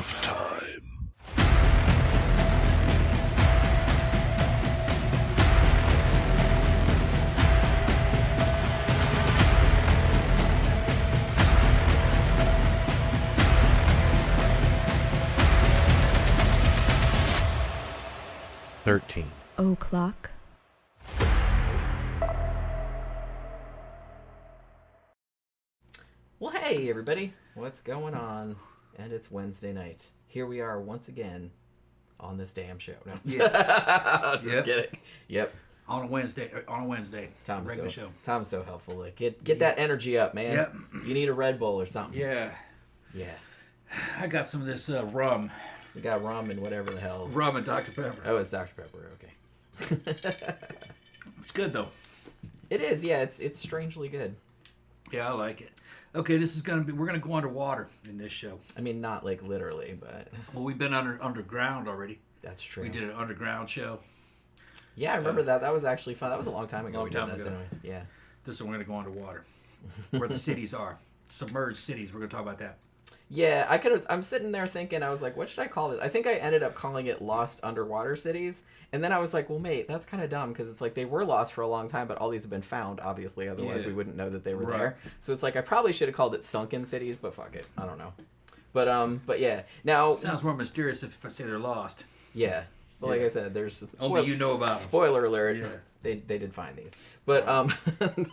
of time. O'clock. Well, hey, everybody. What's going on? And it's Wednesday night. Here we are once again on this damn show. No. Yeah. Just kidding. Yep. On a Wednesday. Regular show. Tom's so helpful. Like, get that energy up, man. Yep. You need a Red Bull or something. Yeah. Yeah. I got some of this rum. We got rum and whatever the hell. Rum and Dr. Pepper. Oh, it's Dr. Pepper. Okay. It's good, though. It is, yeah. It's strangely good. Yeah, I like it. Okay, we're going to go underwater in this show. I mean, not like literally, but... Well, we've been underground already. That's true. We did an underground show. Yeah, I remember that. That was actually fun. That was a long time ago. Long time ago. Didn't we? Yeah. This one we're going to go underwater. Where the cities are. Submerged cities. We're going to talk about that. Yeah, I'm sitting there thinking, I was like, what should I call this? I think I ended up calling it Lost Underwater Cities. And then I was like, well, mate, that's kind of dumb because it's like they were lost for a long time, but all these have been found, obviously. Otherwise, we wouldn't know that they were there. So it's like I probably should have called it Sunken Cities, but fuck it. I don't know. But yeah. Now... Sounds more mysterious if I say they're lost. Yeah. Well, like I said, there's... Only you know about them. Spoiler alert. Yeah. They did find these. But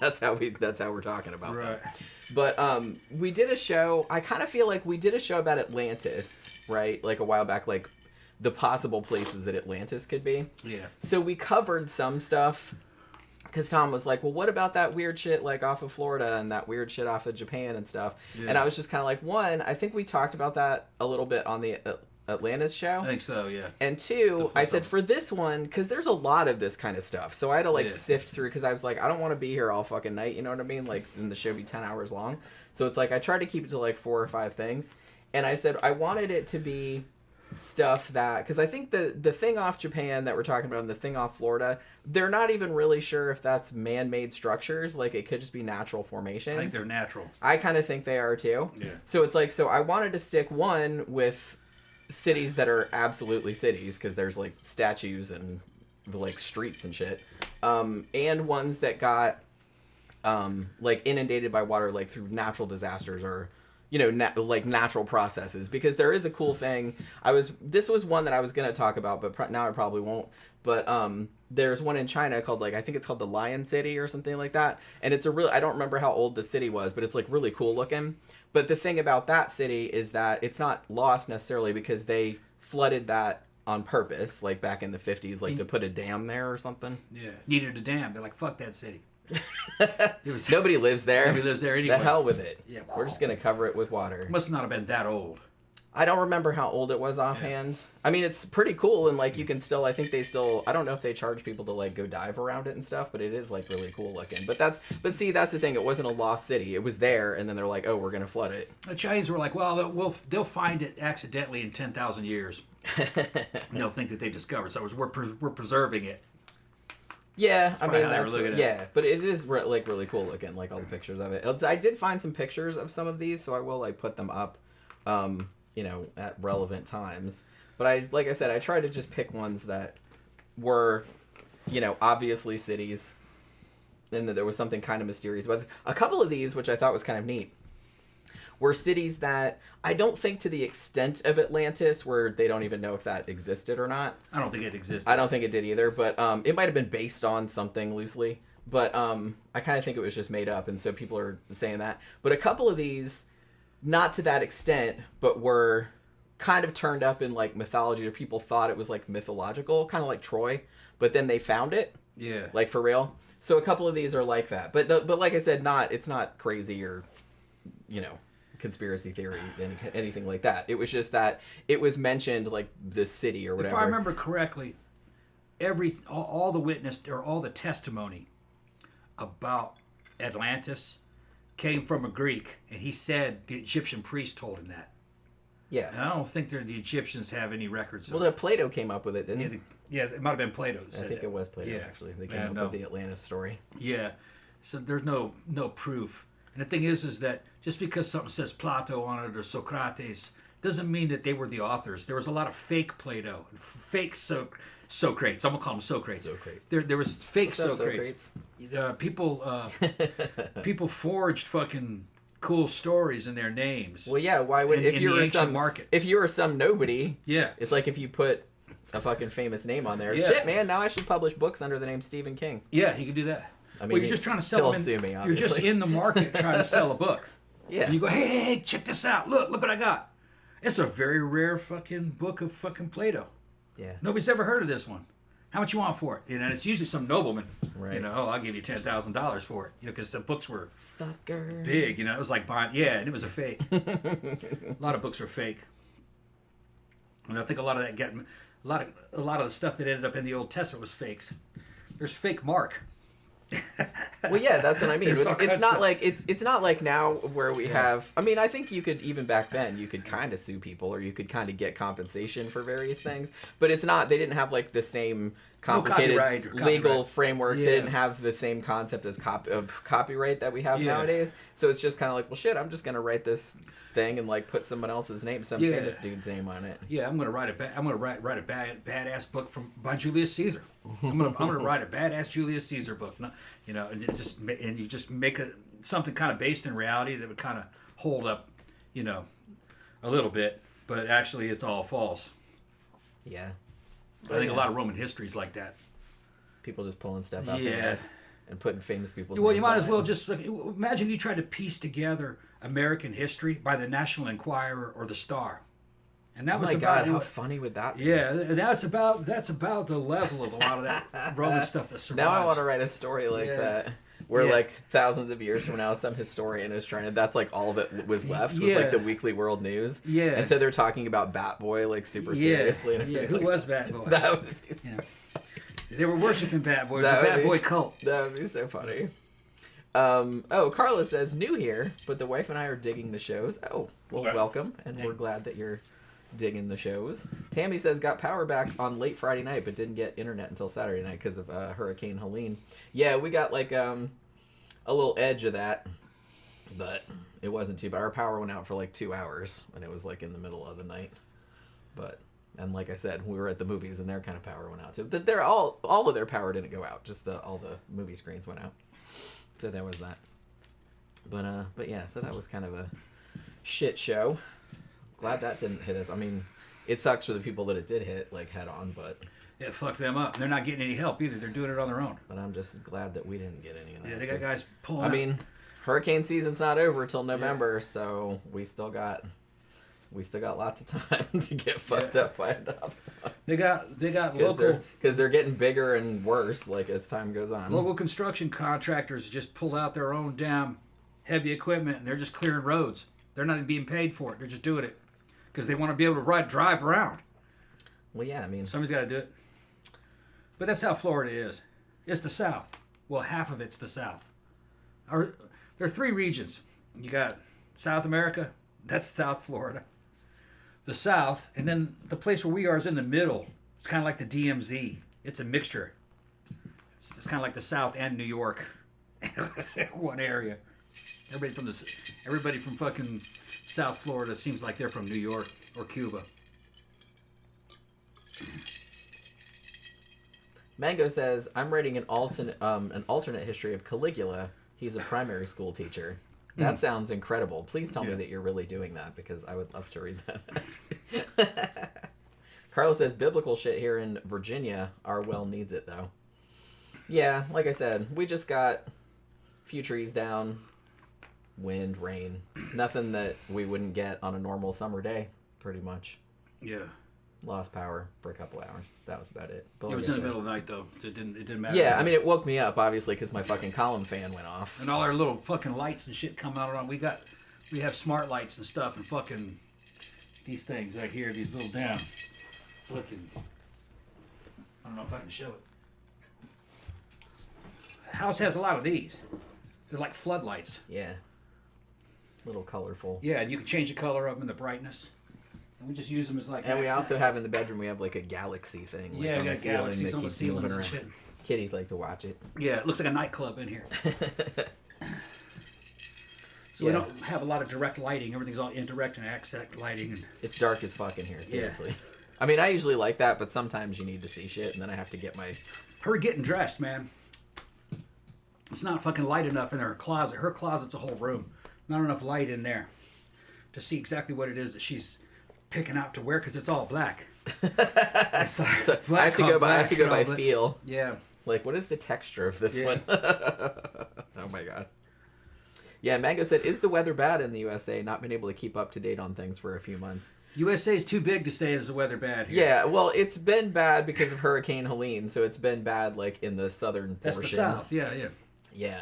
that's how we're talking about right. them. But we did a show. I kind of feel like we did a show about Atlantis, right? Like a while back, like the possible places that Atlantis could be. Yeah. So we covered some stuff because Tom was like, well, what about that weird shit like off of Florida and that weird shit off of Japan and stuff? Yeah. And I was just kind of like, one, I think we talked about that a little bit on the Atlantis show. I think so, yeah. And two, I said for this one, because there's a lot of this kind of stuff, so I had to sift through, because I was like, I don't want to be here all fucking night, you know what I mean? Like, and the show be 10 hours long. So it's like, I tried to keep it to like 4 or 5 things. And I said, I wanted it to be stuff that, because I think the thing off Japan that we're talking about and the thing off Florida, they're not even really sure if that's man-made structures. Like, it could just be natural formations. I think they're natural. I kind of think they are too. Yeah. So it's like, so I wanted to stick one with cities that are absolutely cities, because there's like statues and like streets and shit, and ones that got like inundated by water, like through natural disasters or like natural processes, because there is a cool thing. This was one that I was going to talk about, but now I probably won't. But there's one in China called, like, I think it's called the Lion City or something like that, and it's I don't remember how old the city was, but it's like really cool looking. But the thing about that city is that it's not lost necessarily because they flooded that on purpose, like back in the 50s, like to put a dam there or something. Yeah, needed a dam. They're like, fuck that city. Nobody lives there. Nobody lives there anyway. The hell with it. Yeah. We're just going to cover it with water. It must not have been that old. I don't remember how old it was offhand. Yeah. I mean, it's pretty cool, and like you can still, I think they still, I don't know if they charge people to like go dive around it and stuff, but it is like really cool looking. But see, that's the thing. It wasn't a lost city. It was there, and then they're like, oh, we're gonna flood it. The Chinese were like, well, they'll find it accidentally in 10,000 years. And they'll think that they discovered. So we're preserving it. Yeah, that's I mean, that's but it is like really cool looking, like all the pictures of it. I did find some pictures of some of these, so I will like put them up. At relevant times. But like I said, I tried to just pick ones that were, obviously cities, and that there was something kind of mysterious. But a couple of these, which I thought was kind of neat, were cities that I don't think to the extent of Atlantis, where they don't even know if that existed or not. I don't think it existed. I don't think it did either, but it might have been based on something loosely. But I kind of think it was just made up, and so people are saying that. But a couple of these, not to that extent, but were kind of turned up in like mythology, or people thought it was like mythological, kind of like Troy, but then they found it. Yeah. Like for real. So a couple of these are like that. But like I said, it's not crazy or, conspiracy theory, anything like that. It was just that it was mentioned like this city or whatever. If I remember correctly, all the witness or all the testimony about Atlantis came from a Greek, and he said the Egyptian priest told him that. Yeah. And I don't think the Egyptians have any records. Well, Plato came up with it, didn't he? Yeah, it might have been Plato that said I think that. it was Plato, actually. They came up with the Atlantis story. Yeah. So there's no proof. And the thing is that just because something says Plato on it or Socrates doesn't mean that they were the authors. There was a lot of fake Plato, fake Socrates. I'm gonna call them Socrates. There was fake Socrates. People forged fucking cool stories in their names. Well, yeah. Why would if you were some nobody? Yeah. It's like if you put a fucking famous name on there. Yeah. Shit, man. Now I should publish books under the name Stephen King. Yeah, he could do that. I mean, well, you're just trying to sell them. Sue me, you're just in the market trying to sell a book. Yeah. And you go, hey, check this out. Look what I got. It's a very rare fucking book of fucking Plato. Yeah. Nobody's ever heard of this one. How much you want for it? You know, and it's usually some nobleman. Right. You know, I'll give you $10,000 for it. You know, because the books were Sucker. big. You know, it was like buying. Yeah, and it was a fake. A lot of books are fake. And I think a lot of that a lot of the stuff that ended up in the Old Testament was fakes. There's fake Mark. Well, yeah, that's what I mean. It's not like now where we have. I mean, I think you could even back then you could kind of sue people or you could kind of get compensation for various things, but it's not. They didn't have like the same complicated legal framework. Yeah. They didn't have the same concept as copyright that we have nowadays. So it's just kind of like, well, shit, I'm just gonna write this thing and like put someone else's name, some famous dude's name on it. Yeah, I'm gonna write a badass book by Julius Caesar. I'm gonna write a badass Julius Caesar book. You know, and you just make something kind of based in reality that would kind of hold up, you know, a little bit, but actually it's all false. Yeah. I think a lot of Roman history is like that. People just pulling stuff out their ass and putting famous people's Well, names you might on as it. well just imagine you tried to piece together American history by the National Enquirer or the Star, and that was about how funny would that be? Yeah, that's about the level of a lot of that Roman stuff that survives. Now I want to write a story like that. Where like thousands of years from now, some historian is trying to. That's like all of it was left was like the Weekly World News. Yeah, and so they're talking about Bat Boy like super seriously. And who was Bat Boy? That would be. So they were worshiping Bat Boy. It was a Bat Boy cult. That would be so funny. Carla says new here, but the wife and I are digging the shows. Oh, well, welcome, and we're glad that you're digging the shows. Tammy says got power back on late Friday night, but didn't get internet until Saturday night because of Hurricane Helene. Yeah, we got like a little edge of that, but it wasn't too bad. Our power went out for like 2 hours, and it was like in the middle of the night. And like I said, we were at the movies, and their kind of power went out too. They're all of their power didn't go out, just all the movie screens went out. So there was that. But yeah, so that was kind of a shit show. Glad that didn't hit us. I mean, it sucks for the people that it did hit, like, head on, but... It fucked them up. They're not getting any help either. They're doing it on their own. But I'm just glad that we didn't get any of that. Yeah, they got guys pulling I mean, hurricane season's not over till November, so we still got lots of time to get fucked up by another one. They got local... Because they're getting bigger and worse, like, as time goes on. Local construction contractors just pull out their own damn heavy equipment, and they're just clearing roads. They're not even being paid for it. They're just doing it. Because they want to be able to drive around. Well, yeah, I mean... Somebody's got to do it. But that's how Florida is. It's the South. Well, half of it's the South. There are 3 regions. You got South America. That's South Florida. The South. And then the place where we are is in the middle. It's kind of like the DMZ. It's a mixture. It's kind of like the South and New York. One area. Everybody from fucking... South Florida seems like they're from New York or Cuba. Mango says, I'm writing an alternate history of Caligula. He's a primary school teacher. That sounds incredible. Please tell me that you're really doing that, because I would love to read that. Carlos says, biblical shit here in Virginia. Our well needs it, though. Yeah, like I said, we just got a few trees down. Wind, rain, nothing that we wouldn't get on a normal summer day, pretty much. Yeah. Lost power for a couple hours. That was about it. But it was in the middle of the night, though. So it didn't matter. Yeah, I mean, it woke me up, obviously, because my fucking column fan went off. And all our little fucking lights and shit come out on. We have smart lights and stuff, and fucking these things right here, these little damn fucking... I don't know if I can show it. The house has a lot of these. They're like floodlights. Yeah. Little colorful. Yeah, and you can change the color of them and the brightness. And we just use them as like... And we also have in the bedroom, we have like a galaxy thing. Like yeah, we got galaxies on the ceilings and shit. Kitties like to watch it. Yeah, it looks like a nightclub in here. So we don't have a lot of direct lighting. Everything's all indirect and accent lighting. And it's dark as fuck in here, seriously. I mean, I usually like that, but sometimes you need to see shit, and then I have to get my... Her getting dressed, man. It's not fucking light enough in her closet. Her closet's a whole room. Not enough light in there to see exactly what it is that she's picking out to wear, because it's all black. So I have to go by feel. Yeah. Like, what is the texture of this one? Oh my god. Yeah, Mango said, is the weather bad in the USA? Not been able to keep up to date on things for a few months. USA is too big to say is the weather bad here. Yeah, well, it's been bad because of Hurricane Helene, so it's been bad, like, in the southern portion. That's the south, yeah. Yeah.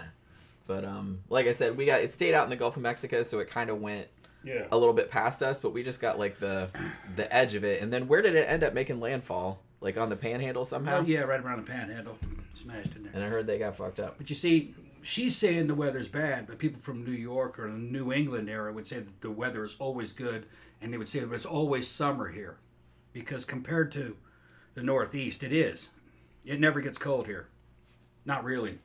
But, like I said, it stayed out in the Gulf of Mexico, so it kind of went a little bit past us, but we just got, like, the edge of it. And then where did it end up making landfall? Like, on the Panhandle somehow? Oh, yeah, right around the Panhandle. Smashed in there. And I heard they got fucked up. But you see, she's saying the weather's bad, but people from New York or the New England area would say that the weather is always good, and they would say that it's always summer here. Because compared to the Northeast, it is. It never gets cold here. Not really.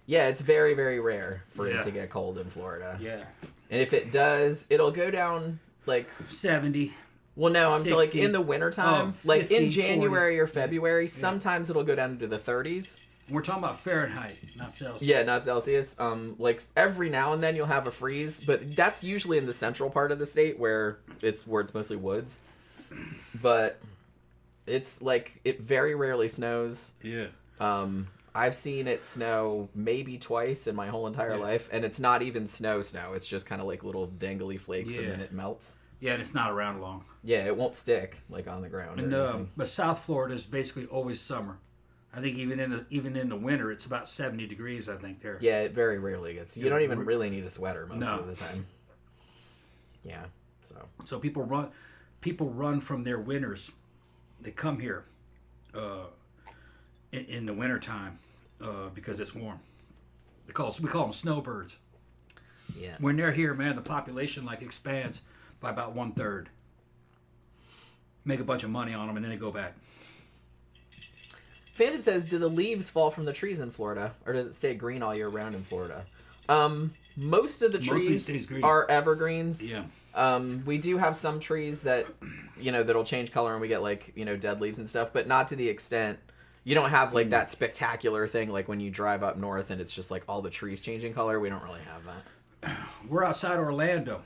Yeah, it's very, very rare for it to get cold in Florida. Yeah. And if it does, it'll go down, like... 70. Well, no, I'm 60, like in the wintertime. 50, like in January 40. or February, sometimes it'll go down into the 30s. We're talking about Fahrenheit, not Celsius. Yeah, not Celsius. Like every now and then you'll have a freeze, but that's usually in the central part of the state where it's mostly woods. But it's like it very rarely snows. Yeah. I've seen it snow maybe twice in my whole entire life, and it's not even snow. It's just kind of like little dangly flakes, and then it melts. Yeah, and it's not around long. Yeah, it won't stick like on the ground. And but South Florida is basically always summer. I think even in the winter, it's about 70 degrees. I think there. Yeah, it very rarely gets. You don't even really need a sweater most of the time. Yeah. So people run from their winters. They come here in the wintertime because it's warm. We call them snowbirds. Yeah. When they're here, man, the population like expands by about 1/3. Make a bunch of money on them, and then they go back. Phantom says, do the leaves fall from the trees in Florida, or does it stay green all year round in Florida? Most of the trees are evergreens. Yeah. We do have some trees that, that'll change color and we get like, dead leaves and stuff, but not to the extent. You don't have like that spectacular thing like when you drive up north and it's just like all the trees changing color. We don't really have that. We're outside Orlando.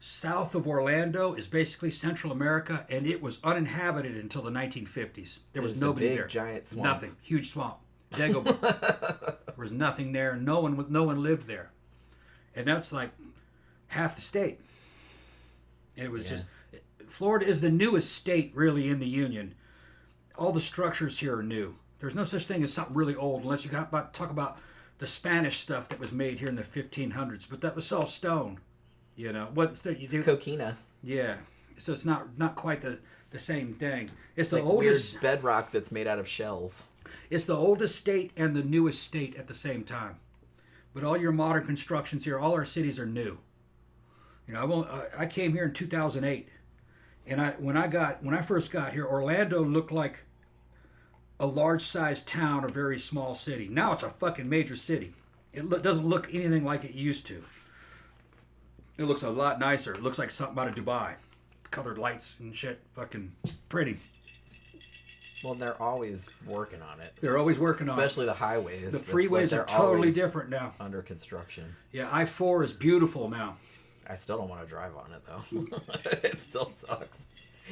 South of Orlando is basically Central America, and it was uninhabited until the 1950s. There was nobody there. Giant swamp. Nothing. Huge swamp. Dagobah. There was nothing there. No one lived there, and that's like half the state. It was just Florida is the newest state really in the union. All the structures here are new. There's no such thing as something really old unless you talk about the Spanish stuff that was made here in the 1500s, but that was all stone. What's the coquina? Yeah, so it's not quite the same thing. It's the like oldest weird bedrock that's made out of shells. It's the oldest state and the newest state at the same time. But all your modern constructions here, all our cities are new. I came here in 2008, and when I first got here, Orlando looked like a large-sized town, a very small city. Now it's a fucking major city. It doesn't look anything like it used to. It looks a lot nicer. It looks like something out of Dubai. Colored lights and shit. Fucking pretty. Well, they're always working on it. They're always working on it. Especially the highways. The freeways are totally different now. Under construction. Yeah, I-4 is beautiful now. I still don't want to drive on it, though. It still sucks.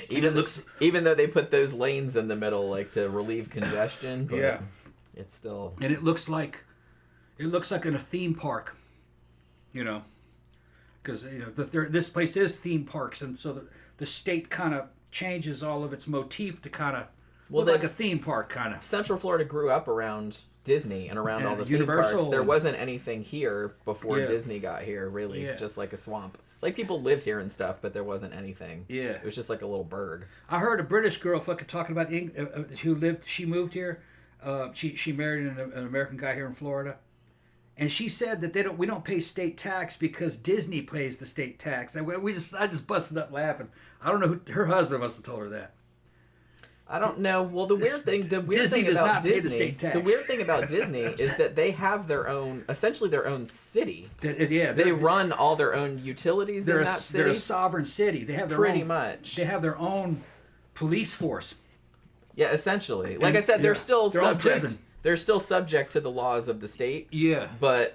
Even though they put those lanes in the middle, like, to relieve congestion. But it's still... And it looks like in a theme park. Because this place is theme parks, and so the state kind of changes all of its motif to kind of look like a theme park, kind of. Central Florida grew up around Disney and around all the theme parks. There wasn't anything here before Disney got here, really, just like a swamp. Like people lived here and stuff, but there wasn't anything. Yeah, it was just like a little burg. I heard a British girl fucking talking about who lived. She moved here. She married an American guy here in Florida. And she said that we don't pay state tax because Disney pays the state tax. I just busted up laughing. I don't know her husband must have told her that. I don't know. Well, the weird thing Disney does about not pay the Disney, state tax. the weird thing about Disney is that they have their own, essentially their own city. Yeah, They run all their own utilities in that city. They're a sovereign city. They have their Pretty own, much. They have their own police force. Yeah, essentially. Like And- I said, they're yeah, still their own subject. prison. They're still subject to the laws of the state. Yeah. But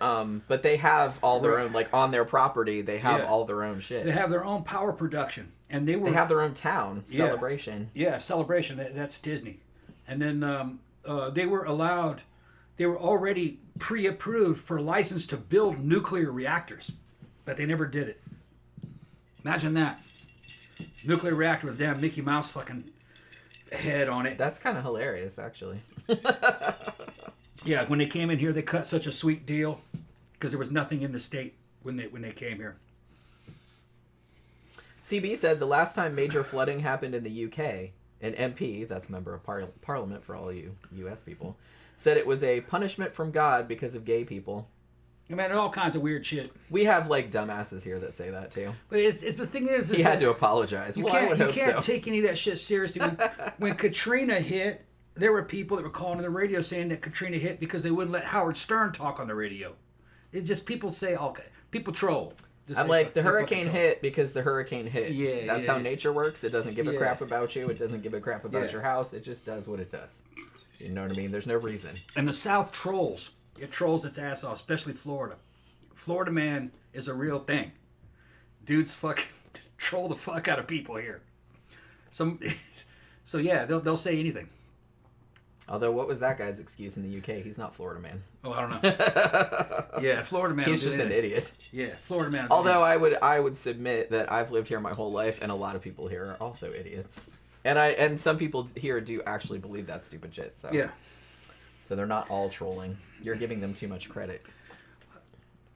they have all their Right. own, like on their property, they have Yeah. all their own shit. They have their own power production, and they They have their own town Yeah. celebration. Yeah, celebration. That's Disney. And then they were allowed. They were already pre-approved for license to build nuclear reactors, but they never did it. Imagine that. Nuclear reactor with a damn Mickey Mouse fucking head on it. That's kind of hilarious, actually. Yeah, when they came in here, they cut such a sweet deal because there was nothing in the state when they came here. CB said the last time major flooding happened in the UK, an MP, that's member of Parliament for all you US people, said it was a punishment from God because of gay people. I mean, all kinds of weird shit. We have like dumbasses here that say that too. But it's the thing is He had that to apologize. you Well, I can't would you hope can't so. take any of that shit seriously. When Katrina hit, there were people that were calling on the radio saying that Katrina hit because they wouldn't let Howard Stern talk on the radio. It's just people say, okay, people troll. I'm like, the hurricane hit because the hurricane hit. Yeah, That's yeah, how yeah. nature works. It doesn't give a Yeah. crap about you. It doesn't give a crap about Yeah. your house. It just does what it does. You know what I mean? There's no reason. And the South trolls. It trolls its ass off, especially Florida. Florida man is a real thing. Dudes fucking troll the fuck out of people here. So yeah, they'll say anything. Although, what was that guy's excuse in the UK? He's not Florida man. Oh, I don't know. Yeah, Florida man. He's will do just an anything. idiot. Yeah, Florida man. will do Although anything. I would submit that I've lived here my whole life, and a lot of people here are also idiots. And some people here do actually believe that stupid shit. So Yeah. So they're not all trolling. You're giving them too much credit.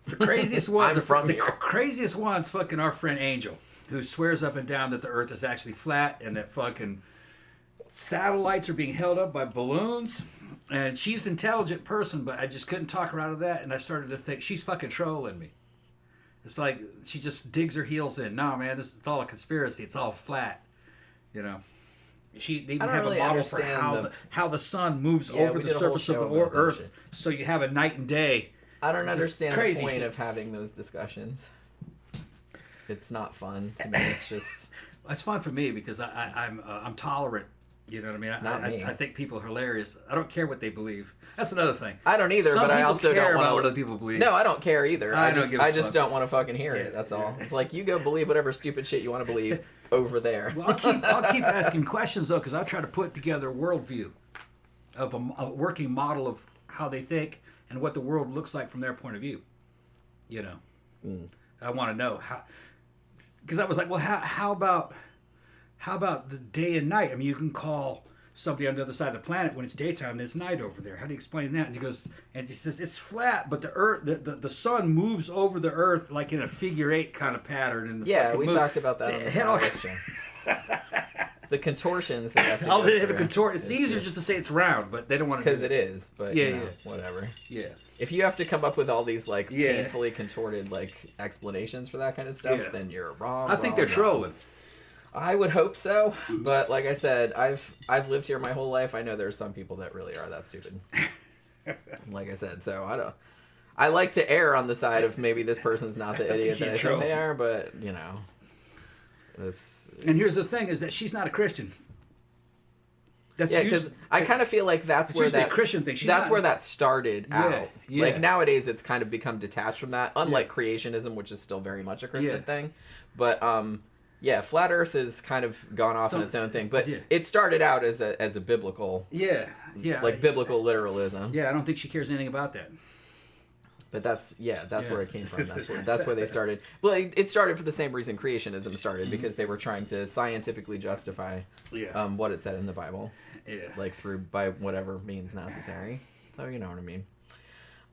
The craziest ones. I'm from the here. craziest ones. Fucking our friend Angel, who swears up and down that the Earth is actually flat and that fucking satellites are being held up by balloons. And she's an intelligent person, but I just couldn't talk her out of that. And I started to think she's fucking trolling me. It's like she just digs her heels in. No, man, it's all a conspiracy. It's all flat. You know. They even I don't have really a model for understand how the sun moves Yeah, over we the did a whole surface of the show about that Earth, shit. so you have a night and day. I don't Just understand the crazy point shit. of having those discussions. It's not fun to me. It's just It's fun for me because I'm tolerant. You know what I mean? Not me. I think people are hilarious. I don't care what they believe. That's another thing. I don't either, Some but I people also care don't about want what other people believe. No, I don't care either. I I don't just give a I just fuck. don't want to fucking hear Yeah, it. That's all. yeah. It's like you go believe whatever stupid shit you want to believe over there. Well, I'll keep asking questions though, because I try to put together a worldview of a working model of how they think and what the world looks like from their point of view. You know, I want to know how. Because I was like, well, how about the day and night? I mean, you can call somebody on the other side of the planet when it's daytime and it's night over there. How do you explain that? And he goes, and he says it's flat, but the Earth, the sun moves over the Earth like in a figure eight kind of pattern. And the Yeah, fucking we moon- talked about that on the Head on- Science show. The contortions that have to Oh, go they have a through. contort. It's easier just to say it's round, but they don't want to. Because it is, but Yeah, you know, yeah. whatever. Yeah. If you have to come up with all these like Yeah. painfully contorted like explanations for that kind of stuff, Yeah. then you're wrong. I think wrong, they're wrong. trolling. I would hope so, but like I said, I've lived here my whole life. I know there's some people that really are that stupid. Like I said, so I don't. I like to err on the side of maybe this person's not the idiot that I think they are, but you know, it's And here's the thing: is that she's not a Christian. That's yeah. Because I kind of feel like that's where usually that a Christian thing. She's that's not- where that started out. yeah. Like nowadays, it's kind of become detached from that. Unlike creationism, which is still very much a Christian Yeah. thing, but yeah, flat Earth has kind of gone off on its own thing. But yeah. it started out as a biblical, Yeah. like biblical literalism. Yeah, I don't think she cares anything about that. But that's Yeah. where it came from. That's where they started. Well, it started for the same reason creationism started, Mm-hmm. because they were trying to scientifically justify Yeah. what it said in the Bible, Yeah. like by whatever means necessary. So you know what I mean.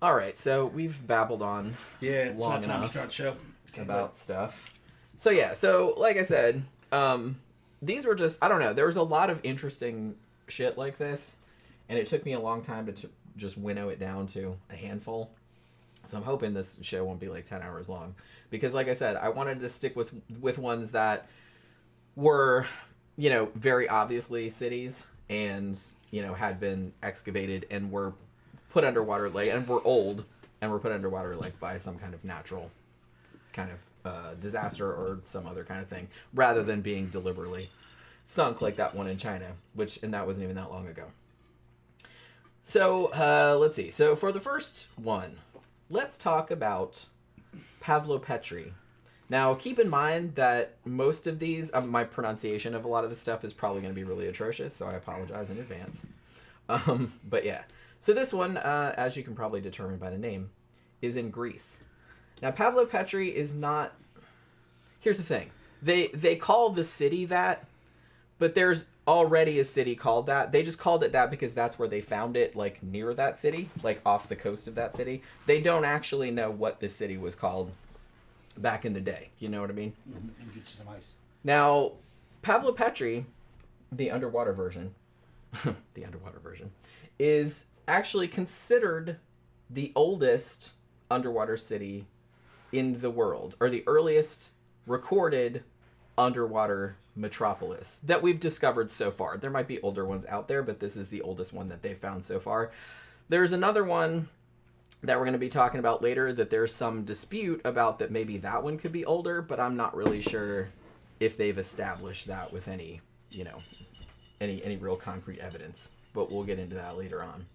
All right, so we've babbled on Yeah. long it's about time to enough start the show. about stuff. So yeah, so like I said, these were just, I don't know, there was a lot of interesting shit like this, and it took me a long time to just winnow it down to a handful. So I'm hoping this show won't be like 10 hours long, because like I said, I wanted to stick with ones that were, you know, very obviously cities and, had been excavated and were put underwater, and were old and were put underwater, by some kind of natural kind of disaster or some other kind of thing, rather than being deliberately sunk like that one in China, and that wasn't even that long ago. So, let's see. So, for the first one, let's talk about Pavlopetri. Now, keep in mind that most of these, my pronunciation of a lot of this stuff is probably going to be really atrocious, so I apologize in advance. But yeah. So this one, as you can probably determine by the name, is in Greece. Now, Pavlopetri is not... Here's the thing. They call the city that, but there's already a city called that. They just called it that because that's where they found it, near that city, off the coast of that city. They don't actually know what this city was called back in the day. You know what I mean? Mm-hmm. And get you some ice. Now, Pavlopetri, the underwater version, is actually considered the oldest underwater city in the world, or the earliest recorded underwater metropolis that we've discovered so far. There might be older ones out there, but this is the oldest one that they've found so far. There's another one that we're going to be talking about later that there's some dispute about, that maybe that one could be older, but I'm not really sure if they've established that with any real concrete evidence. But we'll get into that later on.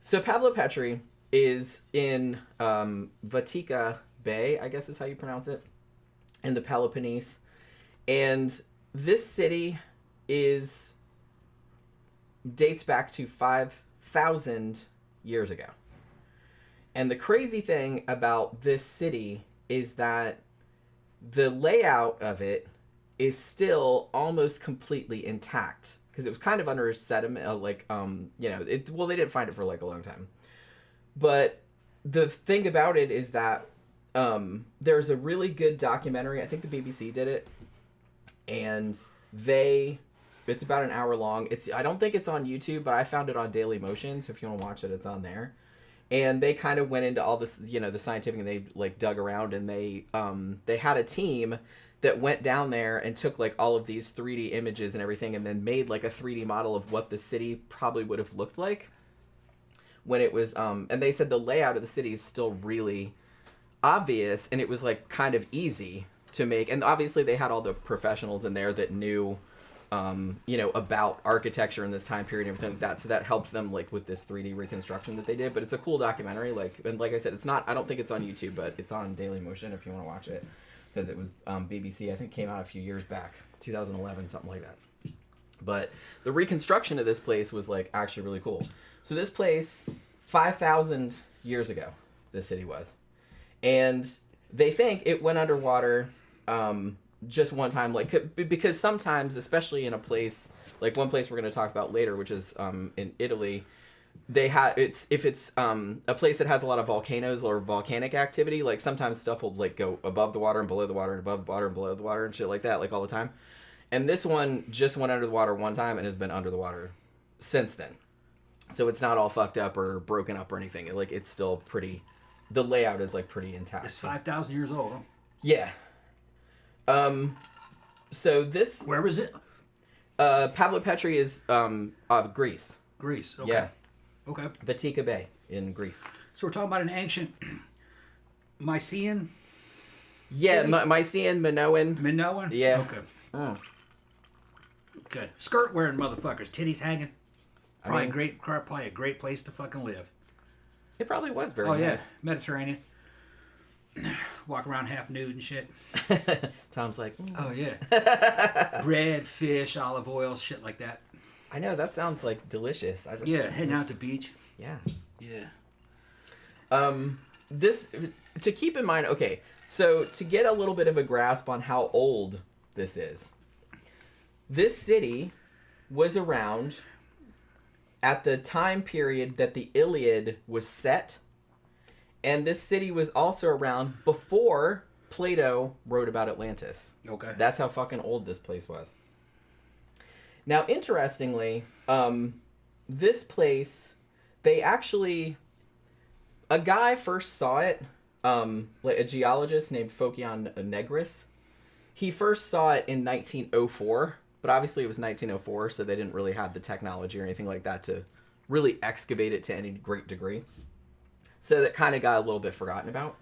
So Pavlopetri is in Vatika Bay, I guess is how you pronounce it, in the Peloponnese. And this city dates back to 5,000 years ago. And the crazy thing about this city is that the layout of it is still almost completely intact, because it was kind of under sediment, they didn't find it for a long time. But the thing about it is that there's a really good documentary. I think the BBC did it, and it's about an hour long. I don't think it's on YouTube, but I found it on Daily Motion, so if you want to watch it, it's on there. And they kind of went into all this, the scientific, and they dug around, and they had a team that went down there and took all of these 3D images and everything, and then made a 3D model of what the city probably would have looked like when it was, and they said the layout of the city is still really obvious, and it was kind of easy to make. And obviously they had all the professionals in there that knew, about architecture in this time period and everything like that. So that helped them with this 3D reconstruction that they did. But it's a cool documentary. And like I said, it's not, I don't think it's on YouTube, but it's on Daily Motion if you want to watch it, because it was BBC. I think came out a few years back, 2011, something like that. But the reconstruction of this place was actually really cool. So this place, 5,000 years ago, this city was, and they think it went underwater just one time, because sometimes, especially in a place one place we're going to talk about later, which is in Italy, if it's a place that has a lot of volcanoes or volcanic activity, sometimes stuff will go above the water and below the water and above the water and below the water and shit like that, all the time. And this one just went under the water one time and has been under the water since then. So it's not all fucked up or broken up or anything. It's still pretty, the layout is pretty intact. It's 5,000 years old, huh? Yeah. So this... Where was it? Pavlopetri is Greece. Greece, okay. Yeah. Okay. Vatika Bay in Greece. So we're talking about an ancient Mycenaean? Yeah, Mycenaean, Minoan. Minoan? Yeah. Okay. Okay. Skirt-wearing motherfuckers, titties hanging. Probably a great place to fucking live. It probably was very nice. Oh, yeah. Nice. Mediterranean. Walk around half nude and shit. Tom's like, oh, yeah. Bread, fish, olive oil, shit like that. I know, that sounds delicious. Heading out to the beach. Yeah. Yeah. This, to keep in mind, okay, so to get a little bit of a grasp on how old this is, this city was around at the time period that the Iliad was set, and this city was also around before Plato wrote about Atlantis. Okay. That's how fucking old this place was. Now, interestingly, this place, they actually, a guy first saw it, a geologist named Phocion Negris. He first saw it in 1904, but obviously it was 1904, so they didn't really have the technology or anything like that to really excavate it to any great degree. So that kind of got a little bit forgotten about.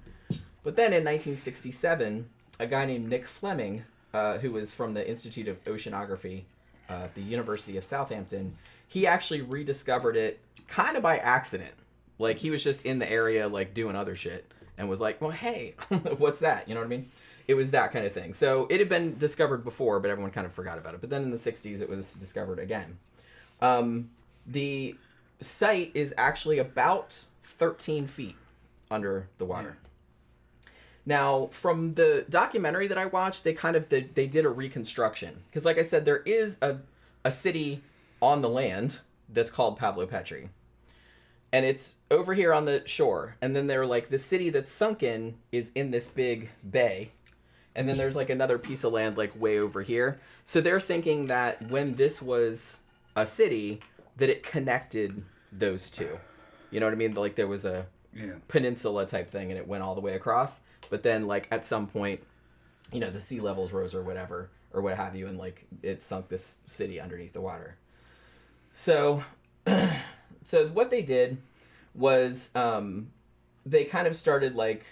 But then in 1967, a guy named Nick Fleming, who was from the Institute of Oceanography at the University of Southampton, he actually rediscovered it kind of by accident. Like, he was just in the area, like, doing other shit, and was like, well, hey, what's that? You know what I mean? It was that kind of thing. So it had been discovered before, but everyone kind of forgot about it. But then in the 60s, it was discovered again. The site is actually about 13 feet under the water. Yeah. Now, from the documentary that I watched, they did a reconstruction. Because like I said, there is a city on the land that's called Pavlopetri. And it's over here on the shore. And then they're like, the city that's sunken is in this big bay. And then there's like another piece of land like way over here. So they're thinking that when this was a city, that it connected those two. You know what I mean? Like there was a peninsula type thing and it went all the way across. But then like at some point, you know, the sea levels rose or whatever, or what have you. And like it sunk this city underneath the water. So, so what they did was they kind of started like,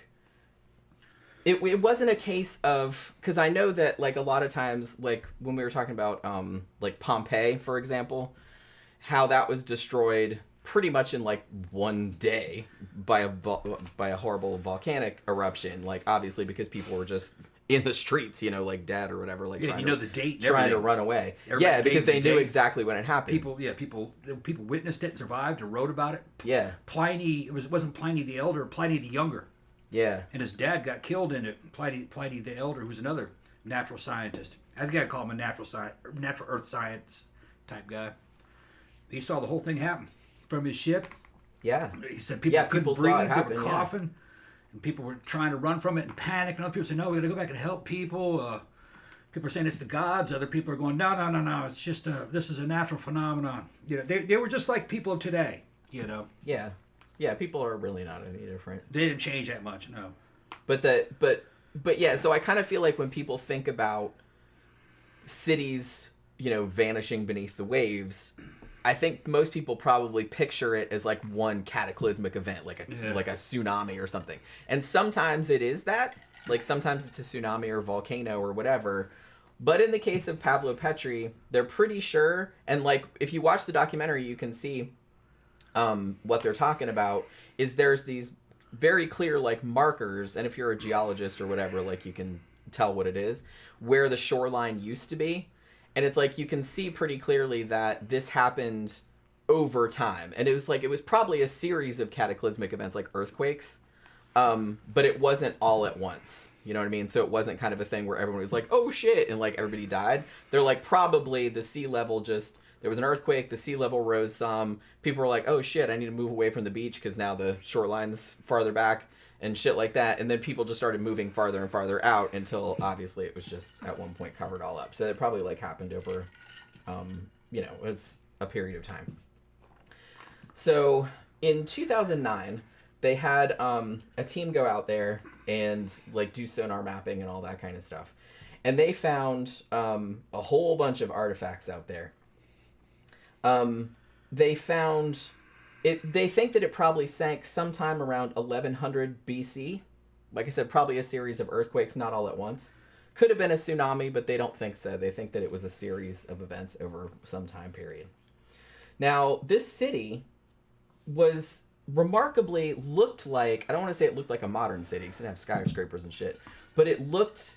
it wasn't a case of, because I know that like a lot of times, like when we were talking about like Pompeii, for example, how that was destroyed pretty much in like one day by a horrible volcanic eruption, like obviously because people were just in the streets, you know, like dead or whatever, like trying the date, trying to run away. Yeah, because they knew exactly when it happened. People witnessed it, survived, or wrote about it. Yeah, Pliny, it wasn't Pliny the Elder, Pliny the Younger. Yeah, and his dad got killed in it. Pliny the Elder, who was another natural scientist. I think I'd call him a natural earth science type guy. He saw the whole thing happen from his ship. Yeah, he said people couldn't breathe, they were coughing. Yeah. And people were trying to run from it and panic. And other people said, no, we got to go back and help people. People are saying it's the gods. Other people are going, no. It's just this is a natural phenomenon. You know, they were just like people of today, you know. Yeah. Yeah, people are really not any different. They didn't change that much, no. But yeah, so I kind of feel like when people think about cities, you know, vanishing beneath the waves, I think most people probably picture it as like one cataclysmic event, like a tsunami or something. And sometimes it is that. Like sometimes it's a tsunami or volcano or whatever. But in the case of Pavlopetri, they're pretty sure. And like if you watch the documentary, you can see what they're talking about is there's these very clear like markers. And if you're a geologist or whatever, like you can tell what it is, where the shoreline used to be. And it's like you can see pretty clearly that this happened over time. And it was probably a series of cataclysmic events like earthquakes. But it wasn't all at once. You know what I mean? So it wasn't kind of a thing where everyone was like, oh shit, and like everybody died. They're like probably the sea level there was an earthquake, the sea level rose some. People were like, oh shit, I need to move away from the beach because now the shoreline's farther back. And shit like that, and then people just started moving farther and farther out until obviously it was just at one point covered all up. So it probably like happened over, you know, it was a period of time. So in 2009, they had a team go out there and like do sonar mapping and all that kind of stuff, and they found a whole bunch of artifacts out there. They found. They think that it probably sank sometime around 1100 BC. Like I said, probably a series of earthquakes, not all at once. Could have been a tsunami, but they don't think so. They think that it was a series of events over some time period. Now, this city was remarkably looked like, I don't want to say it looked like a modern city because it didn't have skyscrapers and shit, but it looked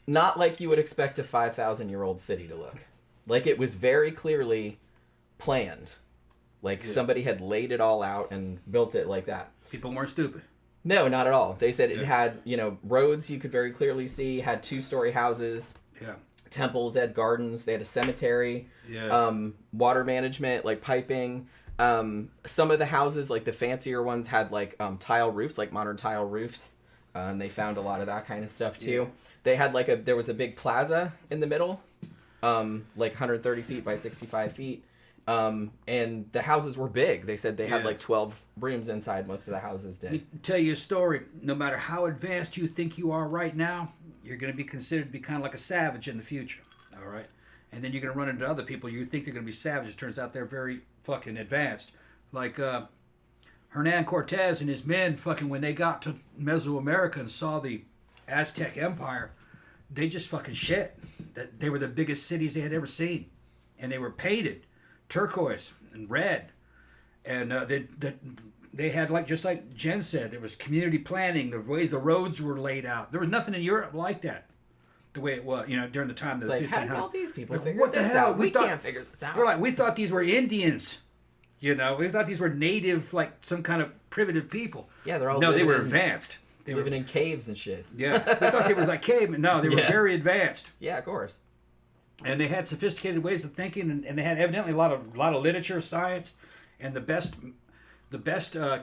not like you would expect a 5,000-year-old city to look. Like it was very clearly planned. Like somebody had laid it all out and built it like that. People weren't stupid. No, not at all. They said it had, you know, roads you could very clearly see, had 2-story houses, temples, they had gardens, they had a cemetery, water management, like piping. Some of the houses, like the fancier ones, had like tile roofs, like modern tile roofs. And they found a lot of that kind of stuff too. Yeah. They had there was a big plaza in the middle, like 130 feet by 65 feet. And the houses were big. They said they had like 12 rooms inside. Most of the houses did. Let me tell you a story. No matter how advanced you think you are right now, you're going to be considered to be kind of like a savage in the future. All right. and then you're going to run into other people you think they're going to be savages. Turns out they're very fucking advanced. Like Hernan Cortez and his men, fucking when they got to Mesoamerica and saw the Aztec Empire, they just fucking shit. That they were the biggest cities they had ever seen, and they were painted turquoise and red, and they had, like, just like Jen said, there was community planning, the ways the roads were laid out. There was nothing in Europe like that, the way it was, during the time of the 1500s. How did all these people Like, figure what the this hell? out? We can't figure this out. We're like, we thought these were Indians. We thought these were native, like some kind of primitive people. Yeah, they're all they were advanced. They living in caves and shit. Yeah, we thought they were like cavemen. No, they were very advanced. Yeah, of course. And they had sophisticated ways of thinking, and they had evidently a lot of literature, science, and the best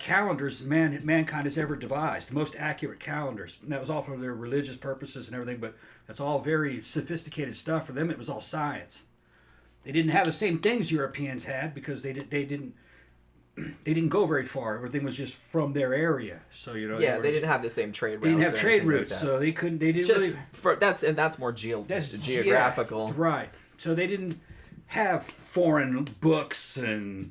calendars mankind has ever devised. The most accurate calendars. And that was all for their religious purposes and everything. But that's all very sophisticated stuff. For them, it was all science. They didn't have the same things Europeans had because they didn't go very far. Everything was just from their area. So they didn't have the same trade routes. They didn't have trade routes, like so they couldn't. They didn't just really. That's more geographical, right? So they didn't have foreign books and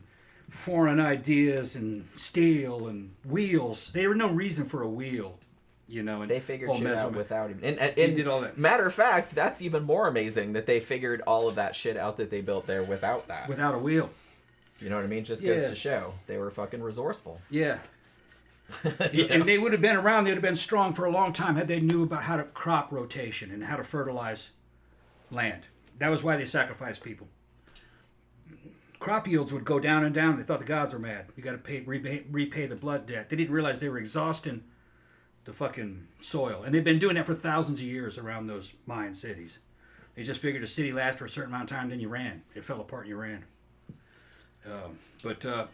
foreign ideas and steel and wheels. There was no reason for a wheel. And they figured shit out without even. And did all that. Matter of fact, that's even more amazing that they figured all of that shit out that they built there without that. Without a wheel. You know what I mean? Just goes to show they were fucking resourceful. Yeah. And they would have been around. They'd have been strong for a long time had they knew about how to crop rotation and how to fertilize land. That was why they sacrificed people. Crop yields would go down and down. They thought the gods were mad. You got to repay the blood debt. They didn't realize they were exhausting the fucking soil, and they've been doing that for thousands of years around those Mayan cities. They just figured a city lasts for a certain amount of time, then you ran. It fell apart and you ran. But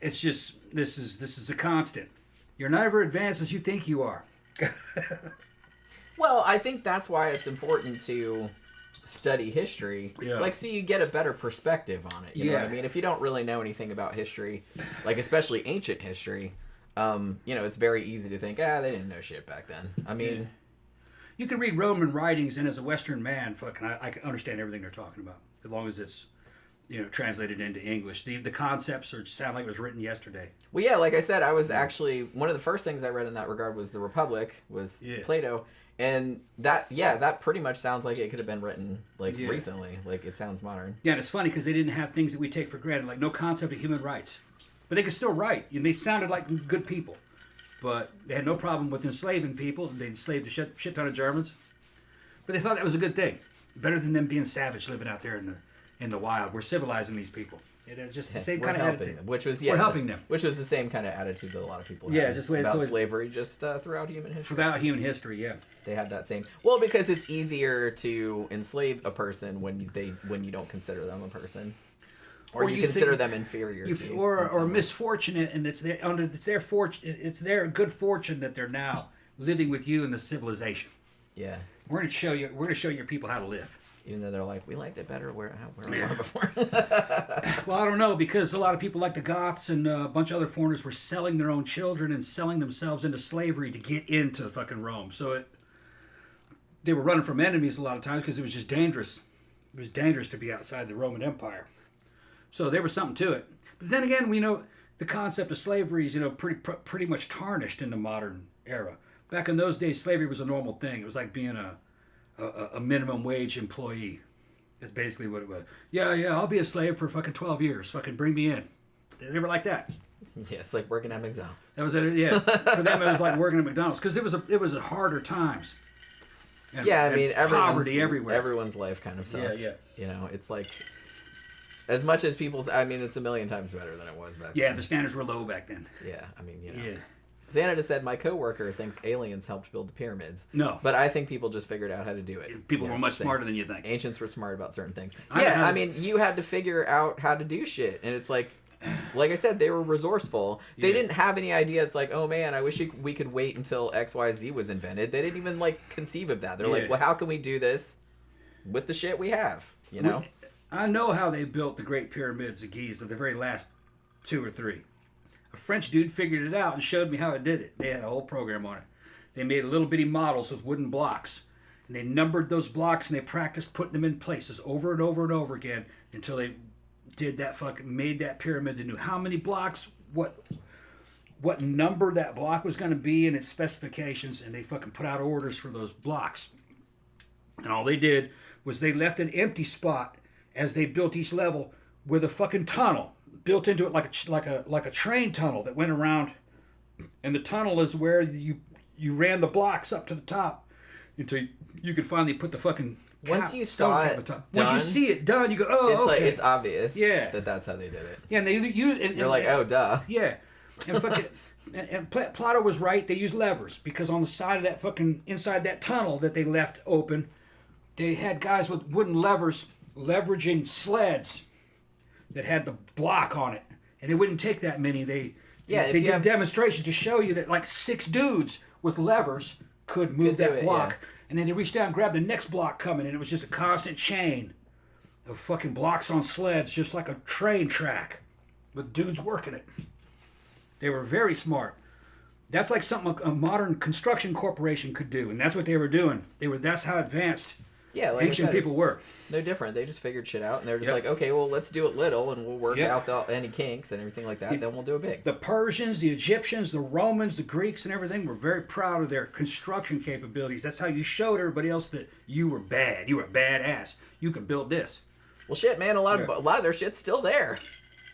it's just this is a constant. You're not ever advanced as you think you are. Well, I think that's why it's important to study history, so you get a better perspective on it. You know what I mean? If you don't really know anything about history, like especially ancient history, it's very easy to think, they didn't know shit back then. I mean, you can read Roman writings, and as a Western man, I can understand everything they're talking about, as long as it's translated into English. The concepts sound like it was written yesterday. Well, yeah, like I said, I was actually one of the first things I read in that regard was The Republic, was Plato. And that pretty much sounds like it could have been written recently. Like, it sounds modern. Yeah, and it's funny because they didn't have things that we take for granted, like no concept of human rights. But they could still write. They sounded like good people. But they had no problem with enslaving people. They enslaved a shit ton of Germans. But they thought that was a good thing. Better than them being savage living out there in the wild. We're civilizing these people. It's just the same kind of attitude. We're helping them. Which was the same kind of attitude that a lot of people had about slavery throughout human history. Throughout human history, yeah. They had that same... Well, because it's easier to enslave a person when you don't consider them a person. Or you consider them inferior to you. Or misfortunate, and it's their good fortune that they're now living with you in the civilization. Yeah. We're going to show your people how to live. Even though they're like, we liked it better where we were before. Well, I don't know, because a lot of people like the Goths and a bunch of other foreigners were selling their own children and selling themselves into slavery to get into fucking Rome. So they were running from enemies a lot of times because it was just dangerous. It was dangerous to be outside the Roman Empire. So there was something to it. But then again, we know the concept of slavery is pretty much tarnished in the modern era. Back in those days, slavery was a normal thing. It was like being a minimum wage employee. That's basically what it was. Yeah, I'll be a slave for fucking 12 years. Fucking bring me in. They were like that. Yeah, it's like working at McDonald's. That was it. Yeah, for them it was like working at McDonald's because it was harder times. And poverty everywhere. Everyone's life kind of sucked. Yeah. It's like as much as people's. I mean, it's a million times better than it was back then. Yeah, the standards were low back then. Yeah, Yeah. Xana just said, my coworker thinks aliens helped build the pyramids. No. But I think people just figured out how to do it. People were much smarter than you think. Ancients were smart about certain things. You had to figure out how to do shit. And it's like I said, they were resourceful. They didn't have any idea. It's like, oh man, I wish we could wait until XYZ was invented. They didn't even conceive of that. They're like, well, how can we do this with the shit we have? I know how they built the Great Pyramids of Giza, the very last 2 or 3. A French dude figured it out and showed me how it did it. They had a whole program on it. They made little bitty models with wooden blocks, And they numbered those blocks and they practiced putting them in places over and over and over again until they did that made that pyramid. They knew how many blocks, what number that block was going to be and its specifications, and they fucking put out orders for those blocks. And all they did was they left an empty spot as they built each level with a fucking tunnel built into it, like a train tunnel that went around. And the tunnel is where you ran the blocks up to the top until you could finally put the fucking once you saw it done, once you see it done, you go, oh, it's okay. like it's obvious. Yeah, that's how they did it. Yeah, and they use. You're like, oh, duh. Yeah, and fucking. And Plato was right. They used levers because on the side of that fucking inside that tunnel that they left open, they had guys with wooden levers leveraging sleds that had the block on it, and it wouldn't take that many. They did demonstrations to show you that like 6 dudes with levers could move that block, and then they reached down and grabbed the next block coming, and it was just a constant chain of fucking blocks on sleds, just like a train track with dudes working it. They were very smart. That's like something a modern construction corporation could do, and that's what they were doing. That's how advanced ancient people were. No different. They just figured shit out, and they're just like, okay, well, let's do it little, and we'll work out any kinks and everything like that. Then we'll do it big. The Persians, the Egyptians, the Romans, the Greeks, and everything were very proud of their construction capabilities. That's how you showed everybody else that you were bad. You were a badass. You could build this. Well, shit, man. A lot of their shit's still there.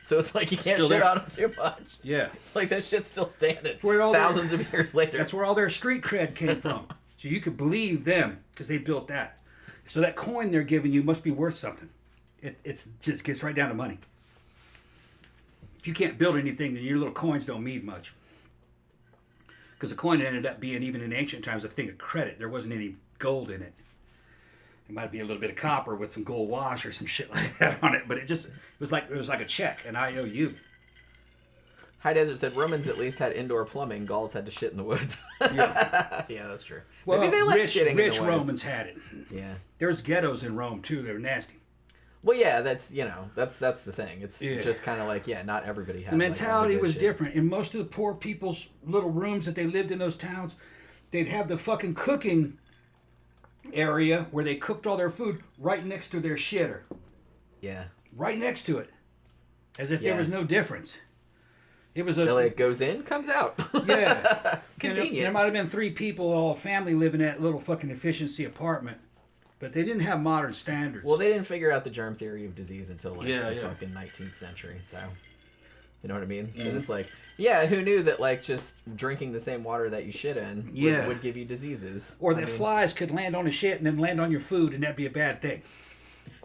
So it's like you can't shit on them too much. Yeah. It's like that shit's still standing thousands of years later. That's where all their street cred came from. So you could believe them because they built that. So that coin they're giving you must be worth something. It just gets right down to money. If you can't build anything, then your little coins don't mean much. Because the coin ended up being, even in ancient times, a thing of credit. There wasn't any gold in it. It might be a little bit of copper with some gold wash or some shit like that on it, but it was like a check, an IOU. High Desert said Romans at least had indoor plumbing. Gauls had to shit in the woods. Yeah, yeah, that's true. Well, maybe they like shitting in the woods. Rich Romans had it. Yeah, there's ghettos in Rome too. They were nasty. Well, yeah, that's the thing. It's just kind of like not everybody had. The mentality was shit. different. In most of the poor people's little rooms that they lived in those towns, they'd have the fucking cooking area where they cooked all their food right next to their shitter. Yeah. Right next to it. As if there was no difference. It was it goes in, comes out. Yeah. Convenient. There might have been 3 people, all family living in that little fucking efficiency apartment. But they didn't have modern standards. Well, they didn't figure out the germ theory of disease until the fucking 19th century, so... You know what I mean? Mm-hmm. And it's like, who knew that just drinking the same water that you shit in would give you diseases? Or that flies could land on a shit and then land on your food, and that'd be a bad thing.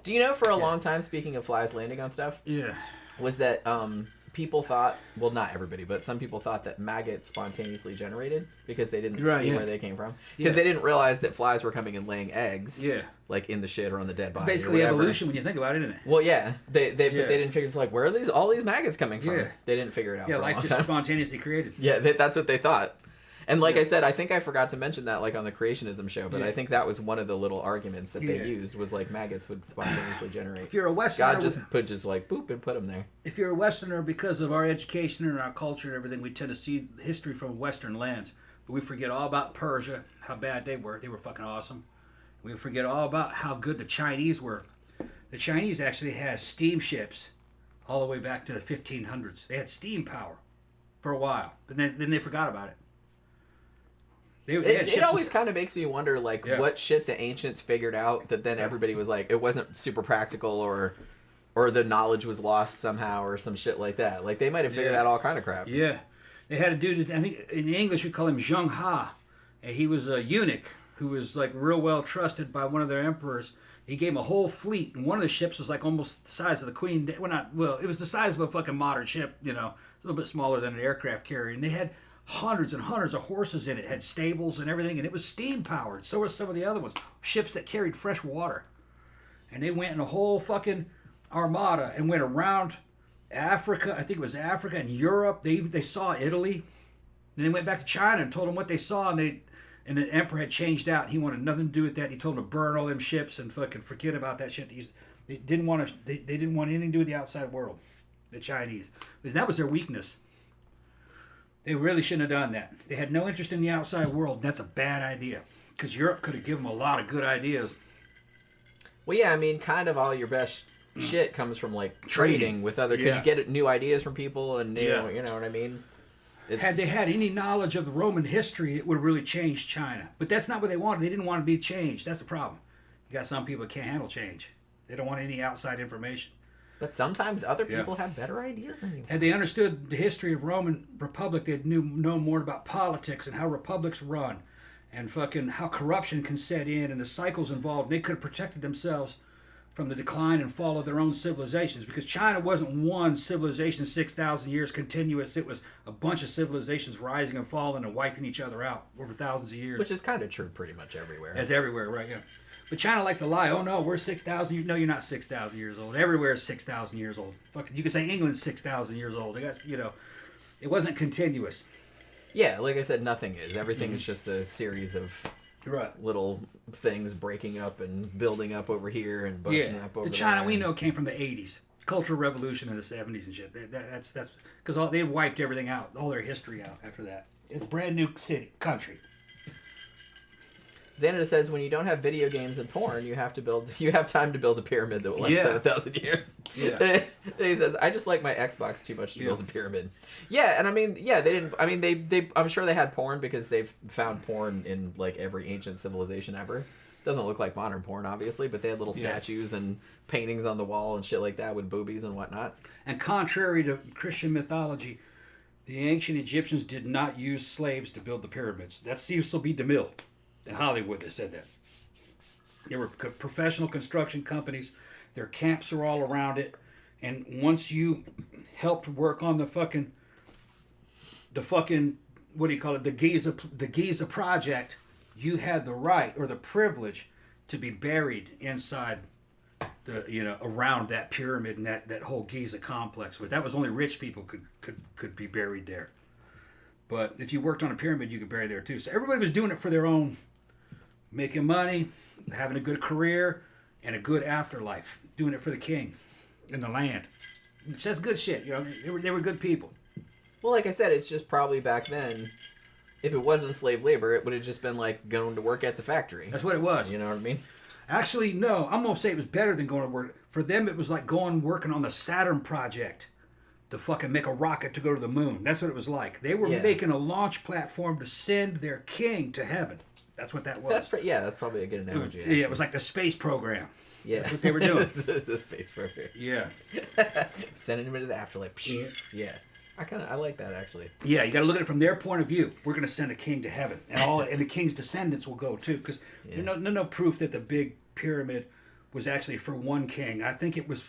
Do you know for a long time, speaking of flies landing on stuff, was that people thought, well, not everybody, but some people thought that maggots spontaneously generated because they didn't see where they came from. Because they didn't realize that flies were coming and laying eggs. Yeah. Like in the shit or on the dead body. It's basically evolution when you think about it, isn't it? Well, yeah. They didn't figure, it's like, where are all these maggots coming from? Yeah. They didn't figure it out. Yeah, life just spontaneously created. Yeah, that's what they thought. And like I said, I think I forgot to mention that on the creationism show, but I think that was one of the little arguments that they used was maggots would spontaneously generate. If you're a Westerner, God just put boop and put them there. If you're a Westerner, because of our education and our culture and everything, we tend to see history from Western lands. But we forget all about Persia, how bad they were. They were fucking awesome. We forget all about how good the Chinese were. The Chinese actually had steamships all the way back to the 1500s. They had steam power for a while, but then they forgot about it. It always kind of makes me wonder, what shit the ancients figured out that then everybody was like, it wasn't super practical or the knowledge was lost somehow or some shit like that. Like, they might have figured out all kind of crap. Yeah. They had a dude, I think in English we call him Zheng Ha. And he was a eunuch who was, real well trusted by one of their emperors. He gave him a whole fleet, and one of the ships was, almost the size of the Queen. Well, it was the size of a fucking modern ship, a little bit smaller than an aircraft carrier. And they had hundreds and hundreds of horses in it, had stables and everything, and it was steam powered. So were some of the other ones, ships that carried fresh water. And they went in a whole fucking armada and went around Africa. I think it was Africa and Europe. They saw Italy. Then they went back to China and told them what they saw, and the emperor had changed out. He wanted nothing to do with that. He told them to burn all them ships and fucking forget about that shit. They didn't want anything to do with the outside world. The Chinese, that was their weakness. They really shouldn't have done that. They had no interest in the outside world. That's a bad idea. because Europe could have given them a lot of good ideas. Well, yeah, I mean, kind of all your best shit comes from like trading with other, because Yeah. you get new ideas from people, and you know what I mean. Had they had any knowledge of the Roman history, it would have really changed China. But that's not what they wanted. They didn't want to be changed. That's the problem. You got some people that can't handle change. They don't want any outside information. But sometimes other people have better ideas than you. Had they understood the history of Roman Republic, they'd know more about politics and how republics run, and fucking how corruption can set in and the cycles involved. They could have protected themselves from the decline and fall of their own civilizations, because China wasn't one civilization 6,000 years continuous. It was a bunch of civilizations rising and falling and wiping each other out over thousands of years. Which is kind of true pretty much everywhere. As everywhere, right? Yeah. But China likes to lie. Oh no, we're 6,000 years. No, you're not 6,000 years old. Everywhere is 6,000 years old. Fucking, you can say England's 6,000 years old. They got, it wasn't continuous. Yeah, like I said, nothing is. Everything is just a series of little things breaking up and building up over here and busting up over there. The China we know came from the 80s. Cultural Revolution in the 70s and shit. That's because they wiped everything out, all their history out after that. It's a brand new country. Xanada says, when you don't have video games and porn, you have time to build a pyramid that will last 7,000 years. Yeah. And he says, I just like my Xbox too much to build a pyramid. Yeah, and I mean, they didn't. I mean, they. I'm sure they had porn because they've found porn in like every ancient civilization ever. Doesn't look like modern porn, obviously, but they had little statues and paintings on the wall and shit like that with boobies and whatnot. And contrary to Christian mythology, the ancient Egyptians did not use slaves to build the pyramids. That seems to be DeMille. In Hollywood, they said that. They were professional construction companies. Their camps are all around it. And once you helped work on the fucking, what do you call it? The Giza project, you had the right or the privilege to be buried inside around that pyramid and that whole Giza complex. But that was only rich people could be buried there. But if you worked on a pyramid, you could bury there too. So everybody was doing it for their own, making money, having a good career, and a good afterlife. Doing it for the king and the land. Which that's good shit. They were good people. Well, like I said, it's just probably back then, if it wasn't slave labor, it would have just been like going to work at the factory. That's what it was. You know what I mean? Actually, no. I'm going to say it was better than going to work. For them, it was like working on the Saturn project to fucking make a rocket to go to the moon. That's what it was like. They were making a launch platform to send their king to heaven. That's what that was. That's probably a good analogy. It was like the space program. Yeah. That's what they were doing. the space program. Yeah. Sending him into the afterlife. Yeah. I like that, actually. Yeah, you got to look at it from their point of view. We're going to send a king to heaven, and the king's descendants will go too, because there's no proof that the big pyramid was actually for one king. I think it was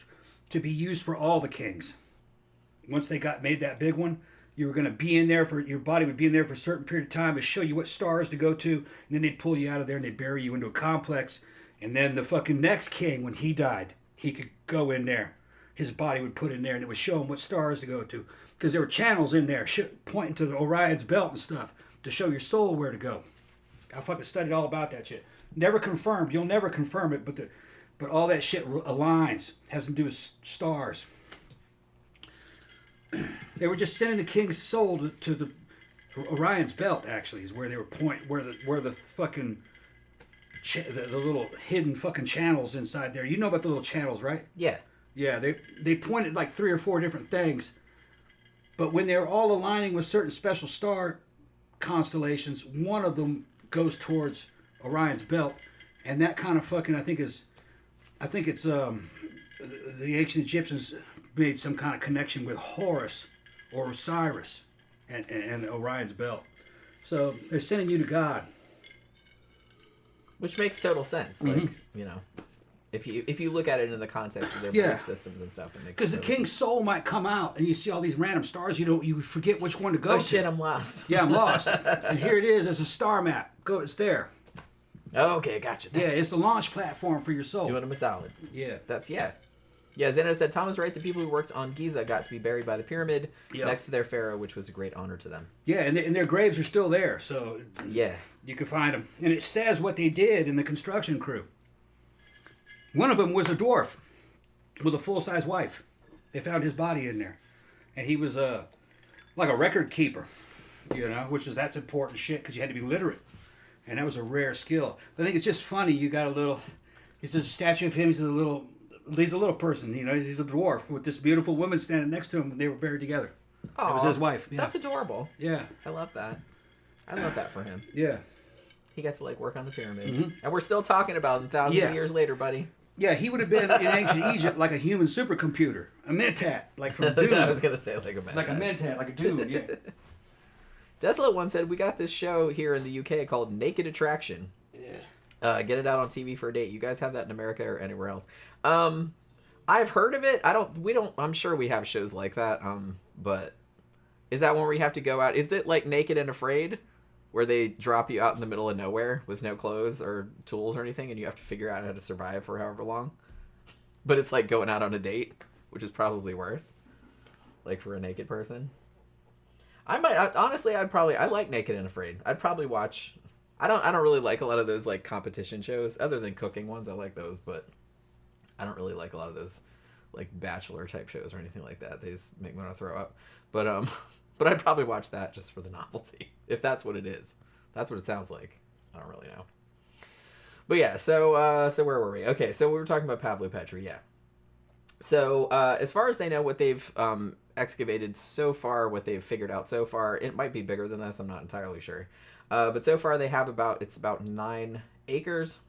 to be used for all the kings. Once they made that big one, you were going to be in there your body would be in there for a certain period of time to show you what stars to go to, and then they'd pull you out of there and they'd bury you into a complex, and then the fucking next king, when he died, he could go in there. His body would put in there, and it would show him what stars to go to, because there were channels in there pointing to the Orion's belt and stuff to show your soul where to go. I fucking studied all about that shit. Never confirmed. You'll never confirm it, but all that shit aligns. Has to do with stars. They were just sending the king's soul to the Orion's belt. Actually, is where they were where the fucking the little hidden fucking channels inside there. You know about the little channels, right? Yeah. Yeah. They pointed like 3 or 4 different things, but when they're all aligning with certain special star constellations, one of them goes towards Orion's belt, and that kind of fucking I think it's the ancient Egyptians made some kind of connection with Horus or Osiris and Orion's belt. So they're sending you to God. Which makes total sense. Like, if you look at it in the context of their belief systems and stuff, it makes because the king's soul might come out and you see all these random stars, you forget which one to go to. Oh shit, I'm lost. Yeah, I'm lost. And here it is as a star map. It's there. Oh, okay, gotcha. Thanks. Yeah, it's the launch platform for your soul. Doing them a solid. Yeah. Yeah, Xana said, Tom was right. The people who worked on Giza got to be buried by the pyramid next to their pharaoh, which was a great honor to them. Yeah, and their graves are still there, so you can find them. And it says what they did in the construction crew. One of them was a dwarf with a full-size wife. They found his body in there. And he was like a record keeper, that's important shit because you had to be literate. And that was a rare skill. I think it's just funny. You got a little. There's a statue of him. He's a little person. You know, he's a dwarf with this beautiful woman standing next to him. And they were buried together. Oh, it was his wife. Yeah. That's adorable. Yeah. I love that. I love that for him. Yeah. He got to like work on the pyramids, and we're still talking about him thousands of years later, buddy. Yeah, he would have been in ancient Egypt like a human supercomputer, a mentat, like from Dune. I was gonna say like a mentat. Like a mentat, like a dude. Yeah. Desolate one said, we got this show here in the UK called Naked Attraction. Yeah. Get it out on TV for a date. You guys have that in America or anywhere else? I've heard of it. I'm sure we have shows like that. But is that one where you have to go out? Is it like Naked and Afraid, where they drop you out in the middle of nowhere with no clothes or tools or anything, and you have to figure out how to survive for however long? But it's like going out on a date, which is probably worse. Like for a naked person. I like Naked and Afraid. I'd probably watch. I don't really like a lot of those like competition shows, other than cooking ones. I like those, but I don't really like a lot of those like Bachelor type shows or anything like that. They just make me want to throw up. But but I'd probably watch that just for the novelty, if that's what it is. That's what it sounds like. I don't really know. But yeah, so where were we? Okay, so we were talking about Pavlopetri, yeah. So as far as they know, what they've excavated so far, what they've figured out so far, it might be bigger than this, I'm not entirely sure. But so far they have about 9 acres,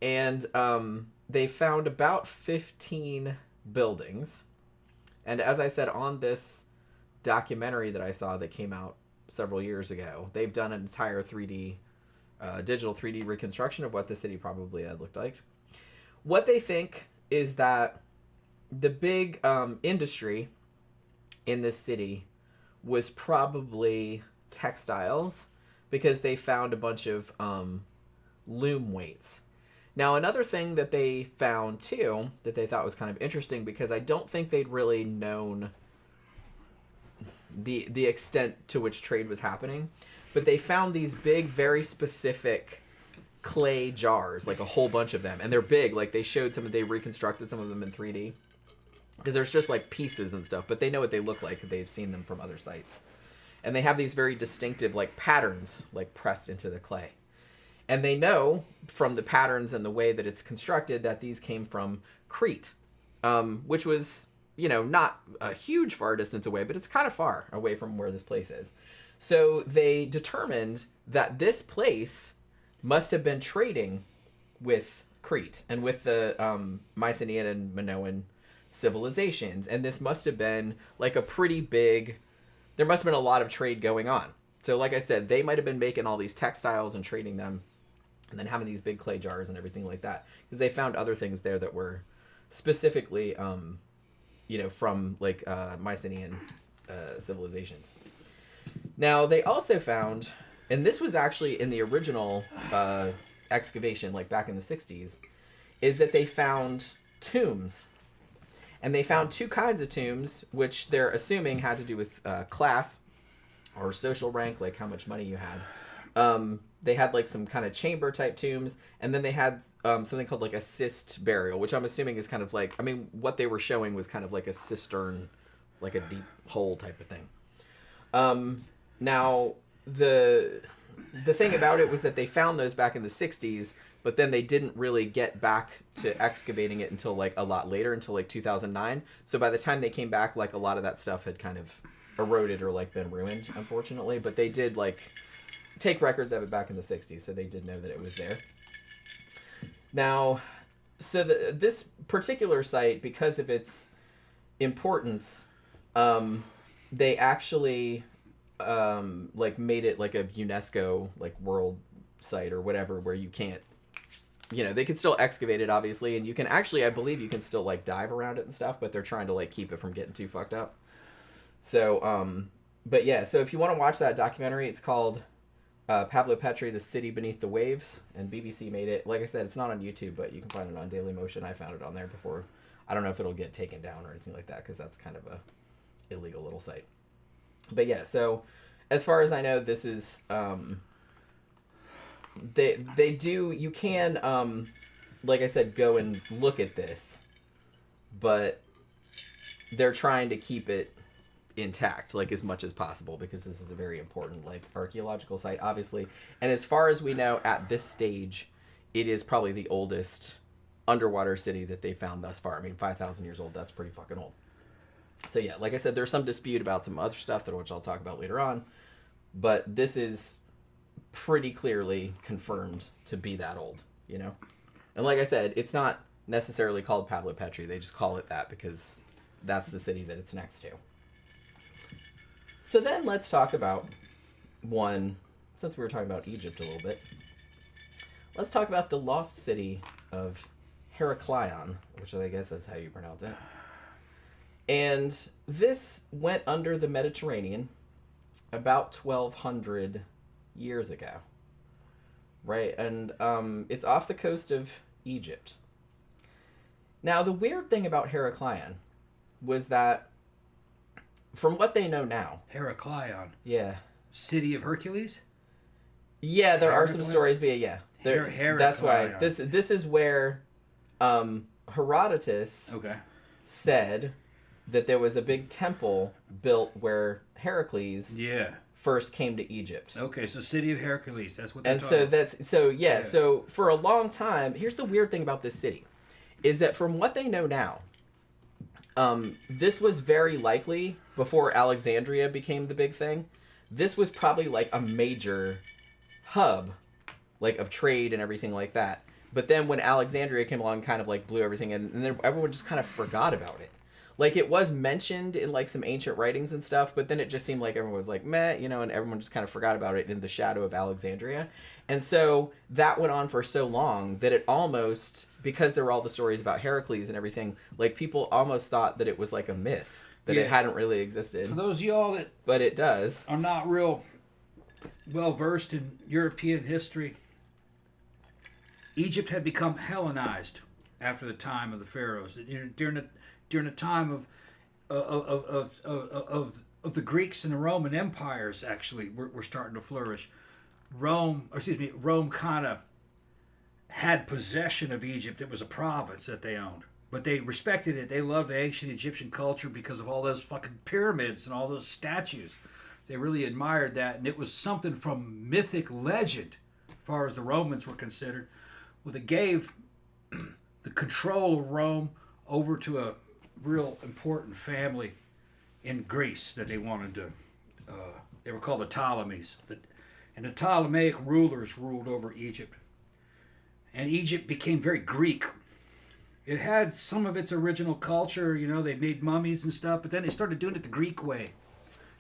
and they found about 15 buildings. And as I said, on this documentary that I saw that came out several years ago, they've done an entire digital 3D reconstruction of what the city probably had looked like. What they think is that the big industry in this city was probably textiles, because they found a bunch of loom weights. Now, another thing that they found too that they thought was kind of interesting, because I don't think they'd really known the extent to which trade was happening, but they found these big, very specific clay jars, like a whole bunch of them, and they're big. Like they reconstructed some of them in 3D, because there's just like pieces and stuff, but they know what they look like. They've seen them from other sites, and they have these very distinctive like patterns like pressed into the clay. And they know from the patterns and the way that it's constructed that these came from Crete, which was, not a huge far distance away, but it's kind of far away from where this place is. So they determined that this place must have been trading with Crete and with the Mycenaean and Minoan civilizations. And this must have been like a pretty big, there must have been a lot of trade going on. So like I said, they might have been making all these textiles and trading them, and then having these big clay jars and everything like that, because they found other things there that were specifically, from like Mycenaean civilizations. Now, they also found, and this was actually in the original excavation, like back in the 60s, is that they found tombs. And they found 2 kinds of tombs, which they're assuming had to do with class or social rank, like how much money you had. They had like some kind of chamber type tombs, and then they had something called like a cist burial, which I'm assuming is kind of like, what they were showing was kind of like a cistern, like a deep hole type of thing. Now, the thing about it was that they found those back in the 60s, but then they didn't really get back to excavating it until like a lot later, until like 2009. So by the time they came back, like a lot of that stuff had kind of eroded or like been ruined, unfortunately. But they did like take records of it back in the 60s, so they did know that it was there. Now, so this particular site, because of its importance, they actually like made it like a UNESCO like world site or whatever, where you can't, they can still excavate it obviously, and you can actually, I believe you can still like dive around it and stuff, but they're trying to like keep it from getting too fucked up. So but yeah, so if you want to watch that documentary, it's called Pavlopetri, The City Beneath the Waves, and BBC made it. Like I said, it's not on YouTube, but you can find it on Dailymotion. I found it on there before. I don't know if it'll get taken down or anything like that, because that's kind of a illegal little site. But yeah, so as far as I know, this is you can like I said, go and look at this, but they're trying to keep it intact, like, as much as possible, because this is a very important, like, archaeological site, obviously. And as far as we know, at this stage, it is probably the oldest underwater city that they found thus far. I mean, 5,000 years old, that's pretty fucking old. So yeah, like I said, there's some dispute about some other stuff, which I'll talk about later on. But this is pretty clearly confirmed to be that old, you know? And like I said, it's not necessarily called Pavlopetri. They just call it that because that's the city that it's next to. So then let's talk about one, since we were talking about Egypt a little bit, let's talk about the lost city of Heraclion, which I guess is how you pronounce it. And this went under the Mediterranean about 1,200 years ago. Right? And it's off the coast of Egypt. Now, the weird thing about Heraclion was that, from what they know now... Heraclion. Yeah. City of Hercules? Yeah, there are some stories, but yeah. That's why. This is where Herodotus said that there was a big temple built where Heracles first came to Egypt. Okay, so City of Hercules, that's what they're talking about. So for a long time, here's the weird thing about this city, is that from what they know now, this was very likely, before Alexandria became the big thing, this was probably like a major hub, like, of trade and everything like that. But then when Alexandria came along, kind of like blew everything in, and then everyone just kind of forgot about it. Like, it was mentioned in, like, some ancient writings and stuff, but then it just seemed like everyone was like, meh, you know, and everyone just kind of forgot about it in the shadow of Alexandria. And so that went on for so long that it almost, because there were all the stories about Heracles and everything, like, people almost thought that it was like a myth, that it hadn't really existed. For those of y'all that but it does. Are not real well versed in European history, Egypt had become Hellenized after the time of the pharaohs. During the time of the Greeks and the Roman empires, actually, were starting to flourish. Rome kind of had possession of Egypt. It was a province that they owned. But they respected it. They loved the ancient Egyptian culture because of all those fucking pyramids and all those statues. They really admired that. And it was something from mythic legend, as far as the Romans were considered. Well, they gave the control of Rome over to a real important family in Greece that they wanted to. They were called the Ptolemies. And the Ptolemaic rulers ruled over Egypt. And Egypt became very Greek. It had some of its original culture, you know, they made mummies and stuff, but then they started doing it the Greek way.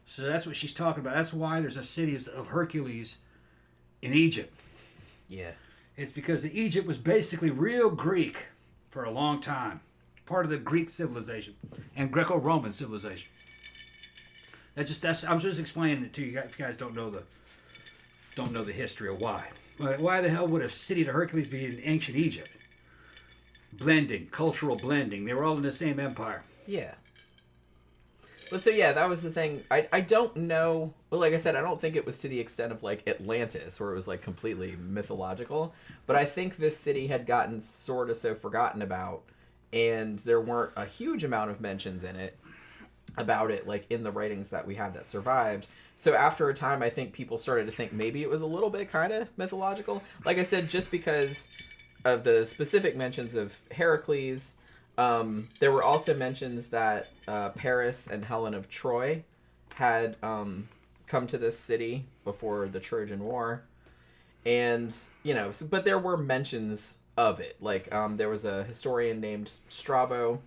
So that's what she's talking about. That's why there's a city of Hercules in Egypt. Yeah. It's because Egypt was basically real Greek for a long time. Part of the Greek civilization and Greco-Roman civilization. I'm just explaining it to you if you guys don't know the history of why. Why the hell would a city of Hercules be in ancient Egypt? Blending, cultural blending. They were all in the same empire. Yeah. But so yeah, that was the thing. I don't know. Well, like I said, I don't think it was to the extent of like Atlantis, where it was like completely mythological. But I think this city had gotten sort of so forgotten about, and there weren't a huge amount of mentions in it about it, like in the writings that we have that survived. So after a time, I think people started to think maybe it was a little bit kind of mythological. Like I said, just because of the specific mentions of Heracles. There were also mentions that Paris and Helen of Troy had come to this city before the Trojan War. And, you know, but there were mentions of it. Like, there was a historian named Strabo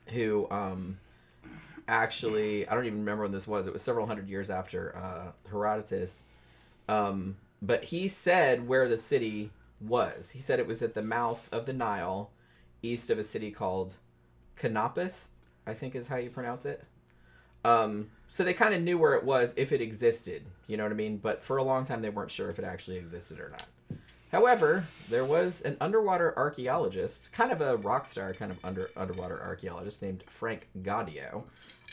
who actually, I don't even remember when this was. It was several hundred years after Herodotus. But he said where the city was. He said it was at the mouth of the Nile, east of a city called Canopus, I think is how you pronounce it. So they kind of knew where it was if it existed, you know what I mean? But for a long time they weren't sure if it actually existed or not. However, there was an underwater archaeologist, kind of a rock star kind of underwater archaeologist named Frank Gaudio.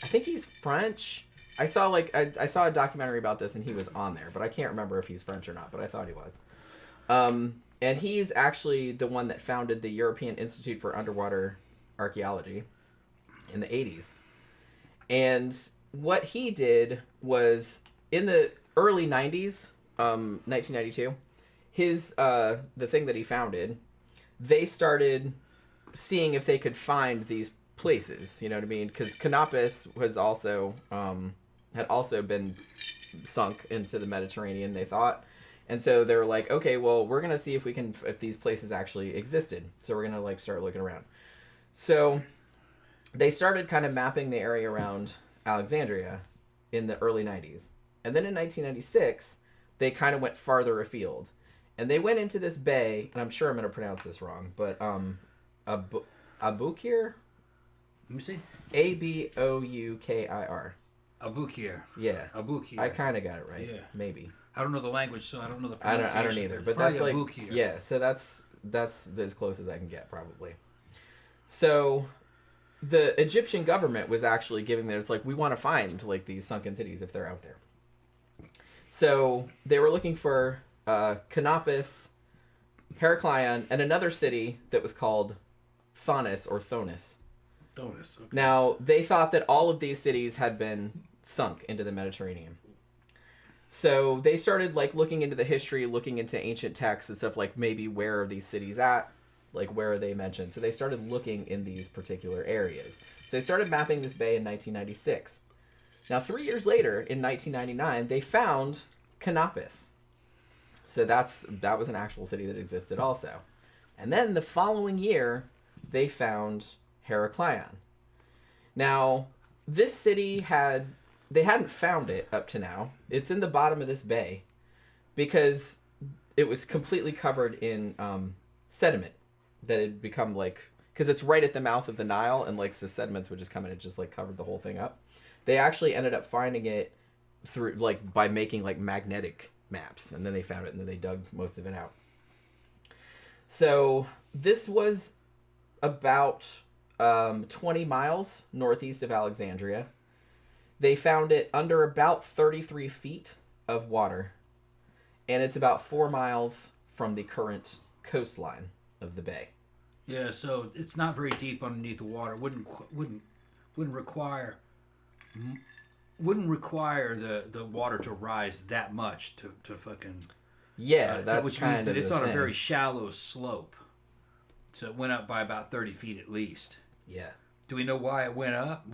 I think he's French. I saw a documentary about this and he was on there, but I can't remember if he's French or not, but I thought he was. And he's actually the one that founded the European Institute for Underwater Archaeology in the 80s. And what he did was in the early 90s, 1992, the thing that he founded, they started seeing if they could find these places, you know what I mean? Because Canopus was also, had also been sunk into the Mediterranean, they thought. And so they were like, okay, well, we're going to see if these places actually existed. So we're going to like start looking around. So they started kind of mapping the area around Alexandria in the early 90s. And then in 1996, they kind of went farther afield. And they went into this bay, and I'm sure I'm going to pronounce this wrong, but Aboukir? Let me see. Aboukir. Aboukir. Yeah. Aboukir. I kind of got it right. Yeah. Maybe. I don't know the language, so I don't know the I pronunciation. don't either. But Probably that's like Aboukir. yeah. So that's as close as I can get probably. So the Egyptian government was actually giving them, it's like, we want to find like these sunken cities if they're out there. So they were looking for Canopus, Heraclion, and another city that was called Thonis or Thonis. Thonis. Okay. Now, they thought that all of these cities had been sunk into the Mediterranean. So they started like looking into the history, looking into ancient texts and stuff, like maybe where are these cities at? Like where are they mentioned? So they started looking in these particular areas. So they started mapping this bay in 1996. Now 3 years later, in 1999, they found Canopus. So that was an actual city that existed also. And then the following year, they found Heraclion. Now, this city they hadn't found it up to now. It's in the bottom of this bay because it was completely covered in sediment that had become like, because it's right at the mouth of the Nile, and like the sediments would just come in and just like covered the whole thing up. They actually ended up finding it through like by making like magnetic maps, and then they found it, and then they dug most of it out. So this was about 20 miles northeast of Alexandria. They found it under about 33 feet of water, and it's about 4 miles from the current coastline of the bay. Yeah, so it's not very deep underneath the water. Wouldn't require the water to rise that much to fucking. Yeah, that's which kind means of that it's the on thing. a very shallow slope. So it went up by about 30 feet at least. Yeah. Do we know why it went up?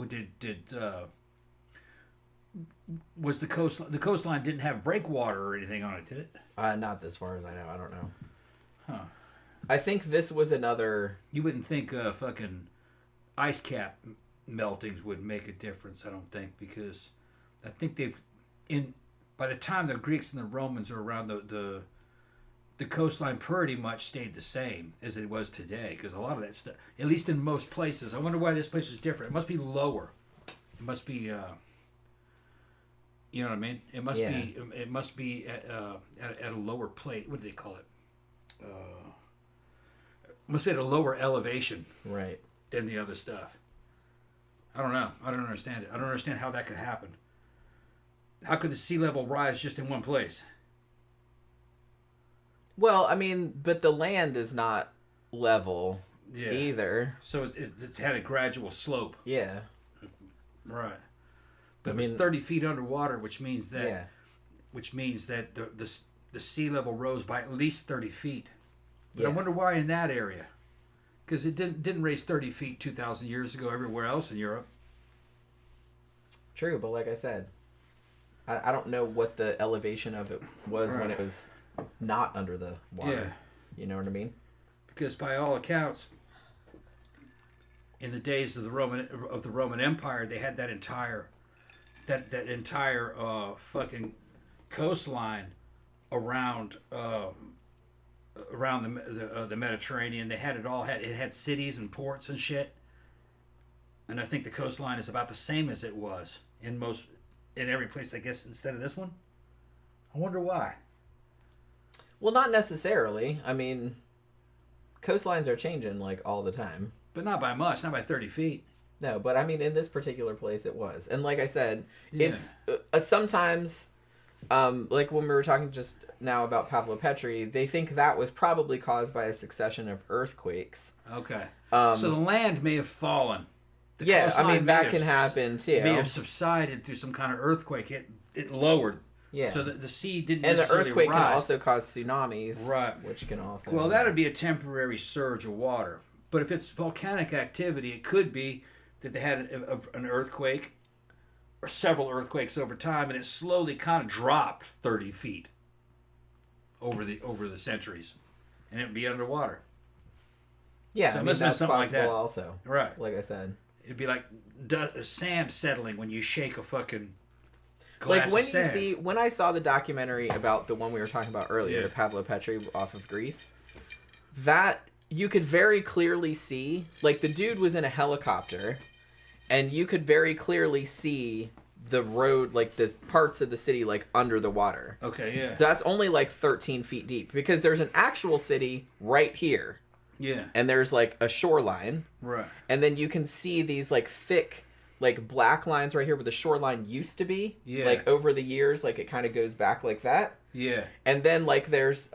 Was the coastline didn't have breakwater or anything on it, did it? Not as far as I know. I don't know. Huh. I think this was another. You wouldn't think fucking ice cap meltings would make a difference, I don't think, because I think by the time the Greeks and the Romans are around, the coastline pretty much stayed the same as it was today, because a lot of that stuff, at least in most places, I wonder why this place is different. It must be lower. It must be, you know what I mean? It must be. It must be at a lower plate. What do they call it? Must be at a lower elevation, Right. than the other stuff. I don't know. I don't understand it. I don't understand how that could happen. How could the sea level rise just in one place? Well, I mean, but the land is not level either. So it's had a gradual slope. Yeah. Right. But I it was mean, 30 feet underwater, which means that yeah. the sea level rose by at least 30 feet. But Yeah. I wonder why in that area. Because it didn't raise 30 feet 2,000 years ago everywhere else in Europe. True, but like I said, I don't know what the elevation of it was when it was not under the water. Yeah. You know what I mean? Because by all accounts, in the days of the Roman Empire, they had that entire fucking coastline around the Mediterranean. They had it all. It had cities and ports and shit. And I think the coastline is about the same as it was in every place, I guess, instead of this one. I wonder why. Well, not necessarily. I mean, coastlines are changing like all the time. But not by much, not by 30 feet. No, but I mean, in this particular place, it was. And like I said, Yeah. it's sometimes, like when we were talking just now about Pavlopetri, they think that was probably caused by a succession of earthquakes. Okay. So the land may have fallen Yeah, I mean, that may can have happen too. May have subsided through some kind of earthquake. It lowered. Yeah. So the sea didn't And the necessarily earthquake rise. can also cause tsunamis. Right. Which can also... Well, that would be a temporary surge of water. But if it's volcanic activity, it could be that they had an earthquake or several earthquakes over time, and it slowly kind of dropped 30 feet over the centuries, and it would be underwater. Yeah, So I it mean, must have been that's something like possible that. also. Right. Like I said. It'd be like sand settling when you shake a fucking glass Like when of sand. when I saw the documentary about the one we were talking about earlier, Yeah. Pavlopetri off of Greece, that you could very clearly see, like the dude was in a helicopter, and you could very clearly see the road, like the parts of the city, like under the water. Okay, yeah. That's only like 13 feet deep because there's an actual city right here, Yeah. and there's like a shoreline, Right. and then you can see these like thick, like black lines right here where the shoreline used to be. Yeah. Like over the years, like it kind of goes back like that. Yeah. And then like there's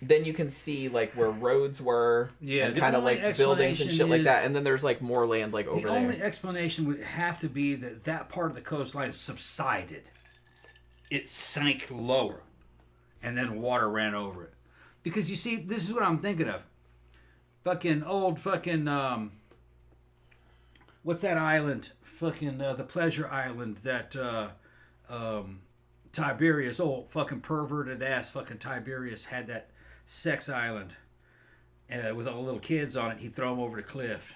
then you can see like where roads were. Yeah, And the kind of only like buildings and shit like explanation that. is- And then there's like more land like over The there. only explanation would have to be that that part of the coastline subsided. It sank lower, and then water ran over it. Because you see, this is what I'm thinking of. Fucking old fucking what's that island? Fucking the Pleasure Island that Tiberius, old fucking perverted ass fucking Tiberius had that sex island with all the little kids on it. He'd throw them over the cliff.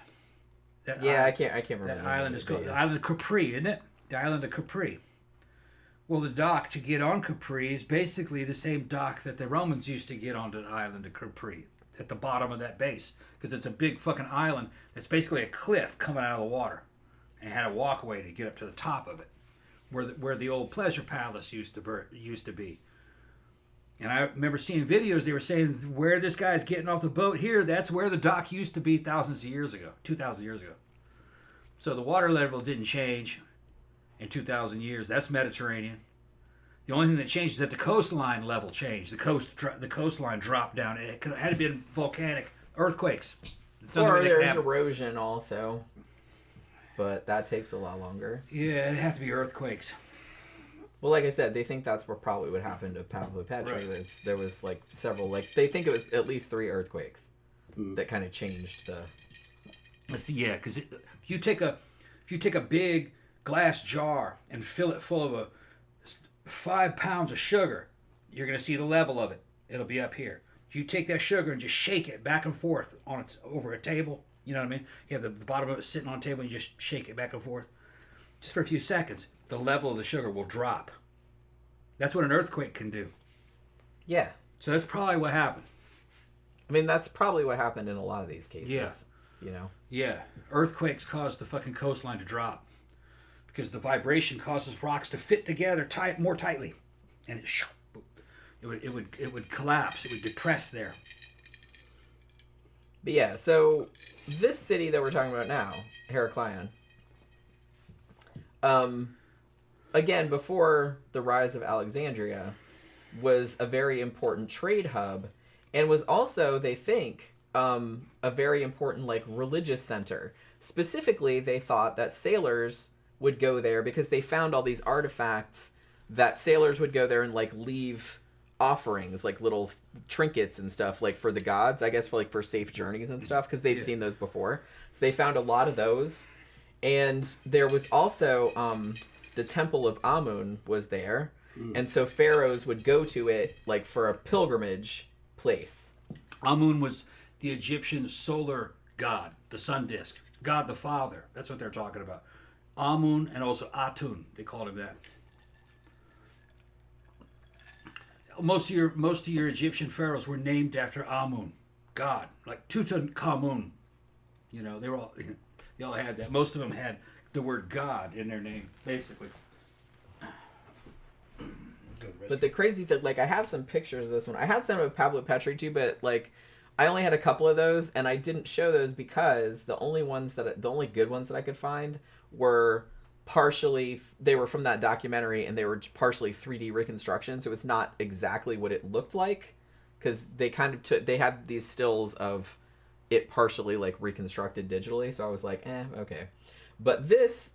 That Yeah, island, I can't remember. that the name island of is it, called but the yeah. island of Capri, isn't it? The island of Capri. Well, the dock to get on Capri is basically the same dock that the Romans used to get onto the island of Capri, at the bottom of that base, because it's a big fucking island that's basically a cliff coming out of the water, and had a walkway to get up to the top of it, where the old pleasure palace used to be. And I remember seeing videos. They were saying where this guy's getting off the boat here, that's where the dock used to be thousands of years ago, 2,000 years ago. So the water level didn't change in 2,000 years. That's Mediterranean. The only thing that changed is that the coastline level changed. The coastline dropped down. It had to be volcanic earthquakes. It's Or something that could there's happen. erosion also. But that takes a lot longer. Yeah, it has to be earthquakes. Well, like I said, they think that's what probably would happen to Pavlopetri. Right. There was like several, like they think it was at least 3 earthquakes that kind of changed the. Because if you take a big glass jar and fill it full of 5 pounds of sugar, you're gonna see the level of it. It'll be up here. If you take that sugar and just shake it back and forth over a table, you know what I mean? You have the bottom of it sitting on a table and you just shake it back and forth, just for a few seconds. The level of the sugar will drop. That's what an earthquake can do. Yeah. So that's probably what happened. I mean, that's probably what happened in a lot of these cases. Yeah. You know? Yeah, earthquakes cause the fucking coastline to drop because the vibration causes rocks to fit together more tightly, and it would collapse. It would depress there. But yeah, so this city that we're talking about now, Heraclion, again, before the rise of Alexandria, was a very important trade hub, and was also, they think, a very important like religious center. Specifically, they thought that sailors would go there because they found all these artifacts that sailors would go there and like leave offerings, like little trinkets and stuff, like for the gods, I guess, for safe journeys and stuff, because they've seen those before. So they found a lot of those. And there was also the temple of Amun was there, and so pharaohs would go to it like for a pilgrimage place. Amun was the Egyptian solar god, the sun disk, God the Father. That's what they're talking about. Amun and also Atun, they called him that. Most of your Egyptian pharaohs were named after Amun, God, like Tutankhamun. You know, they all had that. Most of them had the word God in their name, basically. But the crazy thing, like, I have some pictures of this one. I had some of Pavlopetri too, but like, I only had a couple of those, and I didn't show those because the only good ones that I could find were they were from that documentary, and they were partially 3D reconstruction, so it's not exactly what it looked like, because they kind of they had these stills of it partially like reconstructed digitally, so I was like, okay. But this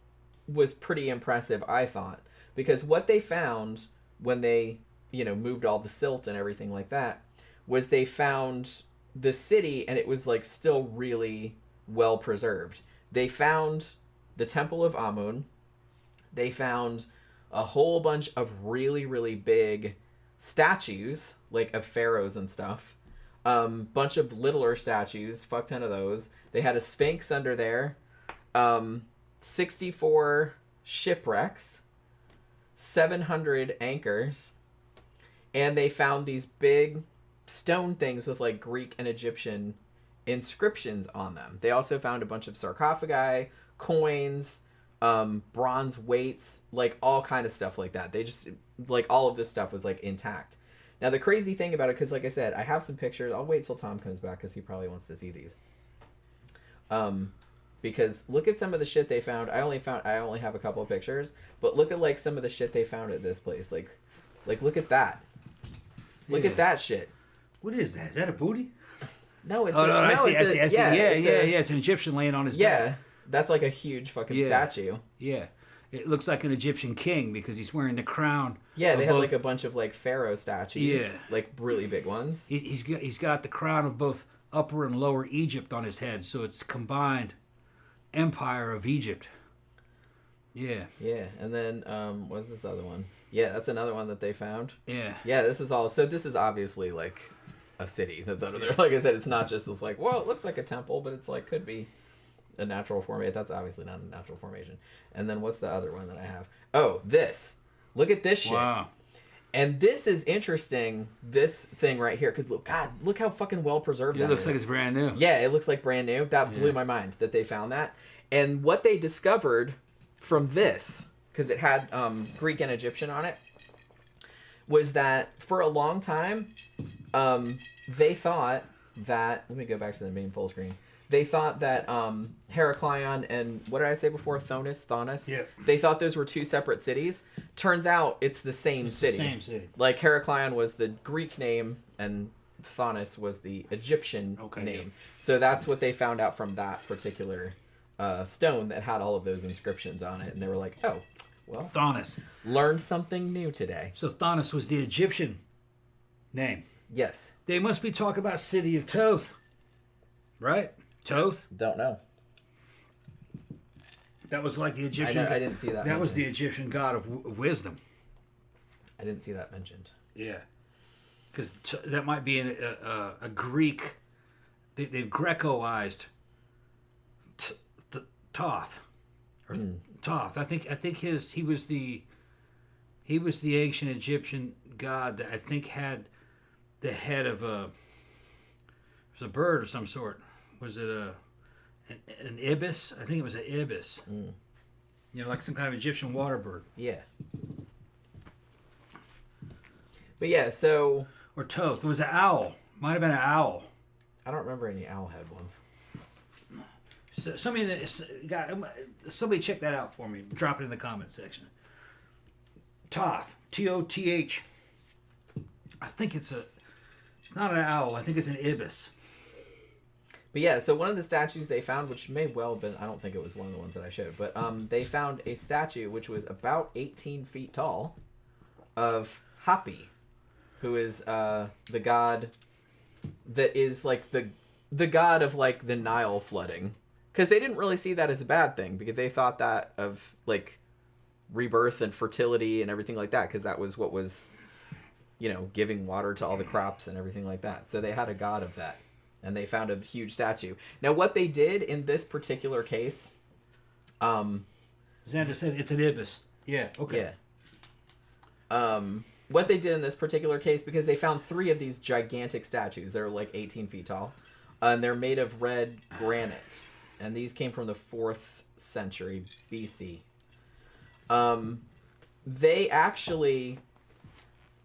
was pretty impressive, I thought, because what they found when they, moved all the silt and everything like that was they found the city, and it was like still really well preserved. They found the Temple of Amun. They found a whole bunch of really, really big statues, like of pharaohs and stuff. Bunch of littler statues, fuck ton of those. They had a sphinx under there. 64 shipwrecks, 700 anchors, and they found these big stone things with like Greek and Egyptian inscriptions on them. They also found a bunch of sarcophagi, coins, bronze weights, like all kind of stuff like that. They just, like, all of this stuff was like intact. Now the crazy thing about it, because like I said, I have some pictures. I'll wait till Tom comes back because he probably wants to see these. Because look at some of the shit they found. I only have a couple of pictures, but look at like some of the shit they found at this place. Like look at that. Look at that shit. What is that? Is that a booty? No, it's I see. Yeah, It's an Egyptian laying on his back. Yeah, that's like a huge fucking statue. Yeah. It looks like an Egyptian king because he's wearing the crown. Yeah, they have like a bunch of like pharaoh statues. Yeah. Like really big ones. He's got the crown of both Upper and Lower Egypt on his head, so it's combined empire of Egypt. Yeah. Yeah, and then what's this other one? Yeah, that's another one that they found. Yeah. Yeah, this is obviously like a city that's under there. Like I said, it's not just this like, well, it looks like a temple, but it's like could be a natural formation. That's obviously not a natural formation. And then what's the other one that I have? Oh, this. Look at this shit. Wow. And this is interesting, this thing right here, because look how fucking well preserved that is. It looks like it's brand new. Yeah, it looks like brand new. That blew my mind that they found that. And what they discovered from this, because it had Greek and Egyptian on it, was that for a long time, they thought that... Let me go back to the main full screen. They thought that Heraclion and, what did I say before? Thonis? Yeah. They thought those were two separate cities. Turns out it's the same city. The same city. Like Heraclion was the Greek name and Thonis was the Egyptian name. Yeah. So that's what they found out from that particular stone that had all of those inscriptions on it. And they were like, oh, well, Thonis. learned something new today. So Thonis was the Egyptian name. Yes. They must be talking about city of Toth. Right? Toth? Don't know. That was like the Egyptian... I didn't see that. That was the Egyptian god of wisdom. I didn't see that mentioned. Yeah. Because that might be a Greek... They've Grecoized Thoth. Or Thoth. I think he was the ancient Egyptian god that I think had the head of it was a bird of some sort. Was it an ibis? I think it was an ibis. You know, like some kind of Egyptian water bird. Yeah. But yeah, so... Or Toth. It was an owl. Might have been an owl. I don't remember any owl head ones. So somebody check that out for me. Drop it in the comment section. Toth. Toth. I think it's not an owl. I think it's an ibis. But yeah, so one of the statues they found, which may well have been, I don't think it was one of the ones that I showed, but they found a statue which was about 18 feet tall of Hapi, who is the god that is like the god of like the Nile flooding. Because they didn't really see that as a bad thing, because they thought that of like rebirth and fertility and everything like that, because that was what was, giving water to all the crops and everything like that. So they had a god of that. And they found a huge statue. Now, what they did in this particular case... Xander said it's an ibis. Yeah, okay. Yeah. What they did in this particular case, because they found 3 of these gigantic statues. They're like 18 feet tall. And they're made of red granite. And these came from the 4th century BC. They actually...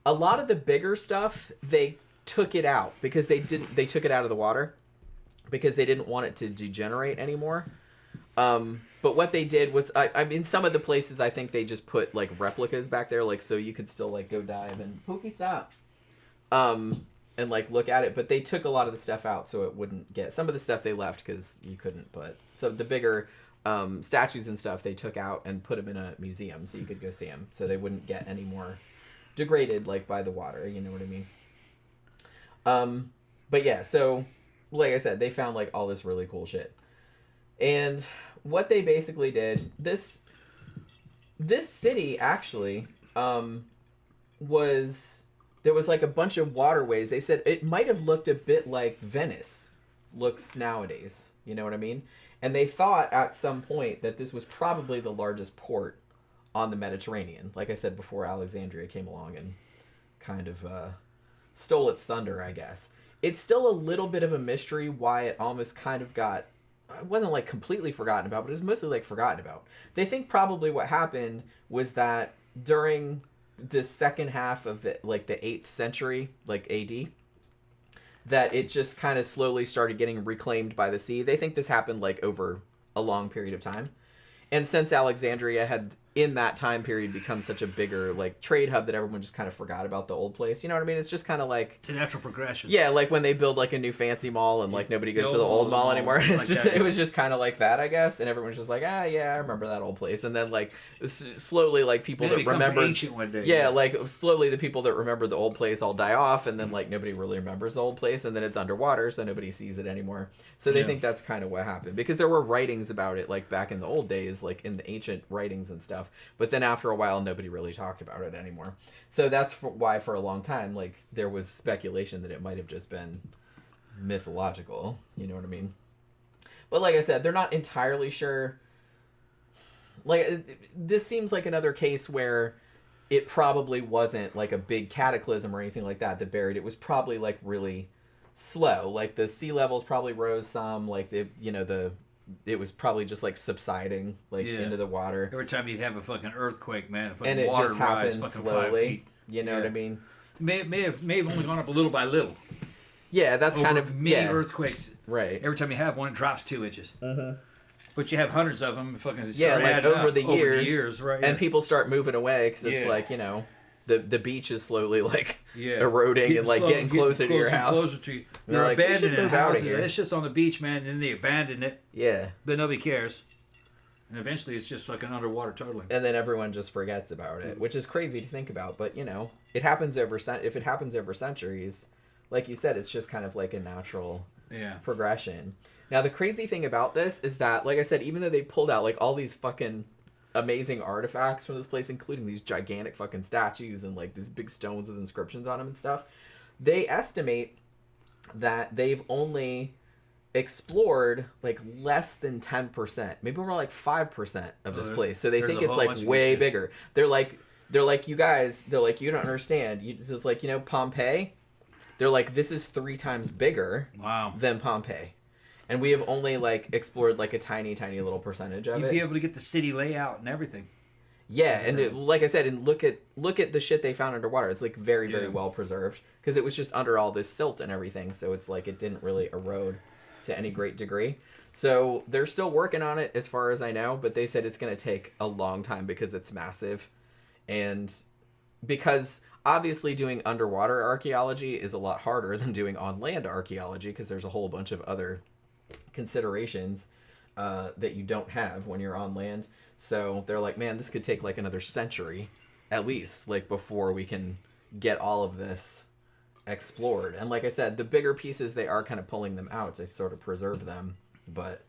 A lot of the bigger stuff, they took it out because they took it out of the water because they didn't want it to degenerate anymore. But what they did was, I mean, some of the places I think they just put like replicas back there, like so you could still like go dive and Pookie stop, and like look at it. But they took a lot of the stuff out so it wouldn't get. Some of the stuff they left because you couldn't. But so the bigger statues and stuff they took out and put them in a museum so you could go see them, so they wouldn't get any more degraded like by the water. You know what I mean? But yeah, so like I said, they found like all this really cool shit, and what they basically did, this city actually there was like a bunch of waterways. They said it might have looked a bit like Venice looks nowadays. You know what I mean? And they thought at some point that this was probably the largest port on the Mediterranean. Like I said before, Alexandria came along and kind of stole its thunder, I guess. It's still a little bit of a mystery why it almost kind of got... It wasn't like completely forgotten about, but it was mostly like forgotten about. They think probably what happened was that during the second half of the 8th century, like AD, that it just kind of slowly started getting reclaimed by the sea. They think this happened like over a long period of time. And since Alexandria had in that time period become such a bigger like trade hub, that everyone just kind of forgot about the old place. You know what I mean? It's just kind of like... It's a natural progression. Yeah, like when they build like a new fancy mall and like nobody goes to the old mall anymore. It's just, it was just kind of like that, I guess. And everyone's just like, yeah, I remember that old place. And then like slowly like people that remember... ancient one day. Yeah, like slowly the people that remember the old place all die off, and then like nobody really remembers the old place, and then it's underwater, so nobody sees it anymore. So they think that's kind of what happened, because there were writings about it like back in the old days, like in the ancient writings and stuff. But then after a while, nobody really talked about it anymore. So that's why for a long time, like there was speculation that it might have just been mythological. You know what I mean? But like I said, they're not entirely sure. Like this seems like another case where it probably wasn't like a big cataclysm or anything like that buried. It was probably like really slow. Like the sea levels probably rose some. Like it was probably just like subsiding into the water. Every time you'd have a fucking earthquake, man, a fucking and it water just rise happened fucking slowly. 5 feet. You know what I mean? May have only gone up a little by little. Yeah, that's kind of mini earthquakes. Right. Every time you have one, it drops 2 inches. Mm-hmm. But you have hundreds of them. Fucking like over the years, right? And people start moving away because it's like the beach is slowly like eroding and like getting closer to your house. Closer to you. They're like, abandoning houses. Here. It's just on the beach, man, and then they abandon it. Yeah. But nobody cares. And eventually it's just fucking underwater totally. And then everyone just forgets about it, which is crazy to think about. But, it happens if it happens over centuries, like you said, it's just kind of like a natural progression. Now, the crazy thing about this is that, like I said, even though they pulled out like all these fucking amazing artifacts from this place, including these gigantic fucking statues and like these big stones with inscriptions on them and stuff, they estimate that they've only explored like less than 10%, maybe more like 5% of this place. So they think it's like way bigger. They're like you guys, they're like, you don't understand. It's like, Pompeii, they're like, this is 3 times bigger than Pompeii. And we have only like explored like a tiny little percentage of it. You'd be able to get the city layout and everything. Yeah, and like I said, and look at the shit they found underwater. It's like very, very well preserved, because it was just under all this silt and everything. So it's like it didn't really erode to any great degree. So they're still working on it as far as I know, but they said it's going to take a long time because it's massive. And because obviously doing underwater archaeology is a lot harder than doing on land archaeology, because there's a whole bunch of other considerations that you don't have when you're on land. So they're like, man, this could take like another century at least, like before we can get all of this explored. And like I said, the bigger pieces, they are kind of pulling them out to sort of preserve them, but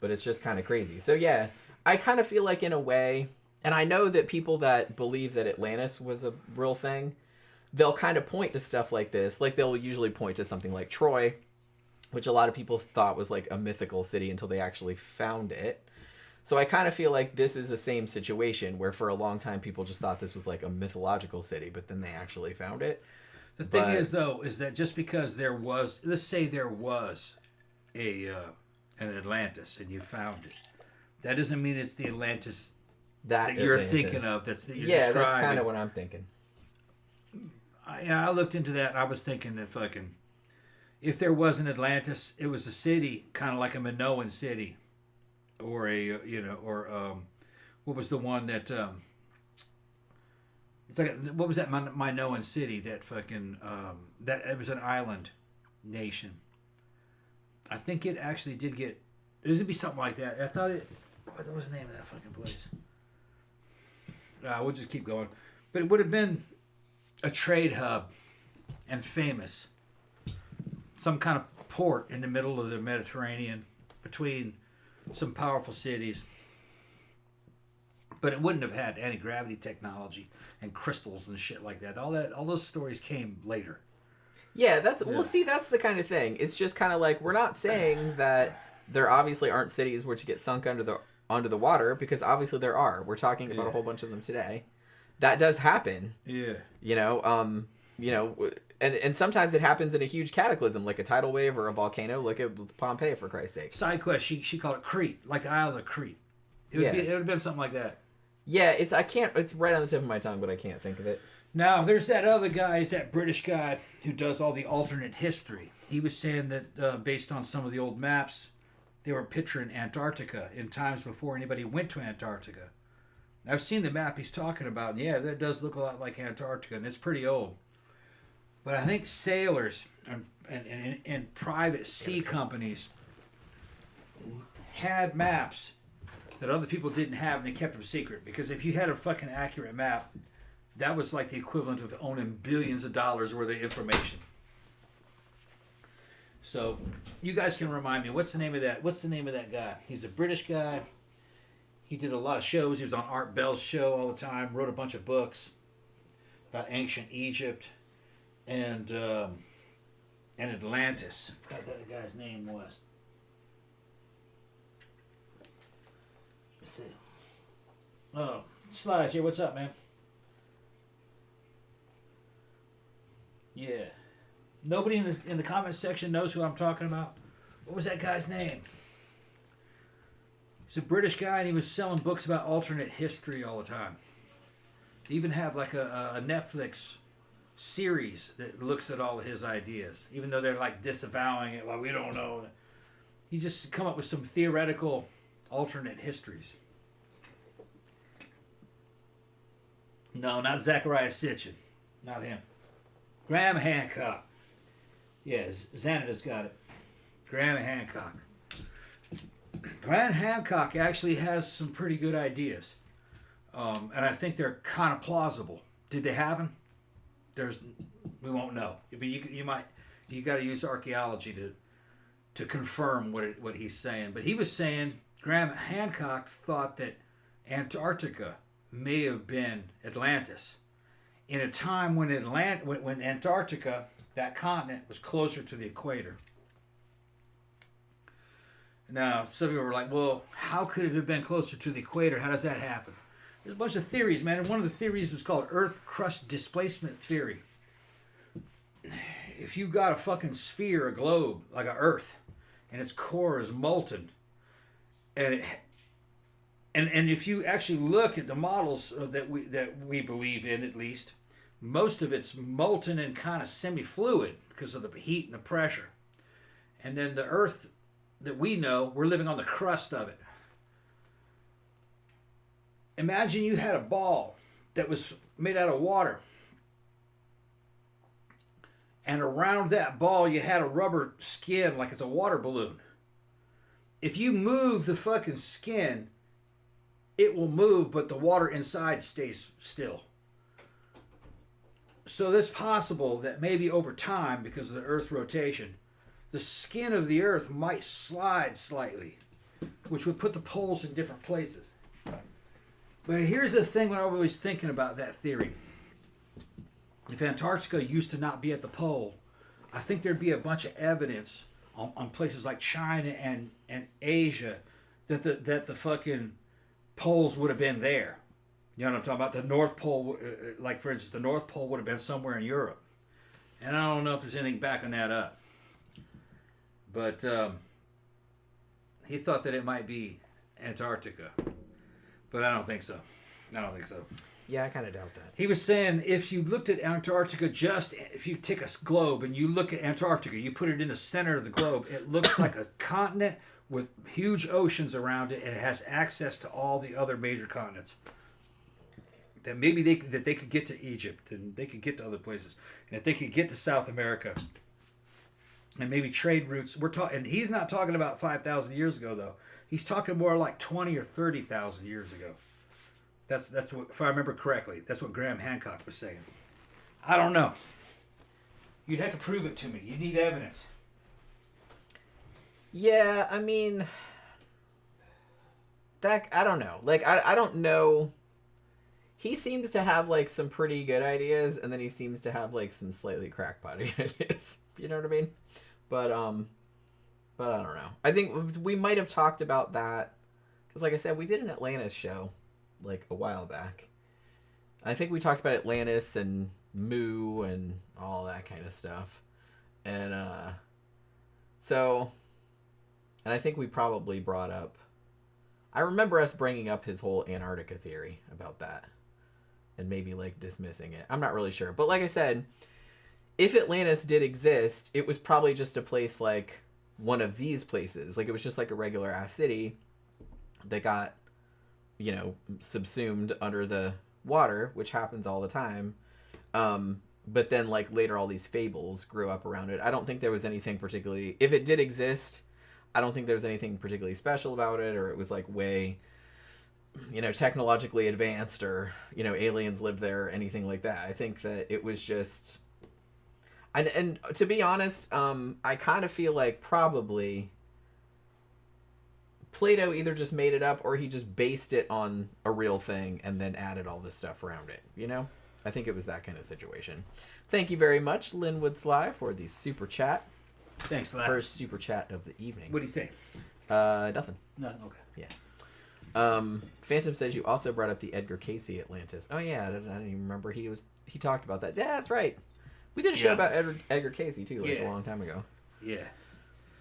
it's just kind of crazy. So yeah, I kind of feel like in a way, and I know that people that believe that Atlantis was a real thing, they'll kind of point to stuff like this. Like they'll usually point to something like Troy, which a lot of people thought was like a mythical city until they actually found it. So I kind of feel like this is the same situation where for a long time people just thought this was like a mythological city, but then they actually found it. The thing is, though, is that just because there was, let's say there was an Atlantis and you found it, that doesn't mean it's the Atlantis that you're thinking of. That's that's kind of what I'm thinking. I looked into that and I was thinking that fucking, if there was an Atlantis, it was a city, kind of like a Minoan city, or what was the one that it's like what was that Minoan city that fucking that it was an island nation. I think it actually did get It was gonna be something like that. I thought it. What was the name of that fucking place? We'll just keep going. But it would have been a trade hub and famous. Some kind of port in the middle of the Mediterranean between some powerful cities. But it wouldn't have had anti-gravity technology and crystals and shit like that. All those stories came later. Yeah, well, see, that's the kind of thing. It's just kind of like, we're not saying that there obviously aren't cities which get sunk under the water, because obviously there are. We're talking about a whole bunch of them today. That does happen. Yeah. And sometimes it happens in a huge cataclysm, like a tidal wave or a volcano. Look at Pompeii, for Christ's sake. Side quest, she called it Crete, like the Isle of Crete. It would have been something like that. Yeah, it's right on the tip of my tongue, but I can't think of it. Now, there's that other guy, that British guy who does all the alternate history. He was saying that based on some of the old maps, they were picturing Antarctica in times before anybody went to Antarctica. I've seen the map he's talking about, and yeah, that does look a lot like Antarctica, and it's pretty old. But I think sailors and private sea companies had maps that other people didn't have, and they kept them secret. Because if you had a fucking accurate map, that was like the equivalent of owning billions of dollars worth of information. So, you guys can remind me, what's the name of that guy? He's a British guy. He did a lot of shows. He was on Art Bell's show all the time. Wrote a bunch of books about ancient Egypt and Atlantis. I forgot what that guy's name was. Let's see. Oh, Slides here. What's up, man? Yeah. Nobody in the comment section knows who I'm talking about. What was that guy's name? He's a British guy, and he was selling books about alternate history all the time. They even have like a Netflix series that looks at all of his ideas, even though they're like disavowing it. Like, we don't know. He just come up with some theoretical alternate histories. No, not Zachariah Sitchin. Not him. Graham Hancock. Yeah, Xanada's got it. Graham Hancock. Graham Hancock actually has some pretty good ideas. And I think they're kind of plausible. Did they happen? We won't know. I mean, you got to use archaeology to confirm what he's saying. But he was saying, Graham Hancock thought that Antarctica may have been Atlantis in a time when Antarctica, that continent, was closer to the equator. Now, some people were like, well, how could it have been closer to the equator? How does that happen? There's a bunch of theories, man, and one of the theories was called Earth crust displacement theory. If you got a fucking sphere, a globe, like an Earth, and its core is molten, and if you actually look at the models that we believe in, at least, most of it's molten and kind of semi-fluid because of the heat and the pressure. And then the Earth that we know, we're living on the crust of it. Imagine you had a ball that was made out of water. And around that ball you had a rubber skin like it's a water balloon. If you move the fucking skin, it will move, but the water inside stays still. So it's possible that maybe over time, because of the Earth's rotation, the skin of the Earth might slide slightly, which would put the poles in different places. But here's the thing when I'm always thinking about that theory. If Antarctica used to not be at the pole, I think there'd be a bunch of evidence on places like China and Asia that the fucking poles would have been there. You know what I'm talking about? The North Pole, like for instance, the North Pole would have been somewhere in Europe. And I don't know if there's anything backing that up. But he thought that it might be Antarctica. But I don't think so. Yeah, I kind of doubt that. He was saying if you looked at Antarctica, if you take a globe and you look at Antarctica, you put it in the center of the globe, it looks like a continent with huge oceans around it, and it has access to all the other major continents. That maybe they could get to Egypt, and they could get to other places, and if they could get to South America, and maybe trade routes. We're talking, and he's not talking about 5,000 years ago though. He's talking more like 20 or 30,000 years ago. That's what, if I remember correctly, that's what Graham Hancock was saying. I don't know. You'd have to prove it to me. You need evidence. Yeah, I mean, that, I don't know. Like, I don't know. He seems to have, like, some pretty good ideas, and then he seems to have, like, some slightly crackpotty ideas. You know what I mean? But I don't know. I think we might have talked about that, because, like I said, we did an Atlantis show, like, a while back. I think we talked about Atlantis and Moo and all that kind of stuff. And, so, and I think we probably brought up, I remember us bringing up his whole Antarctica theory about that. And maybe, like, dismissing it. I'm not really sure. But like I said, if Atlantis did exist, it was probably just a place like one of these places. Like, it was just like a regular-ass city that got, you know, subsumed under the water, which happens all the time. But then, like, later all these fables grew up around it. I don't think there was anything particularly... If it did exist, I don't think there was anything particularly special about it, or it was, like, way... you know, technologically advanced, or, you know, aliens lived there, or anything like that. I think that it was just... And to be honest, I kind of feel like probably Plato either just made it up, or he just based it on a real thing and then added all this stuff around it, you know? I think it was that kind of situation. Thank you very much, Linwood Sly, for the super chat. Thanks for that. First super chat of the evening. What do you say? Nothing. No, okay. Yeah. Phantom says you also brought up the Edgar Casey Atlantis. Oh yeah, I didn't even remember he talked about that. Yeah, that's right. We did a show about Edgar Casey too, like a long time ago. Yeah.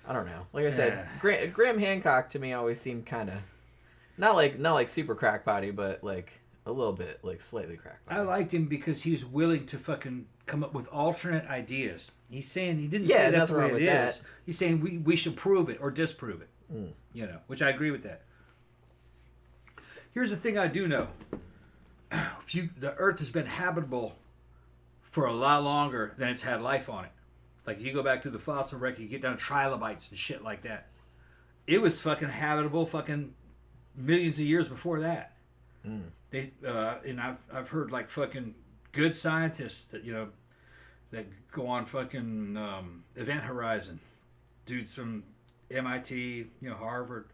I don't know. Like I said, Graham Hancock to me always seemed kind of not like super crackpotty, but like a little bit like slightly crackpotty. I liked him because he was willing to fucking come up with alternate ideas. He's saying he didn't say that's the way it is. He's saying we should prove it or disprove it. You know, which I agree with that. Here's the thing I do know. The Earth has been habitable for a lot longer than it's had life on it. Like, if you go back to the fossil record, you get down to trilobites and shit like that. It was fucking habitable fucking millions of years before that. They and I've heard, like, fucking good scientists that, you know, that go on fucking Event Horizon. Dudes from MIT, you know, Harvard.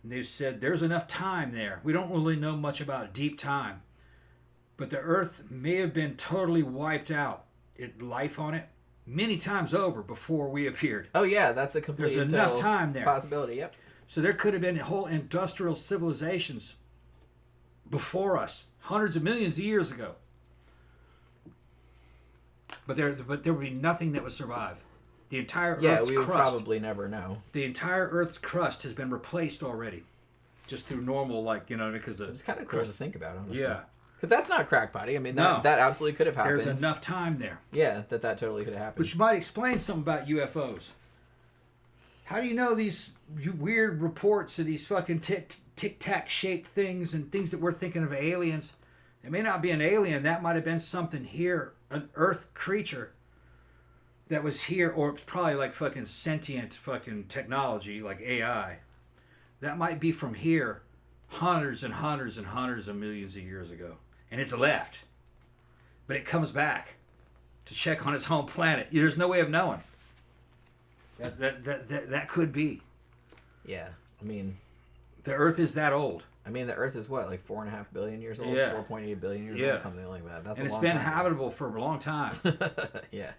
And they've said there's enough time there. We don't really know much about deep time. But the Earth may have been totally wiped out, life on it, many times over before we appeared. Oh yeah, that's a complete There's enough time there. Possibility, yep. So there could have been whole industrial civilizations before us, hundreds of millions of years ago. But there would be nothing that would survive. The entire Earth's crust... Yeah, we would probably never know. The entire Earth's crust has been replaced already. Just through normal, like, you know, because... It's kind of cool to think about, honestly. Yeah. Because that's not crackpotty. I mean, that absolutely could have happened. There's enough time there. Yeah, that totally could have happened. Which might explain something about UFOs. How do you know these weird reports of these fucking tic-tac shaped things and things that we're thinking of aliens? It may not be an alien. That might have been something here, an Earth creature that was here, or it's probably like fucking sentient fucking technology, like AI. That might be from here hundreds and hundreds and hundreds of millions of years ago. And it's left. But it comes back to check on its home planet. There's no way of knowing. That could be. Yeah, I mean... The Earth is that old. I mean, the Earth is what, like 4.5 billion years old? Yeah. 4.8 billion years old, something like that. That's and a long it's been time habitable for a long time. Yeah.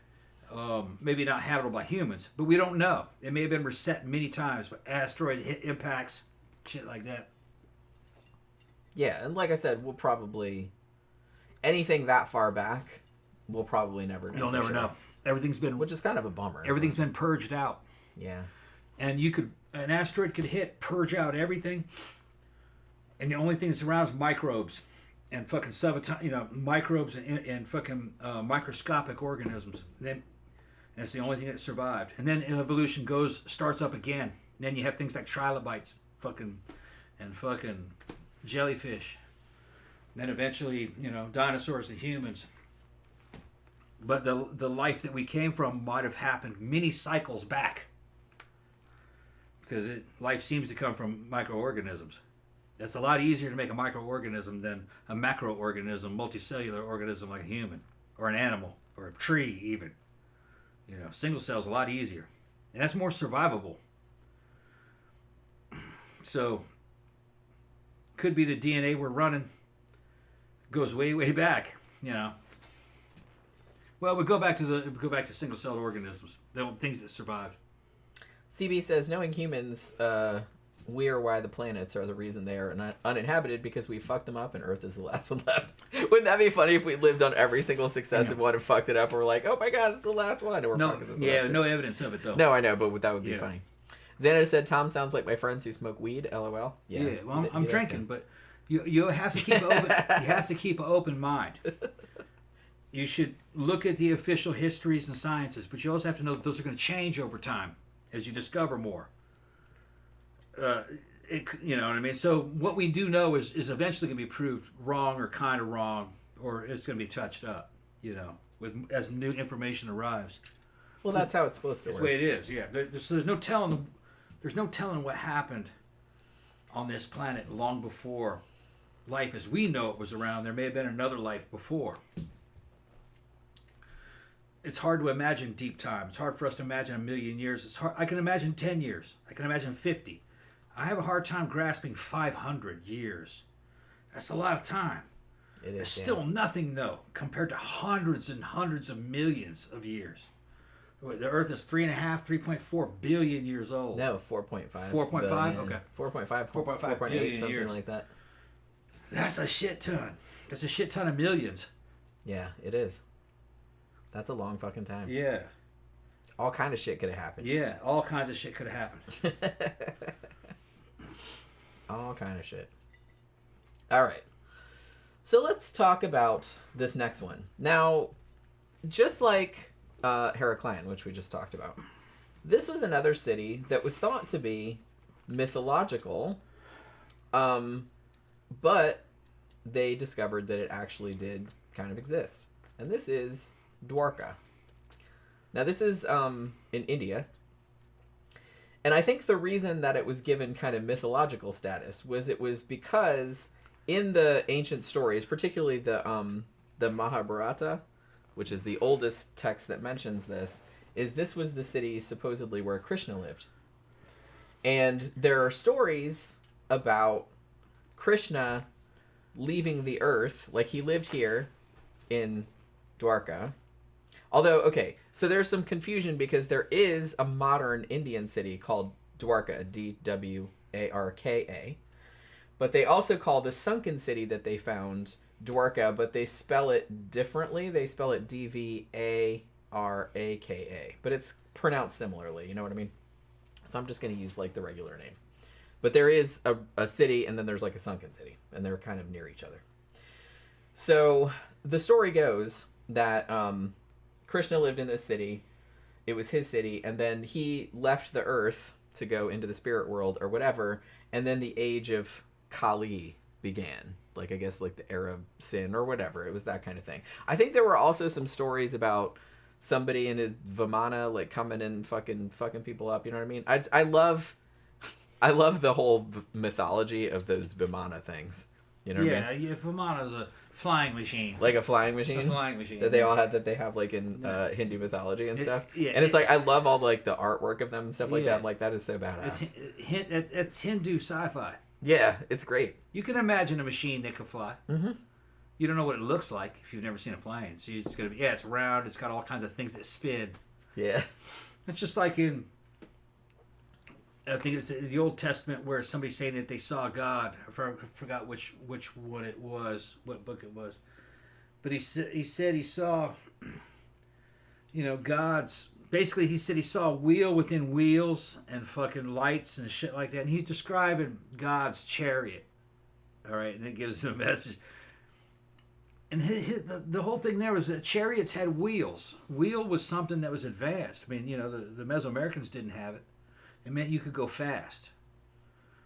Maybe not habitable by humans, but we don't know. It may have been reset many times, but asteroid hit impacts, shit like that. Yeah, and like I said, we'll probably... Anything that far back, we'll probably never know. You'll never know. Everything's been... Which is kind of a bummer. Everything's been purged out. Yeah. And an asteroid could hit, purge out everything, and the only thing that's around is microbes and fucking microbes and fucking microscopic organisms. And that's the only thing that survived. And then evolution starts up again. And then you have things like trilobites, fucking jellyfish. Then eventually, dinosaurs and humans. But the life that we came from might have happened many cycles back. Because life seems to come from microorganisms. That's a lot easier to make a microorganism than a macroorganism, multicellular organism like a human, or an animal, or a tree even. You know, single cell's a lot easier. And that's more survivable. So, could be the DNA we're running goes way, way back, you know. Well, we go back to single-celled organisms, the things that survived. CB says, knowing humans, we are why the planets are the reason they are uninhabited, because we fucked them up and Earth is the last one left. Wouldn't that be funny if we lived on every single successive one and fucked it up and we're like, oh my god, it's the last one, and we're fucking this one up too. No evidence of it though. No, I know, but that would be funny. Xander said, Tom sounds like my friends who smoke weed, LOL. Yeah, well, I'm drinking, but you have to keep open. You have to keep an open mind. You should look at the official histories and sciences, but you also have to know that those are going to change over time as you discover more. You know what I mean? So what we do know is eventually going to be proved wrong or kind of wrong, or it's going to be touched up, you know, as new information arrives. Well, that's how it's supposed to work. That's the way it is, yeah. There's no telling what happened on this planet long before life as we know it was around. There may have been another life before. It's hard to imagine deep time. It's hard for us to imagine a million years. It's hard. I can imagine 10 years. I can imagine 50. I have a hard time grasping 500 years. That's a lot of time. It is. It's still nothing, though, compared to hundreds and hundreds of millions of years. The Earth is 3.4 billion years old. No, 4.5. 4.5? Okay. 4.5, 4.5 billion something years. like that. That's a shit ton. That's a shit ton of millions. Yeah, it is. That's a long fucking time. Yeah. All kind of shit could have happened. Yeah, all kinds of shit could have happened. All kind of shit. All right. So let's talk about this next one. Now, just like Heraclan, which we just talked about, this was another city that was thought to be mythological, but they discovered that it actually did kind of exist. And this is Dwarka. Now, this is in India. And I think the reason that it was given kind of mythological status was because in the ancient stories, particularly the Mahabharata, which is the oldest text that mentions this was the city supposedly where Krishna lived. And there are stories about Krishna leaving the earth, like he lived here in Dwarka. Although, okay, so there's some confusion because there is a modern Indian city called Dwarka, Dwarka. But they also call the sunken city that they found Dwarka, but they spell it differently. They spell it Dvaraka. But it's pronounced similarly, you know what I mean? So I'm just going to use like the regular name. But there is a city, and then there's like a sunken city, and they're kind of near each other. So the story goes that Krishna lived in this city. It was his city, and then he left the earth to go into the spirit world or whatever, and then the age of Kali began. Like, I guess, like the era of sin or whatever. It was that kind of thing. I think there were also some stories about somebody in his Vimana, like, coming and fucking people up, you know what I mean? I love the whole mythology of those Vimana things. You know what I mean? Yeah, Vimana's a flying machine. Like a flying machine? A flying machine. That they all have, that they have, like, in Hindu mythology and stuff. Yeah. And it's like, I love all, like, the artwork of them and stuff like that. I'm like, that is so badass. It's Hindu sci-fi. Yeah, it's great. You can imagine a machine that could fly. Mm-hmm. You don't know what it looks like if you've never seen a plane. So it's going to be, it's round. It's got all kinds of things that spin. Yeah. It's just like in, I think it's the Old Testament where somebody's saying that they saw God. I forgot which one it was, what book it was. But he said he saw, God's, basically he said he saw wheel within wheels and fucking lights and shit like that. And he's describing God's chariot. All right, and it gives the message. And the whole thing there was that chariots had wheels. Wheel was something that was advanced. I mean, the Mesoamericans didn't have it. It meant you could go fast.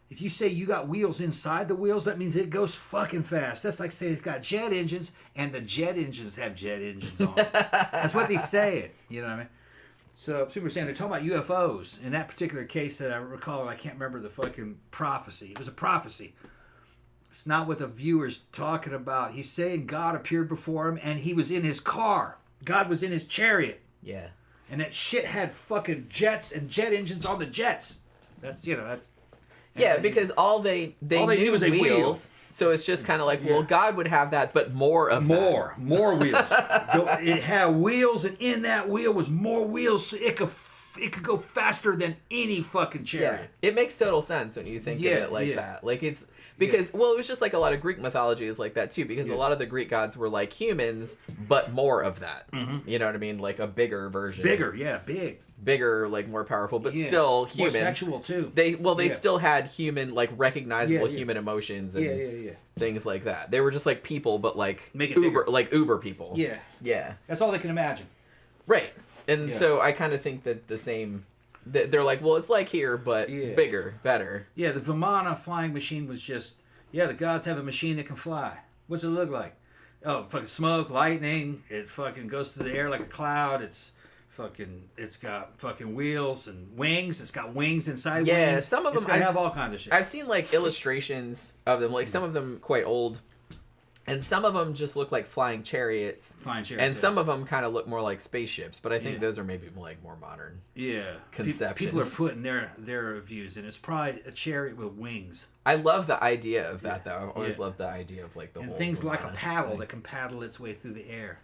If you say you got wheels inside the wheels, that means it goes fucking fast. That's like saying it's got jet engines, and the jet engines have jet engines on them. That's what they say it. You know what I mean? So people are saying they're talking about UFOs. In that particular case that I recall, and I can't remember the fucking prophecy. It was a prophecy. It's not what the viewer's talking about. He's saying God appeared before him, and he was in his car. God was in his chariot. Yeah. And that shit had fucking jets and jet engines on the jets. That's, that's... Yeah, because all they knew was a wheels, wheel. so it's just kind of like, well, God would have that, but more of more wheels. It had wheels, and in that wheel was more wheels, so it could go faster than any fucking chariot. Yeah, it makes total sense when you think of it like that. Like it's because well, it was just like a lot of Greek mythology is like that too, because a lot of the Greek gods were like humans, but more of that. Mm-hmm. You know what I mean? Like a bigger version. Bigger, like more powerful, but still human. More sexual too. They still had human, like recognizable human emotions and things like that. They were just like people, but like uber people. Yeah. Yeah. That's all they can imagine. Right. And so I kind of think that the same. They're like, well, it's like here, but bigger, better. Yeah, the Vimana flying machine was just. Yeah, the gods have a machine that can fly. What's it look like? Oh, fucking smoke, lightning. It fucking goes through the air like a cloud. It's got fucking wheels and wings. It's got wings inside wings. Yeah, some of them have all kinds of shit. I've seen like illustrations of them, like some of them quite old, and some of them just look like flying chariots. And some of them kind of look more like spaceships, but I think those are maybe like more modern. Yeah, conceptions. People are putting their views in. It's probably a chariot with wings. I love the idea of that though. I've always loved the idea of like the whole things like a paddle that can paddle its way through the air.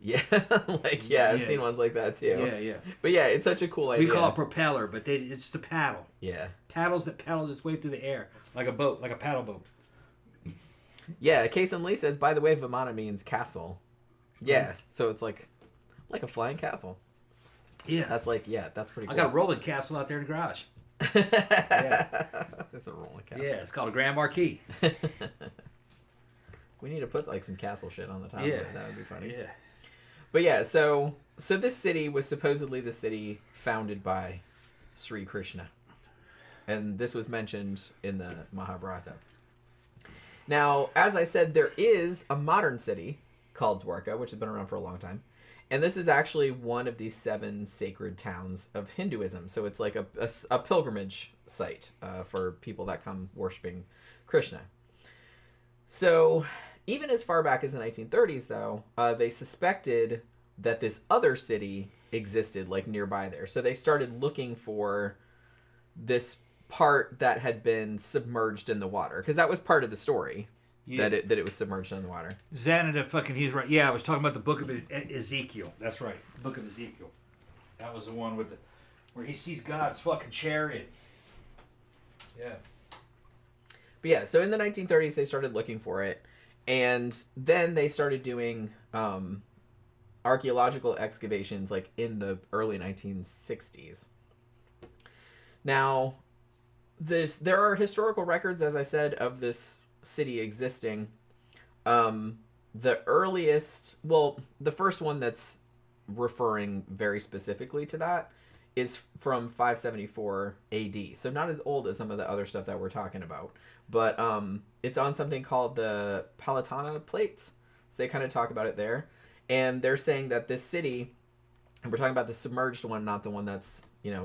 Yeah, I've seen ones like that too. Yeah. But yeah, it's such a cool idea. We call it propeller, but it's the paddle. Yeah. Paddles that paddle its way through the air. Like a boat, like a paddle boat. Yeah, Kason Lee says, by the way, Vimana means castle. Yeah, so it's like a flying castle. Yeah. That's pretty cool. I got a rolling castle out there in the garage. It's a rolling castle. Yeah, it's called a Grand Marquis. We need to put like some castle shit on the top of it. That would be funny. Yeah. But yeah, so this city was supposedly the city founded by Sri Krishna. And this was mentioned in the Mahabharata. Now, as I said, there is a modern city called Dwarka, which has been around for a long time. And this is actually one of the 7 sacred towns of Hinduism. So it's like a pilgrimage site for people that come worshiping Krishna. So even as far back as the 1930s, though, they suspected that this other city existed, like, nearby there. So they started looking for this part that had been submerged in the water. Because that was part of the story, that it was submerged in the water. Xanadu he's right. Yeah, I was talking about the book of Ezekiel. That's right. The book of Ezekiel. That was the one where he sees God's fucking chariot. Yeah. But yeah, so in the 1930s, they started looking for it. And then they started doing archaeological excavations like in the early 1960s. Now, there are historical records, as I said, of this city existing. The first one that's referring very specifically to that is from 574 AD. So not as old as some of the other stuff that we're talking about. But it's on something called the Palatana plates. So they kind of talk about it there. And they're saying that this city, and we're talking about the submerged one, not the one that's,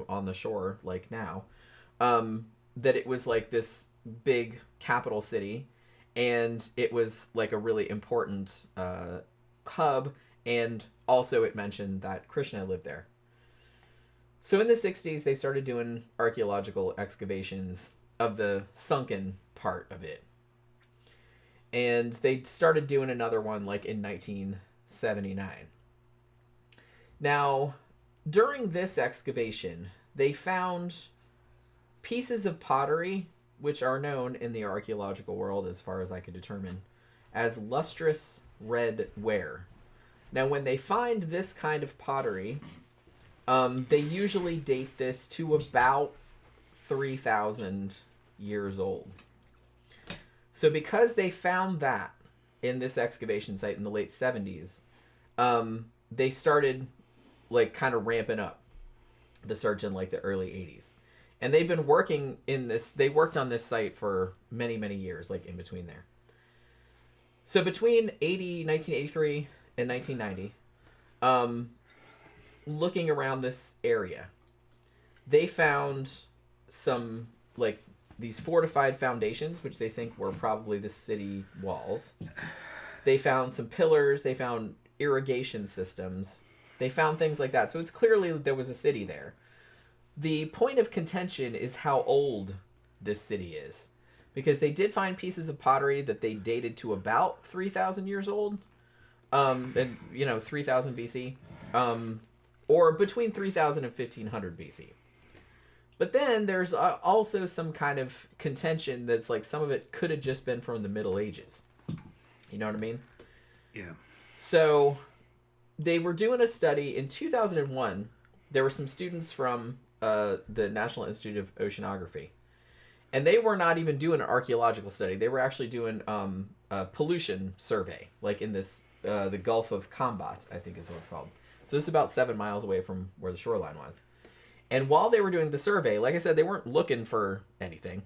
on the shore like now, that it was like this big capital city. And it was like a really important hub. And also it mentioned that Krishna lived there. So in the 60s, they started doing archaeological excavations of the sunken part of it. And they started doing another one like in 1979. Now, during this excavation, they found pieces of pottery, which are known in the archaeological world, as far as I could determine, as lustrous red ware. Now, when they find this kind of pottery, they usually date this to about 3,000 years old. So because they found that in this excavation site in the late 70s, they started like kind of ramping up the search in like the early 80s. And they've been working they worked on this site for many, many years, like in between there. So between 1983 and 1990, looking around this area, they found some, like, these fortified foundations, which they think were probably the city walls. They found some pillars. They found irrigation systems. They found things like that. So it's clearly there was a city there. The point of contention is how old this city is. Because they did find pieces of pottery that they dated to about 3,000 years old. And, 3,000 BC. Or between 3,000 and 1,500 BC. But then there's also some kind of contention that's like some of it could have just been from the Middle Ages. You know what I mean? Yeah. So they were doing a study in 2001. There were some students from the National Institute of Oceanography. And they were not even doing an archaeological study. They were actually doing a pollution survey, like in this the Gulf of Combat, I think is what it's called. So it's about 7 miles away from where the shoreline was. And while they were doing the survey, like I said, they weren't looking for anything.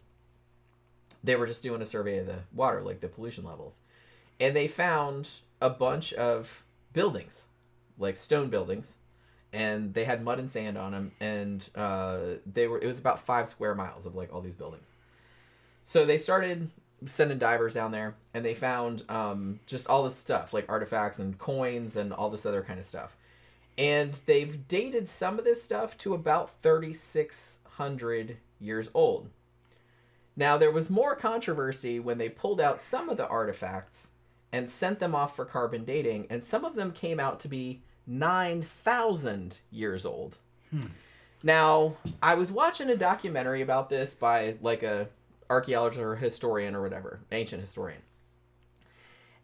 They were just doing a survey of the water, like the pollution levels. And they found a bunch of buildings, like stone buildings. And they had mud and sand on them. And it was about 5 square miles of like all these buildings. So they started sending divers down there. And they found just all this stuff, like artifacts and coins and all this other kind of stuff. And they've dated some of this stuff to about 3,600 years old. Now, there was more controversy when they pulled out some of the artifacts and sent them off for carbon dating, and some of them came out to be 9,000 years old. Now, I was watching a documentary about this by like a archaeologist or historian or whatever, ancient historian.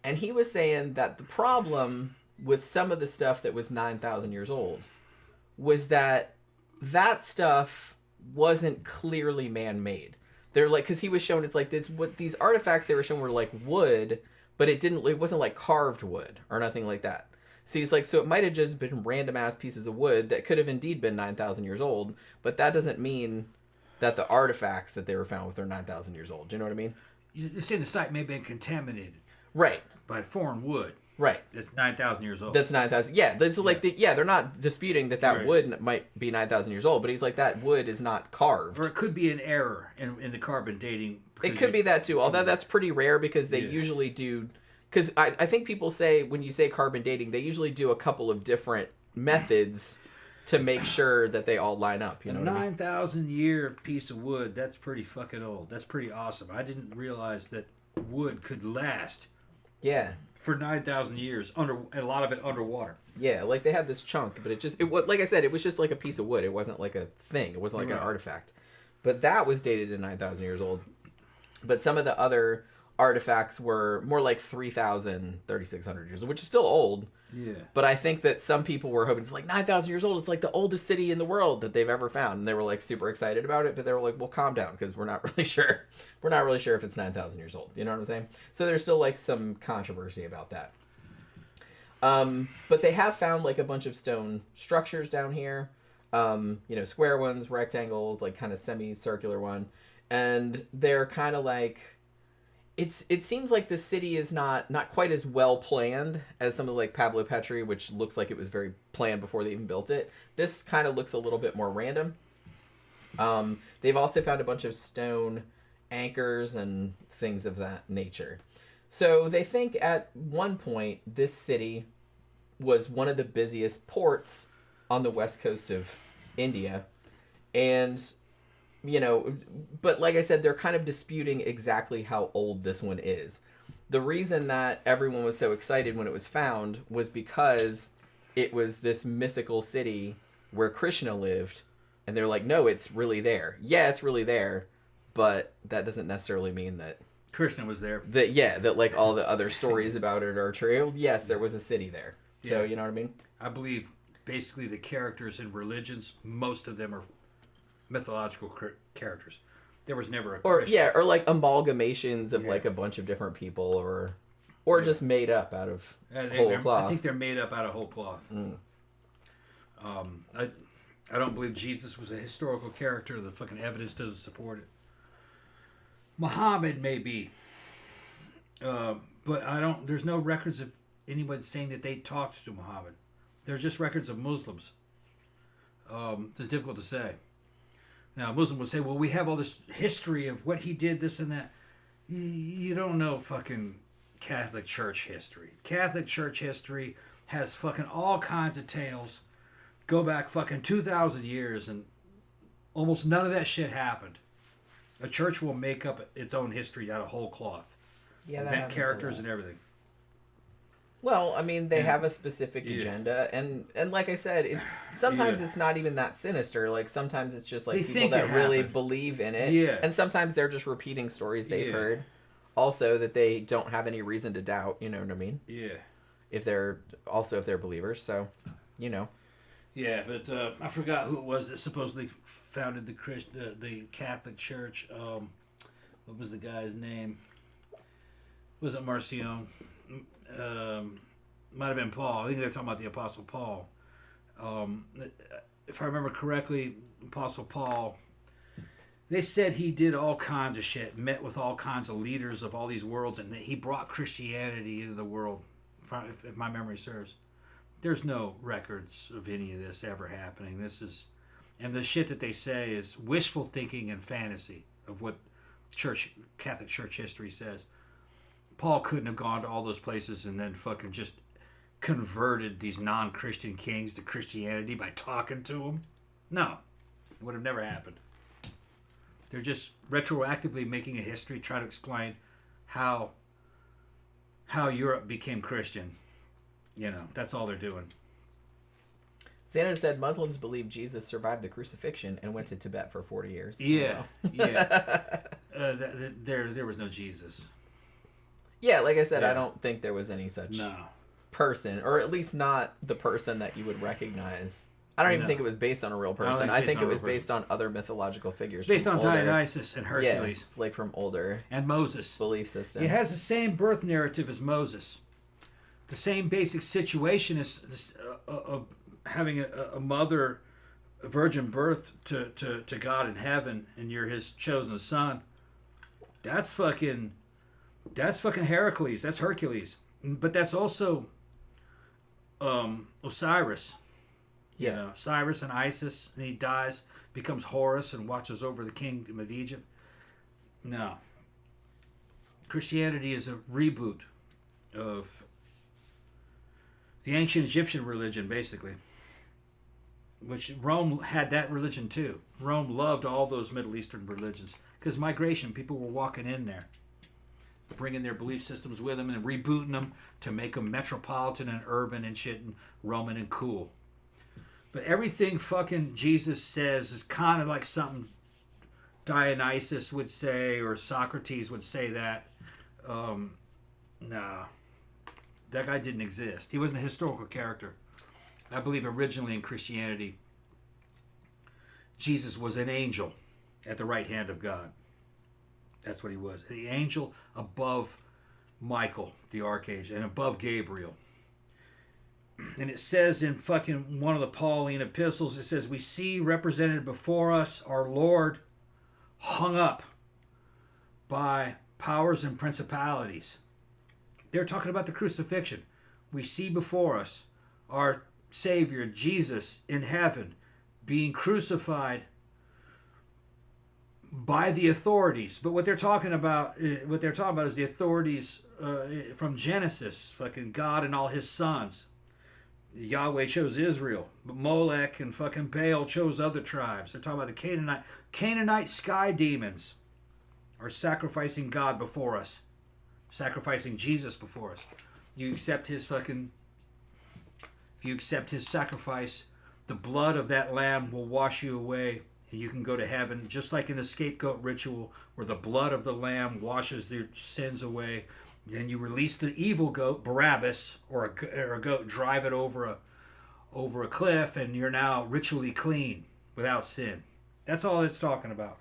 And he was saying that the problem with some of the stuff that was 9,000 years old was that stuff wasn't clearly man-made. They're like, because he was showing, it's like this, what these artifacts they were showing were like wood, but it wasn't like carved wood or nothing like that. So he's like, so it might have just been random ass pieces of wood that could have indeed been 9,000 years old, but that doesn't mean that the artifacts that they were found with are 9,000 years old. Do you know what I mean? You're saying the site may have been contaminated. Right. By foreign wood. Right. That's 9,000 years old. That's 9,000. Yeah. That's like, they're not disputing that right. wood might be 9,000 years old, but he's like, that wood is not carved. Or it could be an error in the carbon dating. It could be that too, although that's pretty rare because they usually do. Because I think people say, when you say carbon dating, they usually do a couple of different methods to make sure that they all line up. You know, 9,000 year piece of wood, that's pretty fucking old. That's pretty awesome. I didn't realize that wood could last. Yeah. For 9,000 years, and a lot of it underwater. Yeah, like they had this chunk, but like I said, it was just like a piece of wood. It wasn't like a thing. It wasn't like an artifact. But that was dated to 9,000 years old. But some of the other artifacts were more like 3,000, 3,600 years old, which is still old. Yeah. But I think that some people were hoping, it's like 9,000 years old. It's like the oldest city in the world that they've ever found. And they were like super excited about it, but they were like, well, calm down because we're not really sure. We're not really sure if it's 9,000 years old. You know what I'm saying? So there's still like some controversy about that. But they have found like a bunch of stone structures down here. Square ones, rectangle, like kind of semicircular one. And they're kind of like, it seems like the city is not quite as well planned as something like Pavlopetri, which looks like it was very planned before they even built it. This kind of looks a little bit more random. They've also found a bunch of stone anchors and things of that nature. So they think at one point this city was one of the busiest ports on the west coast of India. And but like I said, they're kind of disputing exactly how old this one is. The reason that everyone was so excited when it was found was because it was this mythical city where Krishna lived, and they're like, no, it's really there. Yeah, it's really there, but that doesn't necessarily mean that Krishna was there. That like all the other stories about it are true. Yes, there was a city there. Yeah. So you know what I mean? I believe basically the characters in religions, most of them are mythological characters. There was never a Krishna. or like amalgamations of like a bunch of different people, or just made up out of whole cloth. I think they're made up out of whole cloth. I don't believe Jesus was a historical character. The fucking evidence doesn't support it. Muhammad may be, but I don't. There's no records of anyone saying that they talked to Muhammad. They're just records of Muslims. It's difficult to say. Now, a Muslim would say, well, we have all this history of what he did, this and that. You don't know fucking Catholic Church history. Catholic Church history has fucking all kinds of tales. Go back fucking 2,000 years and almost none of that shit happened. A church will make up its own history out of whole cloth. Yeah, invent characters and everything. Well, I mean, they have a specific agenda, and like I said, it's sometimes it's not even that sinister. Like sometimes it's just like They people think that it really happened. believe in it, Yeah. and sometimes they're just repeating stories they've heard. Also, that they don't have any reason to doubt. You know what I mean? Yeah. If they're believers, so you know. Yeah, but I forgot who it was that supposedly founded the Catholic Church. What was the guy's name? Was it Marcion? Might have been Paul. I think they're talking about the Apostle Paul. If I remember correctly, Apostle Paul, they said he did all kinds of shit, met with all kinds of leaders of all these worlds, and that he brought Christianity into the world, if my memory serves. There's no records of any of this ever happening. And the shit that they say is wishful thinking and fantasy of what Catholic Church history says. Paul couldn't have gone to all those places and then fucking just converted these non-Christian kings to Christianity by talking to them. No, it would have never happened. They're just retroactively making a history, trying to explain how Europe became Christian. You know, that's all they're doing. Santa said Muslims believe Jesus survived the crucifixion and went to Tibet for 40 years. Yeah, yeah. There was no Jesus. Yeah, like I said, Yeah. I don't think there was any such No. person, or at least not the person that you would recognize. I don't even No. think it was based on a real don't person. think I it's think based it on a was real based on other mythological figures. It's based from on older- Dionysus and Hercules. Yeah, like from older And Moses. belief systems. It has the same birth narrative as Moses. The same basic situation as this, having a mother, a virgin birth to God in heaven, and you're his chosen son. That's fucking Heracles. That's Hercules. But that's also Osiris. You know, Cyrus and Isis, and he dies, becomes Horus, and watches over the kingdom of Egypt. No. Christianity is a reboot of the ancient Egyptian religion, basically. Which Rome had that religion too. Rome loved all those Middle Eastern religions. Because migration, people were walking in there, bringing their belief systems with them and rebooting them to make them metropolitan and urban and shit and Roman and cool. But everything fucking Jesus says is kind of like something Dionysus would say or Socrates would say that. Nah. That guy didn't exist. He wasn't a historical character. I believe originally in Christianity, Jesus was an angel at the right hand of God. That's what he was. The angel above Michael, the archangel, and above Gabriel. And it says in fucking one of the Pauline epistles, it says, we see represented before us our Lord hung up by powers and principalities. They're talking about the crucifixion. We see before us our Savior, Jesus, in heaven, being crucified by the authorities. But what they're talking about is the authorities from Genesis, fucking God and all his sons. Yahweh chose Israel, but Molech and fucking Baal chose other tribes. They're talking about the Canaanite sky demons are sacrificing God before us, sacrificing Jesus before us. You accept his fucking, if you accept his sacrifice, the blood of that lamb will wash you away and you can go to heaven, just like in the scapegoat ritual where the blood of the lamb washes their sins away. Then you release the evil goat, Barabbas, or a goat, drive it over a cliff, and you're now ritually clean without sin. That's all it's talking about.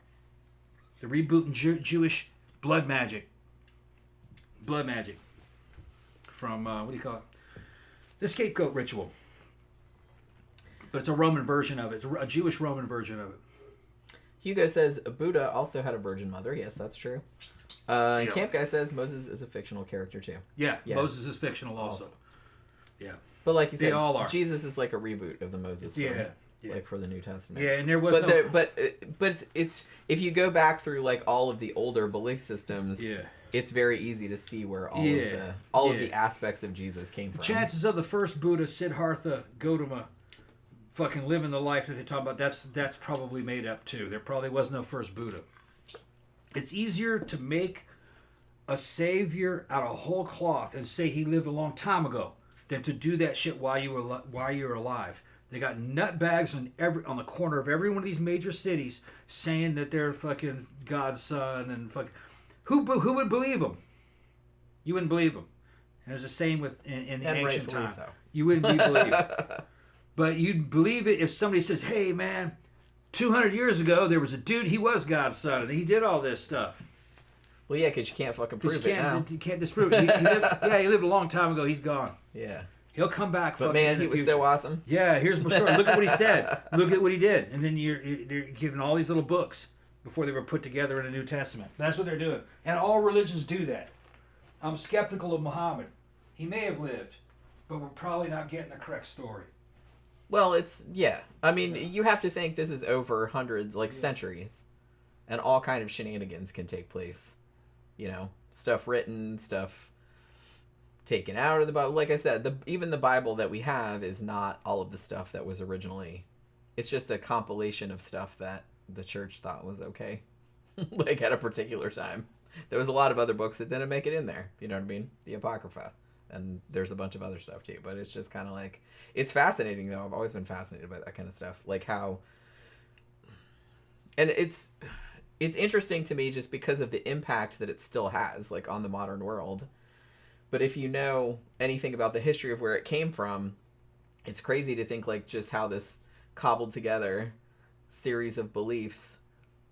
The rebooting Jewish blood magic. Blood magic. From, what do you call it? The scapegoat ritual. But it's a Roman version of it. It's a Jewish Roman version of it. Hugo says Buddha also had a virgin mother. Yes, that's true. And Camp Guy says Moses is a fictional character too. Yeah, Moses is fictional also. Yeah. But like you They said, all are. Jesus is like a reboot of the Moses story. Yeah. Like for the New Testament. Yeah, and there was but it's if you go back through like all of the older belief systems, it's very easy to see where all of the aspects of Jesus came from. Chances of the first Buddha, Siddhartha Gautama, fucking living the life that they talk about, that's probably made up too. There probably was no first Buddha. It's easier to make a savior out of whole cloth and say he lived a long time ago than to do that shit while you're alive. They got nutbags on the corner of every one of these major cities saying that they're fucking God's son and fuck. Who would believe them? You wouldn't believe them. And it was the same with in the ancient time. So. You wouldn't be believed. But you'd believe it if somebody says, "Hey, man, 200 years ago there was a dude. He was God's son, and he did all this stuff." Well, yeah, because you can't fucking prove it now. You can't disprove it. He lived a long time ago. He's gone. Yeah. He'll come back. But man, he was so awesome. Yeah, here's my story. Look at what he said. Look at what he did. And then they're given all these little books before they were put together in a New Testament. That's what they're doing. And all religions do that. I'm skeptical of Muhammad. He may have lived, but we're probably not getting the correct story. Well, I mean, you have to think this is over hundreds, centuries. And all kind of shenanigans can take place. You know, stuff written, stuff taken out of the Bible. Like I said, even the Bible that we have is not all of the stuff that was originally. It's just a compilation of stuff that the church thought was okay, like at a particular time. There was a lot of other books that didn't make it in there. You know what I mean? The Apocrypha, and there's a bunch of other stuff too. But it's just kind of like, it's fascinating though. I've always been fascinated by that kind of stuff, like how. And it's interesting to me just because of the impact that it still has, like on the modern world. But if you know anything about the history of where it came from, it's crazy to think like just how this cobbled together series of beliefs,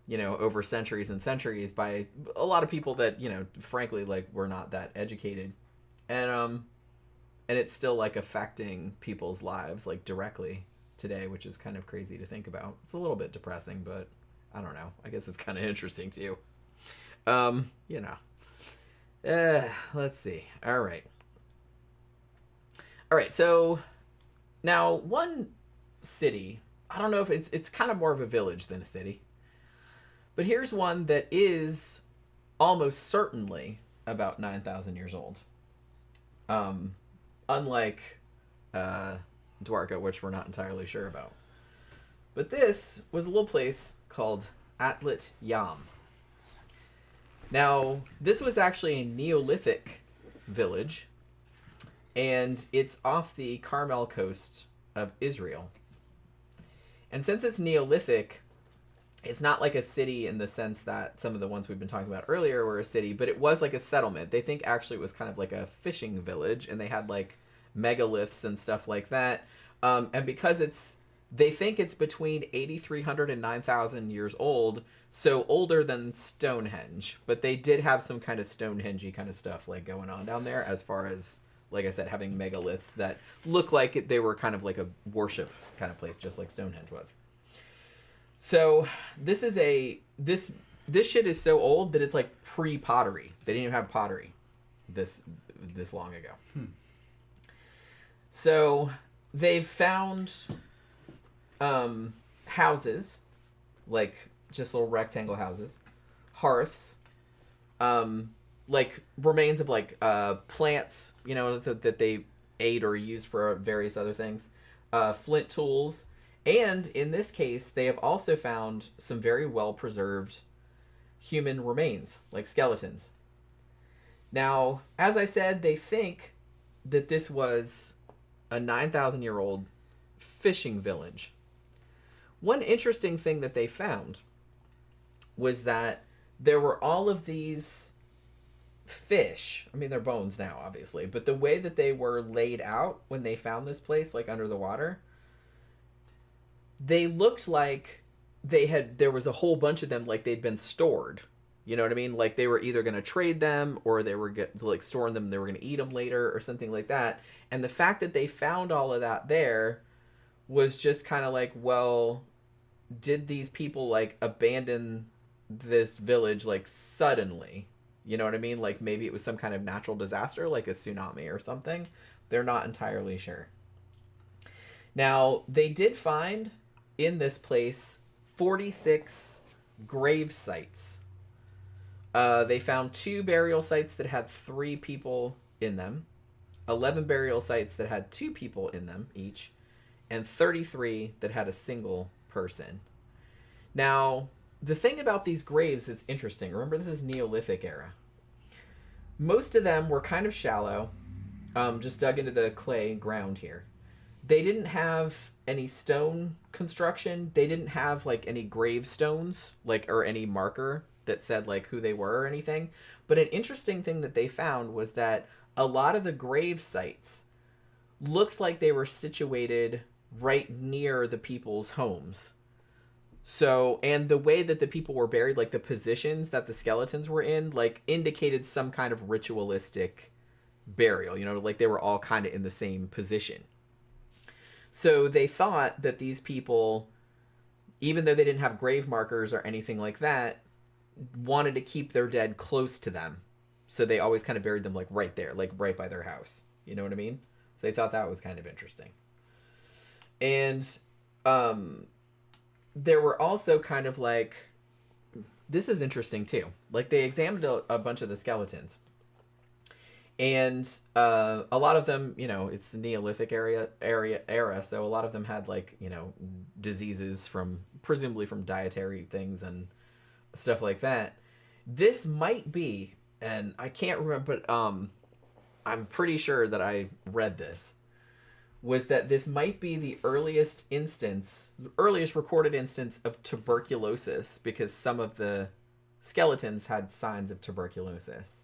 you know, over centuries and centuries by a lot of people that, you know, frankly, like were not that educated. And it's still like affecting people's lives like directly today, which is kind of crazy to think about. It's a little bit depressing, but I don't know. I guess it's kind of interesting too. You know. Let's see. All right. So now one city, I don't know if it's kind of more of a village than a city, but here's one that is almost certainly about 9,000 years old. Unlike Dwarka, which we're not entirely sure about. But this was a little place called Atlit Yam. Now, this was actually a Neolithic village, and it's off the Carmel coast of Israel. And since it's Neolithic, it's not like a city in the sense that some of the ones we've been talking about earlier were a city, but it was like a settlement. They think actually it was kind of like a fishing village, and they had like megaliths and stuff like that. And because they think it's between 8,300 and 9,000 years old, so older than Stonehenge. But they did have some kind of Stonehenge-y kind of stuff like going on down there, as far as, like I said, having megaliths that look like they were kind of like a worship kind of place, just like Stonehenge was. So this is this shit is so old that it's like pre-pottery. They didn't even have pottery this long ago. So they've found houses, like just little rectangle houses, hearths, like remains of like plants, you know, so that they ate or used for various other things, flint tools, and in this case, they have also found some very well preserved human remains, like skeletons. Now, as I said, they think that this was a 9,000-year-old fishing village. One interesting thing that they found was that there were all of these fish. I mean, they're bones now, obviously, but the way that they were laid out when they found this place, like under the water, they looked like there was a whole bunch of them, like they'd been stored. You know what I mean? Like they were either going to trade them, or they were like storing them, they were going to eat them later or something like that. And the fact that they found all of that there was just kind of like, well, did these people like abandon this village like suddenly? You know what I mean? Like maybe it was some kind of natural disaster, like a tsunami or something. They're not entirely sure. Now, they did find in this place 46 grave sites. They found 2 burial sites that had 3 people in them, 11 burial sites that had 2 people in them each, and 33 that had a single person. Now, the thing about these graves that's interesting, remember this is Neolithic era. Most of them were kind of shallow, just dug into the clay ground here. They didn't have any stone construction. They didn't have like any gravestones, like, or any marker that said like who they were or anything. But an interesting thing that they found was that a lot of the grave sites looked like they were situated right near the people's homes. So, and the way that the people were buried, like the positions that the skeletons were in, like indicated some kind of ritualistic burial, you know, like they were all kind of in the same position. So they thought that these people, even though they didn't have grave markers or anything like that, wanted to keep their dead close to them. So they always kind of buried them like right there, like right by their house. You know what I mean? So they thought that was kind of interesting. And there were also kind of like, this is interesting too. Like they examined a bunch of the skeletons. And a lot of them, you know, it's the Neolithic era, so a lot of them had like, you know, diseases from presumably from dietary things and stuff like that. This might be, and I can't remember, but I'm pretty sure that I read this, was that this might be the earliest recorded instance of tuberculosis, because some of the skeletons had signs of tuberculosis.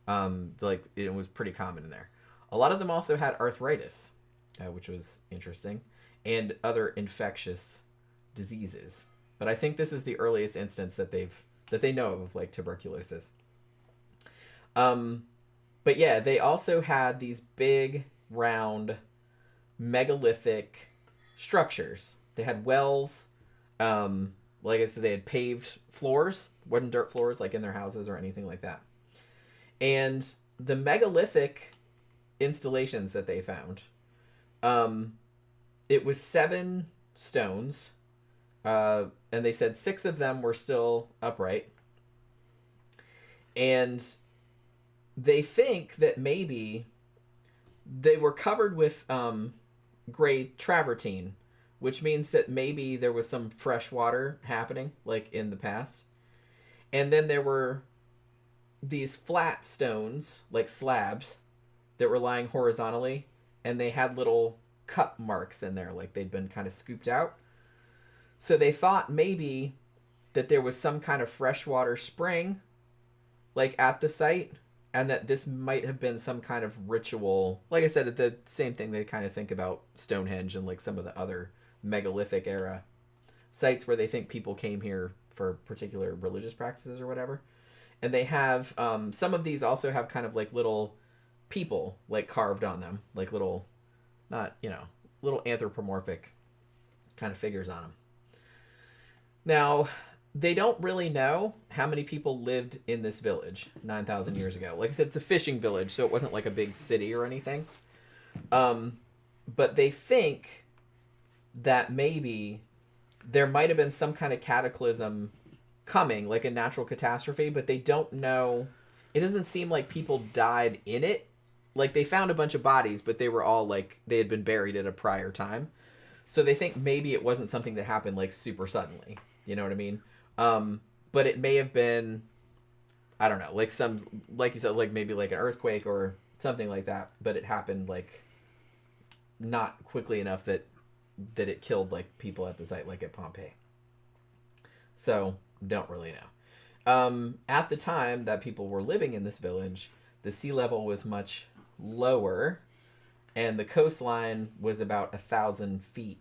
Like it was pretty common in there. A lot of them also had arthritis, which was interesting, and other infectious diseases. But I think this is the earliest instance that they know of like tuberculosis. But yeah, they also had these big, round, megalithic structures. They had wells. Like I said, they had paved floors, wooden dirt floors, like in their houses or anything like that. And the megalithic installations that they found, it was 7 stones, and they said 6 of them were still upright. And they think that maybe they were covered with gray travertine, which means that maybe there was some fresh water happening, like in the past. And then there were these flat stones, like slabs, that were lying horizontally, and they had little cut marks in there, like they'd been kind of scooped out. So they thought maybe that there was some kind of freshwater spring, like at the site, and that this might have been some kind of ritual. Like I said, the same thing they kind of think about Stonehenge and like some of the other megalithic era sites where they think people came here for particular religious practices or whatever. And they have, some of these also have kind of like little people like carved on them, like little, not, you know, little anthropomorphic kind of figures on them. Now, they don't really know how many people lived in this village 9,000 years ago. Like I said, it's a fishing village, so it wasn't like a big city or anything. But they think that maybe there might have been some kind of cataclysm coming, like a natural catastrophe, but they don't know. It doesn't seem like people died in it. Like they found a bunch of bodies, but they were all like, they had been buried at a prior time. So they think maybe it wasn't something that happened like super suddenly. You know what I mean? But it may have been, I don't know, like some, like you said, like maybe like an earthquake or something like that, but it happened like not quickly enough that it killed like people at the site, like at Pompeii. So don't really know. At the time that people were living in this village, the sea level was much lower, and the coastline was about 1,000 feet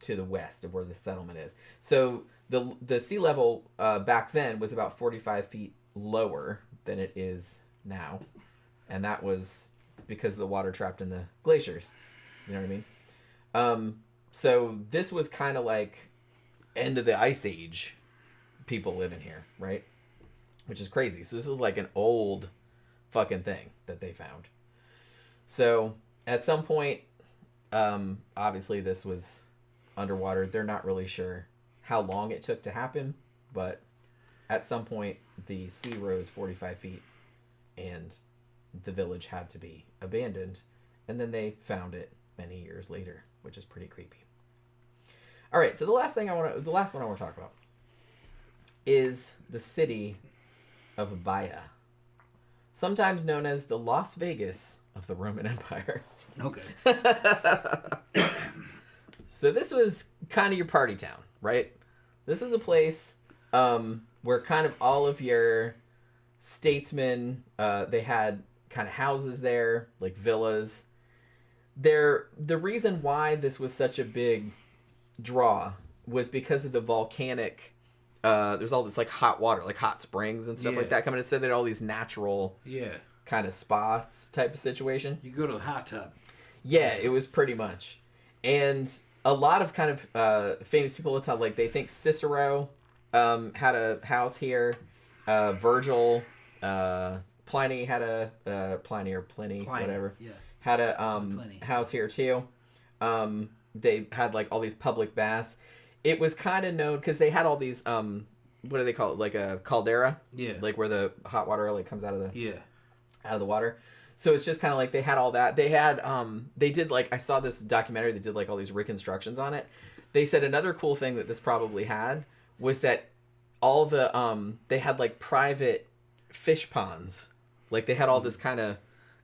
to the west of where the settlement is. So the sea level back then was about 45 feet lower than it is now, and that was because of the water trapped in the glaciers. You know what I mean? So this was kind of like end of the Ice Age people living here, right? Which is crazy. So this is like an old fucking thing that they found. So at some point, obviously this was underwater. They're not really sure how long it took to happen, but at some point the sea rose 45 feet and the village had to be abandoned. And then they found it many years later, which is pretty creepy. All right, so the last one I want to talk about is the city of Baia, sometimes known as the Las Vegas of the Roman Empire. Okay. So this was kind of your party town, right? This was a place where kind of all of your statesmen, they had kind of houses there, like villas. The reason why this was such a big draw was because of the volcanic, there's all this like hot water, like hot springs and stuff like that coming in. So they had all these natural kind of spas type of situation. You go to the hot tub. Yeah, it was pretty much. And a lot of kind of famous people at the time, like they think Cicero had a house here. Virgil, Pliny had a Pliny, whatever. Yeah. Had a house here too. They had like all these public baths. It was kind of known because they had all these what do they call it, like a caldera, like where the hot water like comes out of the water. So it's just kind of like they had all that. They had they did like, I saw this documentary that did like all these reconstructions on it. They said another cool thing that this probably had was that all the they had like private fish ponds. Like they had all this kind of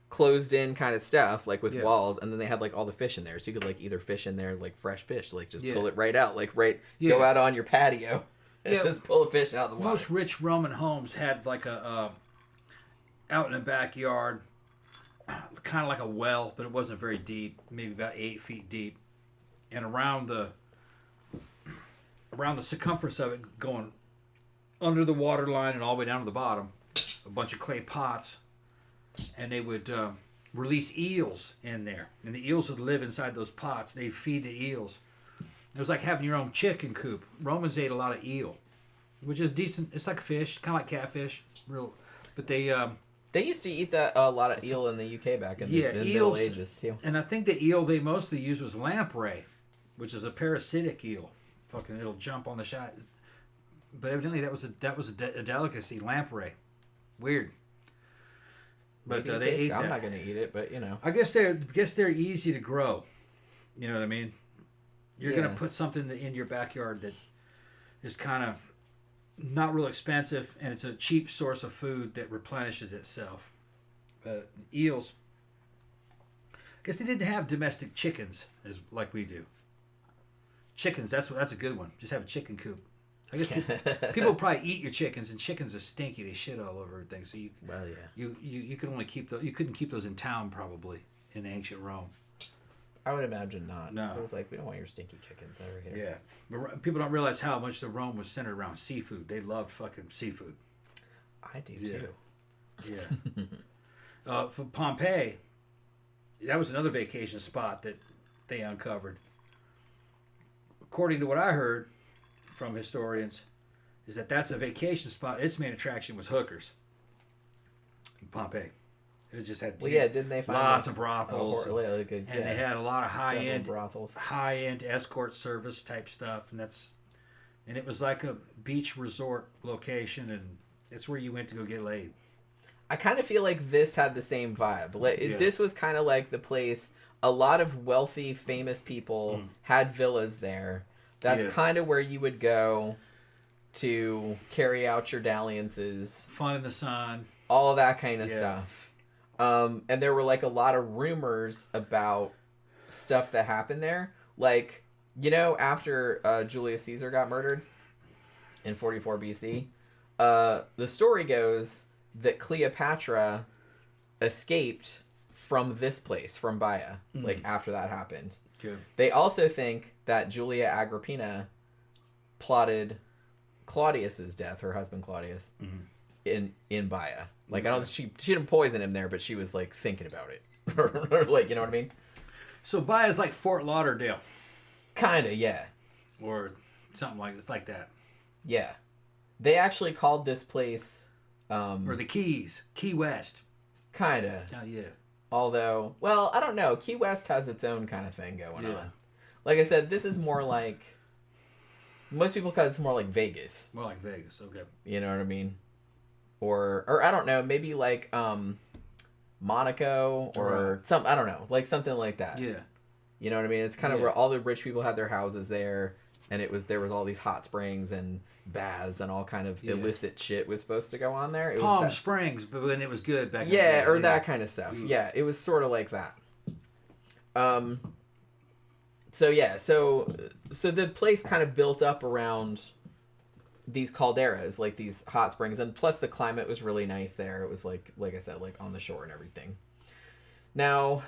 closed in kind of stuff, like with walls, and then they had like all the fish in there, so you could like either fish in there like fresh fish, like just pull it right out, like go out on your patio and just pull a fish out of the water. Most rich Roman homes had like a out in the backyard, kind of like a well, but it wasn't very deep, maybe about 8 feet deep, and around the circumference of it, going under the water line and all the way down to the bottom, a bunch of clay pots. And they would release eels in there. And the eels would live inside those pots. They'd feed the eels. It was like having your own chicken coop. Romans ate a lot of eel, which is decent. It's like fish, kind of like catfish. But they used to eat that a lot of eel in the UK back in the Middle Ages, too. And I think the eel they mostly used was lamprey, which is a parasitic eel. Fucking, it'll jump on the shot. But evidently that was a delicacy, lamprey. Weird. But they ate that. I'm not gonna eat it, but you know. I guess they're easy to grow. You know what I mean? You're gonna put something in your backyard that is kind of not real expensive, and it's a cheap source of food that replenishes itself. But eels, I guess they didn't have domestic chickens as like we do. Chickens, that's a good one. Just have a chicken coop. I guess people probably eat your chickens, and chickens are stinky. They shit all over everything. So you can only keep those. You couldn't keep those in town probably in ancient Rome. I would imagine not. No. So it's like, we don't want your stinky chickens over here. Yeah, but people don't realize how much the Rome was centered around seafood. They loved fucking seafood. I do too. Yeah. For Pompeii, that was another vacation spot that they uncovered. According to what I heard from historians, is that's a vacation spot. Its main attraction was hookers in Pompeii. It just had didn't they find lots of brothels, and they had a lot of brothels, high-end escort service type stuff, and it was like a beach resort location, and it's where you went to go get laid. I kind of feel like this had the same vibe. This was kind of like the place. A lot of wealthy, famous people had villas there. That's kind of where you would go to carry out your dalliances. Fun in the sun. All of that kind of stuff. And there were like a lot of rumors about stuff that happened there. Like, you know, after Julius Caesar got murdered in 44 BC, the story goes that Cleopatra escaped from this place, from Baia, like after that happened. Good. They also think that Julia Agrippina plotted Claudius's death, her husband Claudius, in Baia. Like, I don't think she didn't poison him there, but she was like thinking about it. Or like, you know what I mean? So Baia is like Fort Lauderdale. Kinda, yeah. Or something like that. Yeah. They actually called this place... or the Keys. Key West. Kinda. Oh, yeah. Although, well, I don't know. Key West has its own kind of thing going on. Like I said, this is more like... Most people call it more like Vegas. More like Vegas, okay. You know what I mean? Or I don't know, maybe like Monaco or I don't know, like something like that. Yeah. You know what I mean? It's kind of where all the rich people had their houses there, and there was all these hot springs and baths and all kind of illicit shit was supposed to go on there. It Palm was Springs, but when it was good back in the yeah, day. or that kind of stuff. Yeah, it was sort of like that. So yeah, so the place kind of built up around these calderas, like these hot springs, and plus the climate was really nice there. It was like I said, like on the shore and everything. Now,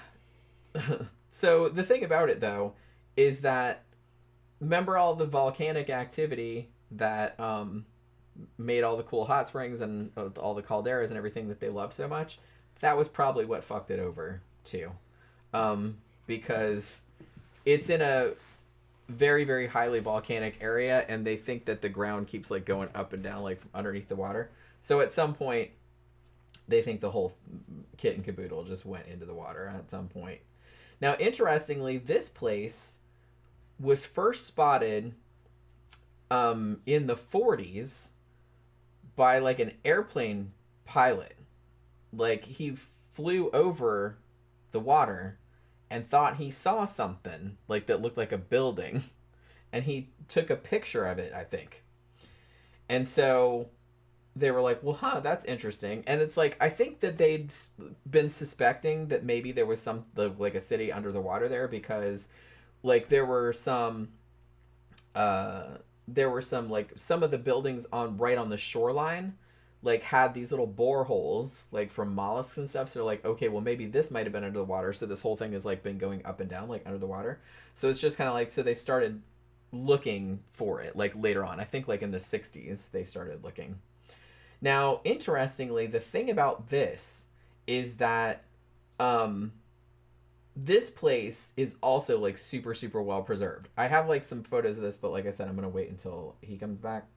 so the thing about it though is that remember all the volcanic activity that made all the cool hot springs and all the calderas and everything that they loved so much? That was probably what fucked it over too, because it's in a very, very highly volcanic area, and they think that the ground keeps like going up and down like from underneath the water. So at some point, they think the whole kit and caboodle just went into the water at some point. Now, interestingly, this place was first spotted in the 40s by like an airplane pilot. Like he flew over the water and thought he saw something like that looked like a building, and he took a picture of it, I think. And so they were like, well, that's interesting. And it's like, I think that they'd been suspecting that maybe there was like a city under the water there, because like there were some like some of the buildings right on the shoreline like had these little boreholes like from mollusks and stuff. So they're like, okay, well maybe this might have been under the water. So this whole thing has like been going up and down like under the water. So it's just kind of like, so they started looking for it like later on. I think like in the 60s they started looking. Now, interestingly, the thing about this is that this place is also like super, super well preserved. I have like some photos of this, but like I said, I'm going to wait until he comes back.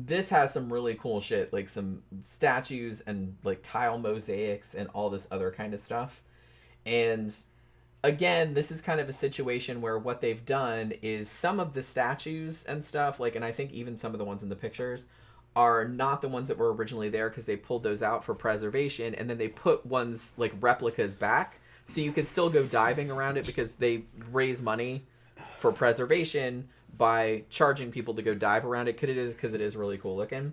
This has some really cool shit, like some statues and like tile mosaics and all this other kind of stuff. And again, this is kind of a situation where what they've done is some of the statues and stuff, like, and I think even some of the ones in the pictures are not the ones that were originally there, because they pulled those out for preservation, and then they put ones like replicas back so you could still go diving around it, because they raise money for preservation by charging people to go dive around it, because it is really cool looking.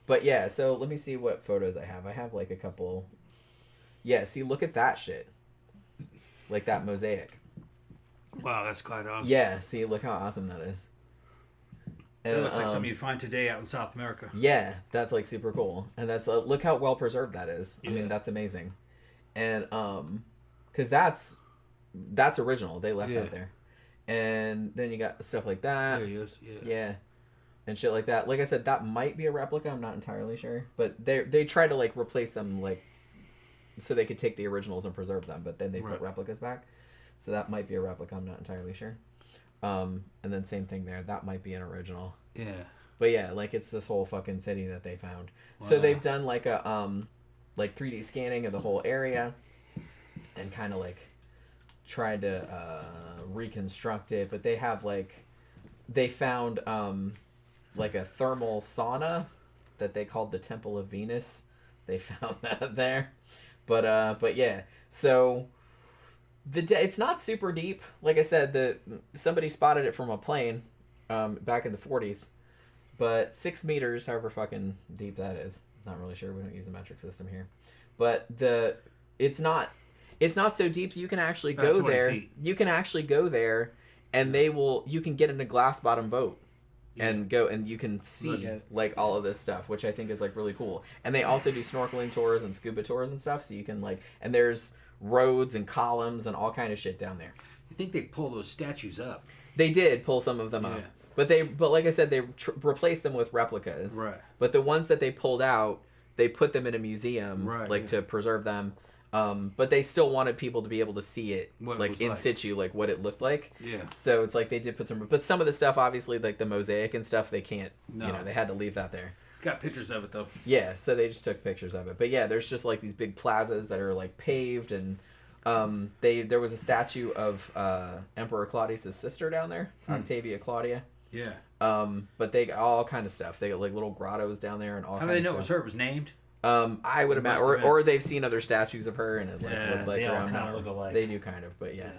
But yeah, so let me see what photos I have. I have like a couple. Yeah, see, look at that shit. Like that mosaic. Wow, that's quite awesome. Yeah, see, look how awesome that is. And, it looks like something you'd find today out in South America. Yeah, that's like super cool. And that's look how well preserved that is. I mean, that's amazing. And because that's original. They left that there. And then you got stuff like that. There he is. Yeah. Yeah. And shit like that. Like I said, that might be a replica. I'm not entirely sure. But they try to like replace them like so they could take the originals and preserve them, but then they put replicas back. So that might be a replica. I'm not entirely sure. And then same thing there. That might be an original. Yeah. But yeah, like it's this whole fucking city that they found. Wow. So they've done like a like 3D scanning of the whole area and kind of like tried to reconstruct it. But they have like they found like a thermal sauna that they called the Temple of Venus. They found that there. But yeah, so it's not super deep. Like I said, somebody spotted it from a plane back in the 40s, but 6 meters, however fucking deep that is. Not really sure. We don't use a metric system here, but it's not so deep. You can actually go there. Feet. You can actually go there, and you can get in a glass bottom boat. And go and you can see like all of this stuff, which I think is like really cool. And they also do snorkeling tours and scuba tours and stuff, so you can like, and there's roads and columns and all kind of shit down there. You think they pull those statues up? They did pull some of them up, but like I said, they replaced them with replicas. Right. But the ones that they pulled out, they put them in a museum, to preserve them. But they still wanted people to be able to see it, What it like was in like. situ, like what it looked like. Yeah. So it's like they did put some, but some of the stuff, obviously, like the mosaic and stuff, they can't. No. You know, they had to leave that there. Got pictures of it though. Yeah, so they just took pictures of it. But yeah, there's just like these big plazas that are like paved, and there was a statue of Emperor Claudius' sister down there, Octavia Claudia. Yeah. But they got all kind of stuff. They got like little grottos down there and all. How do they know it was her? It was named. I would imagine, or they've seen other statues of her and it like Yeah, looked like they all around kinda now. look alike. They do kind of, but yeah.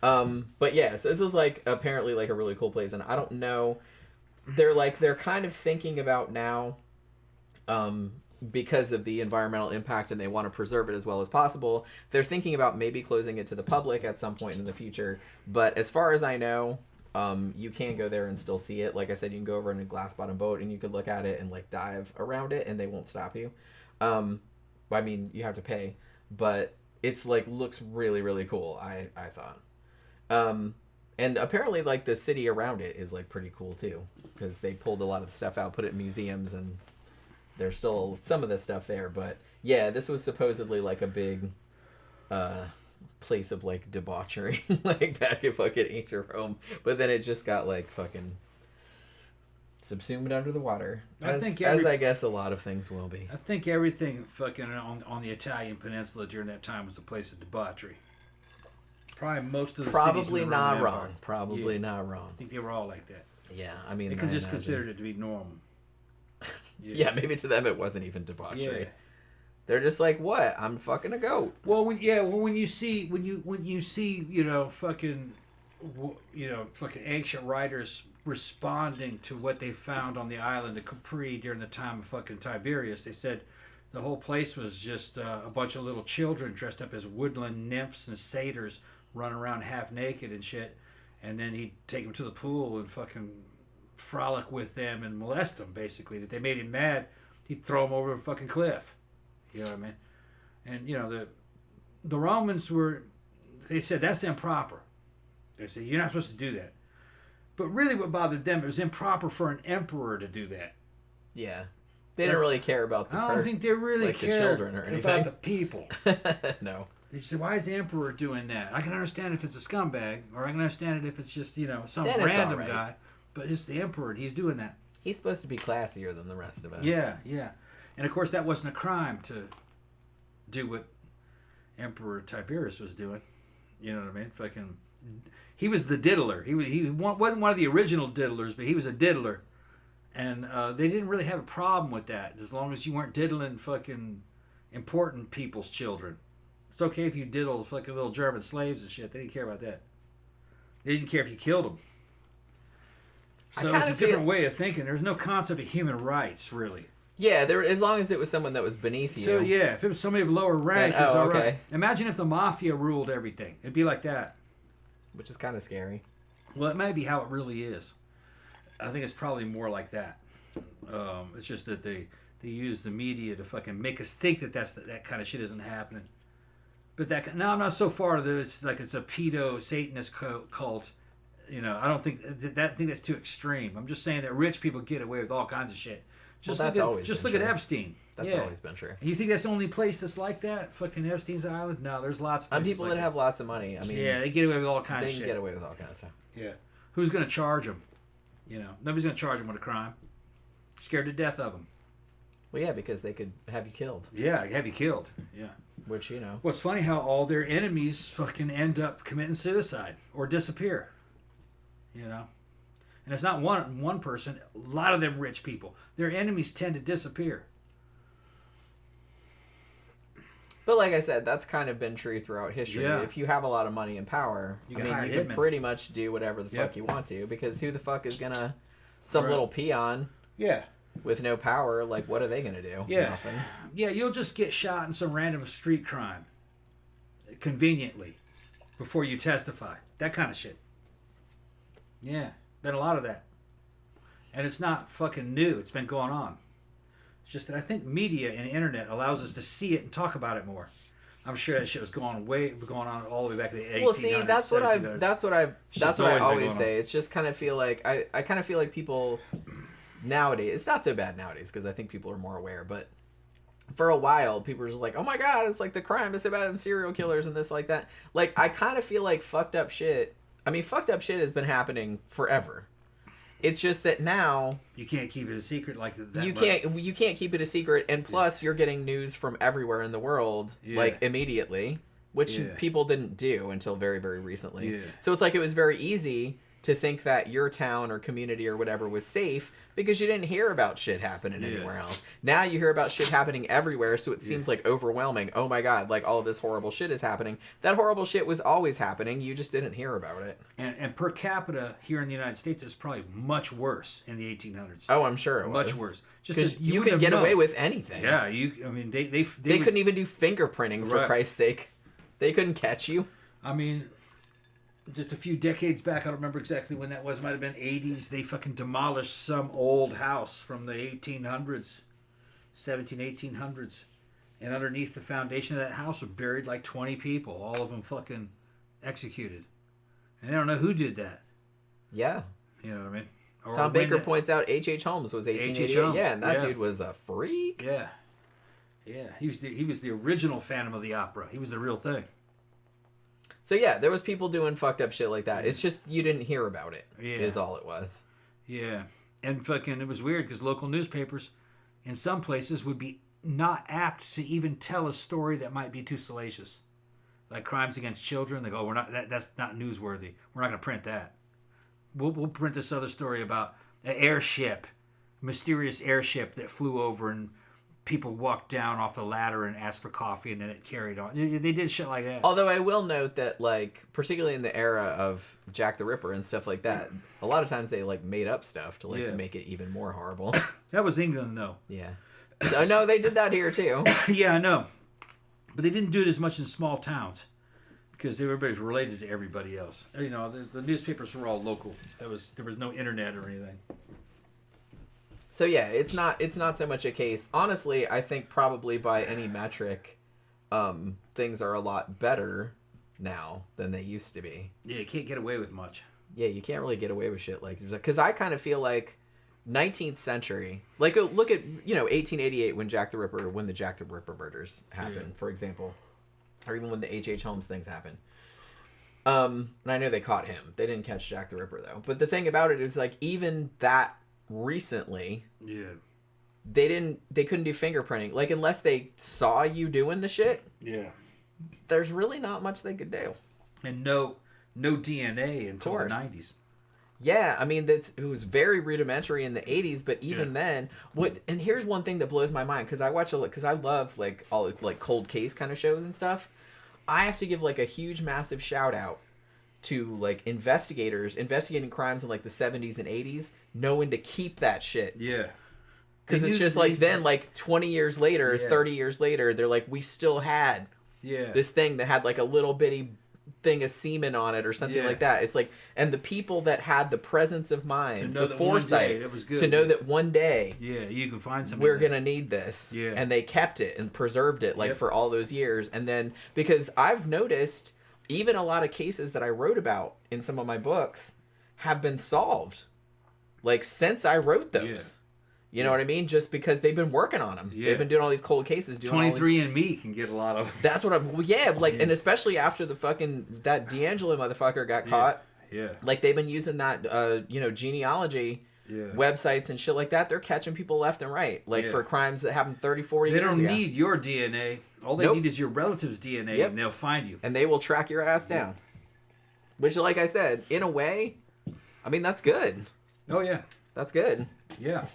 But yeah, so this is like apparently like a really cool place, and I don't know. They're kind of thinking about now, because of the environmental impact, and they want to preserve it as well as possible. They're thinking about maybe closing it to the public at some point in the future. But as far as I know, you can go there and still see it. Like I said, you can go over in a glass bottom boat and you could look at it and like dive around it, and they won't stop you. I mean, you have to pay, but it's like looks really, really cool. I thought. And apparently like the city around it is like pretty cool too, because they pulled a lot of the stuff out, put it in museums, and there's still some of the stuff there. But yeah, this was supposedly like a big place of like debauchery like back in fucking ancient Rome, but then it just got like fucking subsumed under the water, as I guess a lot of things will be. I think everything fucking on the Italian peninsula during that time was a place of debauchery. Probably most of the cities in the Roman Empire. Probably not wrong. I think they were all like that. Yeah, I mean, They could just consider it to be normal. Yeah, maybe to them it wasn't even debauchery. Yeah. They're just like, what? I'm fucking a goat. Well, when you see fucking ancient writers responding to what they found on the island of Capri during the time of fucking Tiberius, they said the whole place was just a bunch of little children dressed up as woodland nymphs and satyrs running around half naked and shit, and then he'd take them to the pool and fucking frolic with them and molest them, basically. If they made him mad, he'd throw them over a fucking cliff. You know what I mean? And the Romans they said that's improper. They said you're not supposed to do that. But really what bothered them, it was improper for an emperor to do that. Yeah. They didn't really care about the I don't think they really like cared the children or anything. about the people. No. They said, why is the emperor doing that? I can understand if it's a scumbag, or I can understand it if it's just, some Then it's random all right. guy. But it's the emperor, he's doing that. He's supposed to be classier than the rest of us. Yeah, yeah. And of course that wasn't a crime to do what Emperor Tiberius was doing. You know what I mean? Fucking, he was the diddler. He wasn't one of the original diddlers, but he was a diddler. And they didn't really have a problem with that, as long as you weren't diddling fucking important people's children. It's okay if you diddle fucking little German slaves and shit. They didn't care about that. They didn't care if you killed them. So it's a different way of thinking. There's no concept of human rights, really. Yeah, as long as it was someone that was beneath you. So yeah, if it was somebody of lower rank, Then, it was all okay. right. Imagine if the mafia ruled everything. It'd be like that. Which is kind of scary. Well, it may be how it really is. I think it's probably more like that. It's just that they use the media to fucking make us think that kind of shit isn't happening. But I'm not so far that it's like it's a pedo Satanist cult. I don't think I think that's too extreme. I'm just saying that rich people get away with all kinds of shit. Just look at Epstein. That's always been true. And you think that's the only place that's like that? Fucking Epstein's Island? No, there's lots of places. People that have lots of money. I mean, yeah, they get away with all kinds of shit. They can get away with all kinds of stuff. Yeah. Who's going to charge them? Nobody's going to charge them with a crime. Scared to death of them. Well, yeah, because they could have you killed. Yeah, have you killed. Yeah. Which, What's funny how all their enemies fucking end up committing suicide or disappear. And it's not one person. A lot of them rich people. Their enemies tend to disappear. But like I said, that's kind of been true throughout history. Yeah. If you have a lot of money and power, you can pretty much do whatever the fuck you want to, because who the fuck is gonna little peon with no power, like what are they gonna do? Yeah. Nothing. Yeah, you'll just get shot in some random street crime conveniently before you testify. That kind of shit. Yeah. Been a lot of that. And it's not fucking new. It's been going on. It's just that I think media and internet allows us to see it and talk about it more. I'm sure that shit was going on all the way back to the 1800s. Well, see, that's what I always say. It's just kind of feel like I kind of feel like people nowadays. It's not so bad nowadays because I think people are more aware. But for a while, people were just like, oh my god, it's like the crime is about and serial killers and this like that. Like, I kind of feel like fucked up shit has been happening forever. It's just that now you can't keep it a secret like that. You can't keep it a secret, and plus you're getting news from everywhere in the world like immediately, which people didn't do until very, very recently. So it's like it was very easy to think that your town or community or whatever was safe because you didn't hear about shit happening anywhere else. Now you hear about shit happening everywhere, so it seems like overwhelming. Oh my god, like all of this horrible shit is happening. That horrible shit was always happening. You just didn't hear about it. And per capita here in the United States is probably much worse in the 1800s. Oh, I'm sure it was. Much worse. Just because you could get away with anything. Yeah, I mean, they couldn't even do fingerprinting for Christ's sake. They couldn't catch you. I mean, just a few decades back, I don't remember exactly when that was. It might have been 80s. They fucking demolished some old house from the 1800s, 1800s. And underneath the foundation of that house were buried like 20 people. All of them fucking executed. And they don't know who did that. Yeah. You know what I mean? Tom Baker points out H.H. Holmes was 1888. Yeah, and that dude was a freak. Yeah. Yeah. He was the original Phantom of the Opera. He was the real thing. So yeah, there was people doing fucked up shit like that. It's just you didn't hear about it. Yeah. Is all it was. Yeah. And fucking it was weird because local newspapers in some places would be not apt to even tell a story that might be too salacious. Like crimes against children. They go, that's not newsworthy. We're not going to print that. We'll print this other story about an airship, mysterious airship that flew over and people walked down off the ladder and asked for coffee and then it carried on. They did shit like that. Although I will note that, like, particularly in the era of Jack the Ripper and stuff like that, a lot of times they, like, made up stuff to, like, make it even more horrible. That was England, though. Yeah. I know they did that here, too. Yeah, I know. But they didn't do it as much in small towns because everybody's related to everybody else. You know, the newspapers were all local. There was no internet or anything. So yeah, it's not so much a case. Honestly, I think probably by any metric, things are a lot better now than they used to be. Yeah, you can't get away with much. Yeah, you can't really get away with shit like, because I kind of feel like 19th century, like look at 1888 when the Jack the Ripper murders happened, for example, or even when the H.H. Holmes things happened. And I know they caught him. They didn't catch Jack the Ripper though. But the thing about it is, like, even that recently, they couldn't do fingerprinting, like, unless they saw you doing the shit. There's really not much they could do. And no DNA until the 90s. Yeah, I mean, it was very rudimentary in the 80s, but even then, and here's one thing that blows my mind, because I love like all like cold case kind of shows and stuff. I have to give like a huge massive shout out to like investigators investigating crimes in like the 70s and 80s, knowing to keep that shit. Yeah. Because it's just like then, like 20 years later, 30 years later, they're like, we still had this thing that had like a little bitty thing of semen on it or something like that. It's like, and the people that had the presence of mind, the foresight, to know that one day, you can find something. We're gonna need this, and they kept it and preserved it like for all those years. And then because I've noticed, even a lot of cases that I wrote about in some of my books have been solved, like since I wrote those. You know what I mean? Just because they've been working on them. They've been doing all these cold cases. 23andMe can get a lot of them. That's what I'm... and especially after the fucking... That D'Angelo motherfucker got caught. Yeah. Like, they've been using that, genealogy websites and shit like that. They're catching people left and right. Like, for crimes that happened 30, 40 years ago. They don't need your DNA. All they need is your relative's DNA, and they'll find you. And they will track your ass down. Which, like I said, in a way, I mean, that's good. Oh, yeah. That's good. Yeah,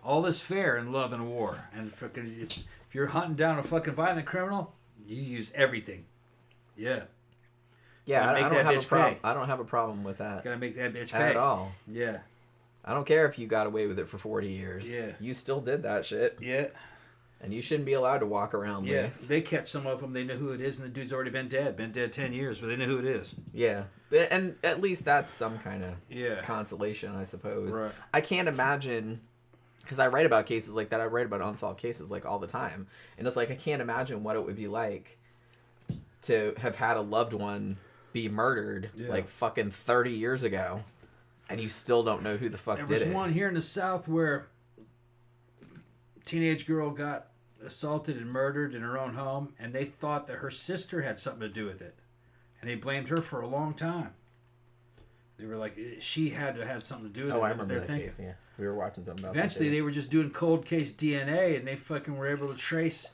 all is fair in love and war. And if you're hunting down a fucking violent criminal, you use everything. Yeah. Yeah, I don't have a problem with that. Gotta make that bitch pay. At all. Yeah. I don't care if you got away with it for 40 years. Yeah. You still did that shit. Yeah. And you shouldn't be allowed to walk around loose. They catch some of them, they know who it is, and the dude's already been dead 10 years, but they know who it is. Yeah. And at least that's some kind of consolation, I suppose. Right. I can't imagine, because I write about cases like that. I write about unsolved cases like all the time. And it's like, I can't imagine what it would be like to have had a loved one be murdered like fucking 30 years ago, and you still don't know who the fuck did it. There was one here in the South where a teenage girl got assaulted and murdered in her own home, and they thought that her sister had something to do with it, and they blamed her for a long time. They were like, she had to have something to do with it. Oh, I remember that case. Yeah, we were watching something about. Eventually, they were just doing cold case DNA, and they fucking were able to trace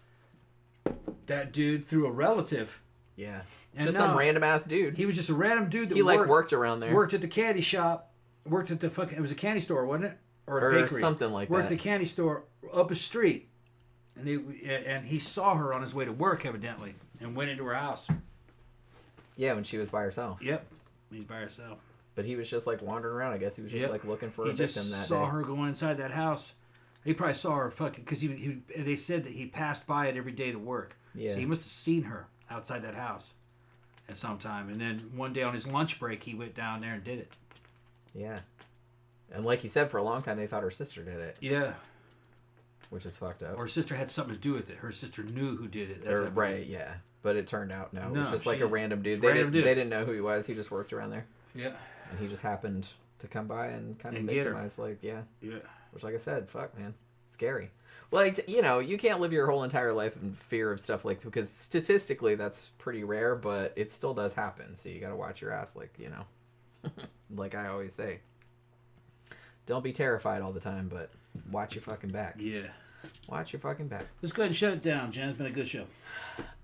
that dude through a relative. Yeah, And just some random ass dude. He was just a random dude that he worked around there. Worked at the candy shop. Worked at the fucking. It was a candy store, wasn't it? Or a bakery. Something like worked that. at the candy store up a street, and he saw her on his way to work, evidently, and went into her house. Yeah, when she was by herself. Yep, he's by herself. But he was just like wandering around. I guess he was just like looking for a victim that day. He saw her going inside that house. He probably saw her fucking because they said that he passed by it every day to work. Yeah. So he must have seen her outside that house at some time. And then one day on his lunch break, he went down there and did it. Yeah. And like you said, for a long time, they thought her sister did it. Yeah. Which is fucked up. Or her sister had something to do with it. Her sister knew who did it. Right, yeah. But it turned out, no. It was just like a random dude. They didn't know who he was. He just worked around there. Yeah. And he just happened to come by and kind of victimize, yeah. Which, like I said, fuck, man. Scary. Like, you can't live your whole entire life in fear of stuff like, because statistically that's pretty rare, but it still does happen. So you got to watch your ass, like, like I always say. Don't be terrified all the time, but watch your fucking back. Yeah. Watch your fucking back. Let's go ahead and shut it down, Jen. It's been a good show.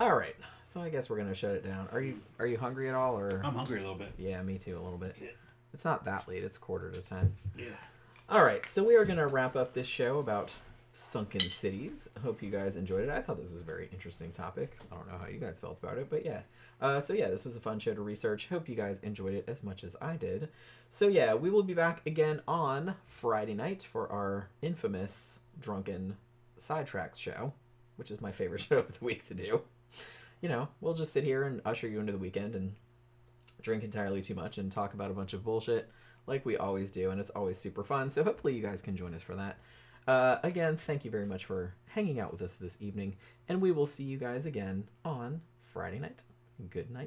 All right. So I guess we're going to shut it down. Are you hungry at all? Or I'm hungry a little bit. Yeah, me too, a little bit. Yeah. It's not that late. It's 9:45. Yeah. All right. So we are going to wrap up this show about sunken cities. I hope you guys enjoyed it. I thought this was a very interesting topic. I don't know how you guys felt about it, but yeah. This was a fun show to research. Hope you guys enjoyed it as much as I did. So yeah, we will be back again on Friday night for our infamous Drunken Sidetracks show, which is my favorite show of the week to do. We'll just sit here and usher you into the weekend and drink entirely too much and talk about a bunch of bullshit like we always do, and it's always super fun. So hopefully you guys can join us for that. Again, thank you very much for hanging out with us this evening, and we will see you guys again on Friday night. Good night.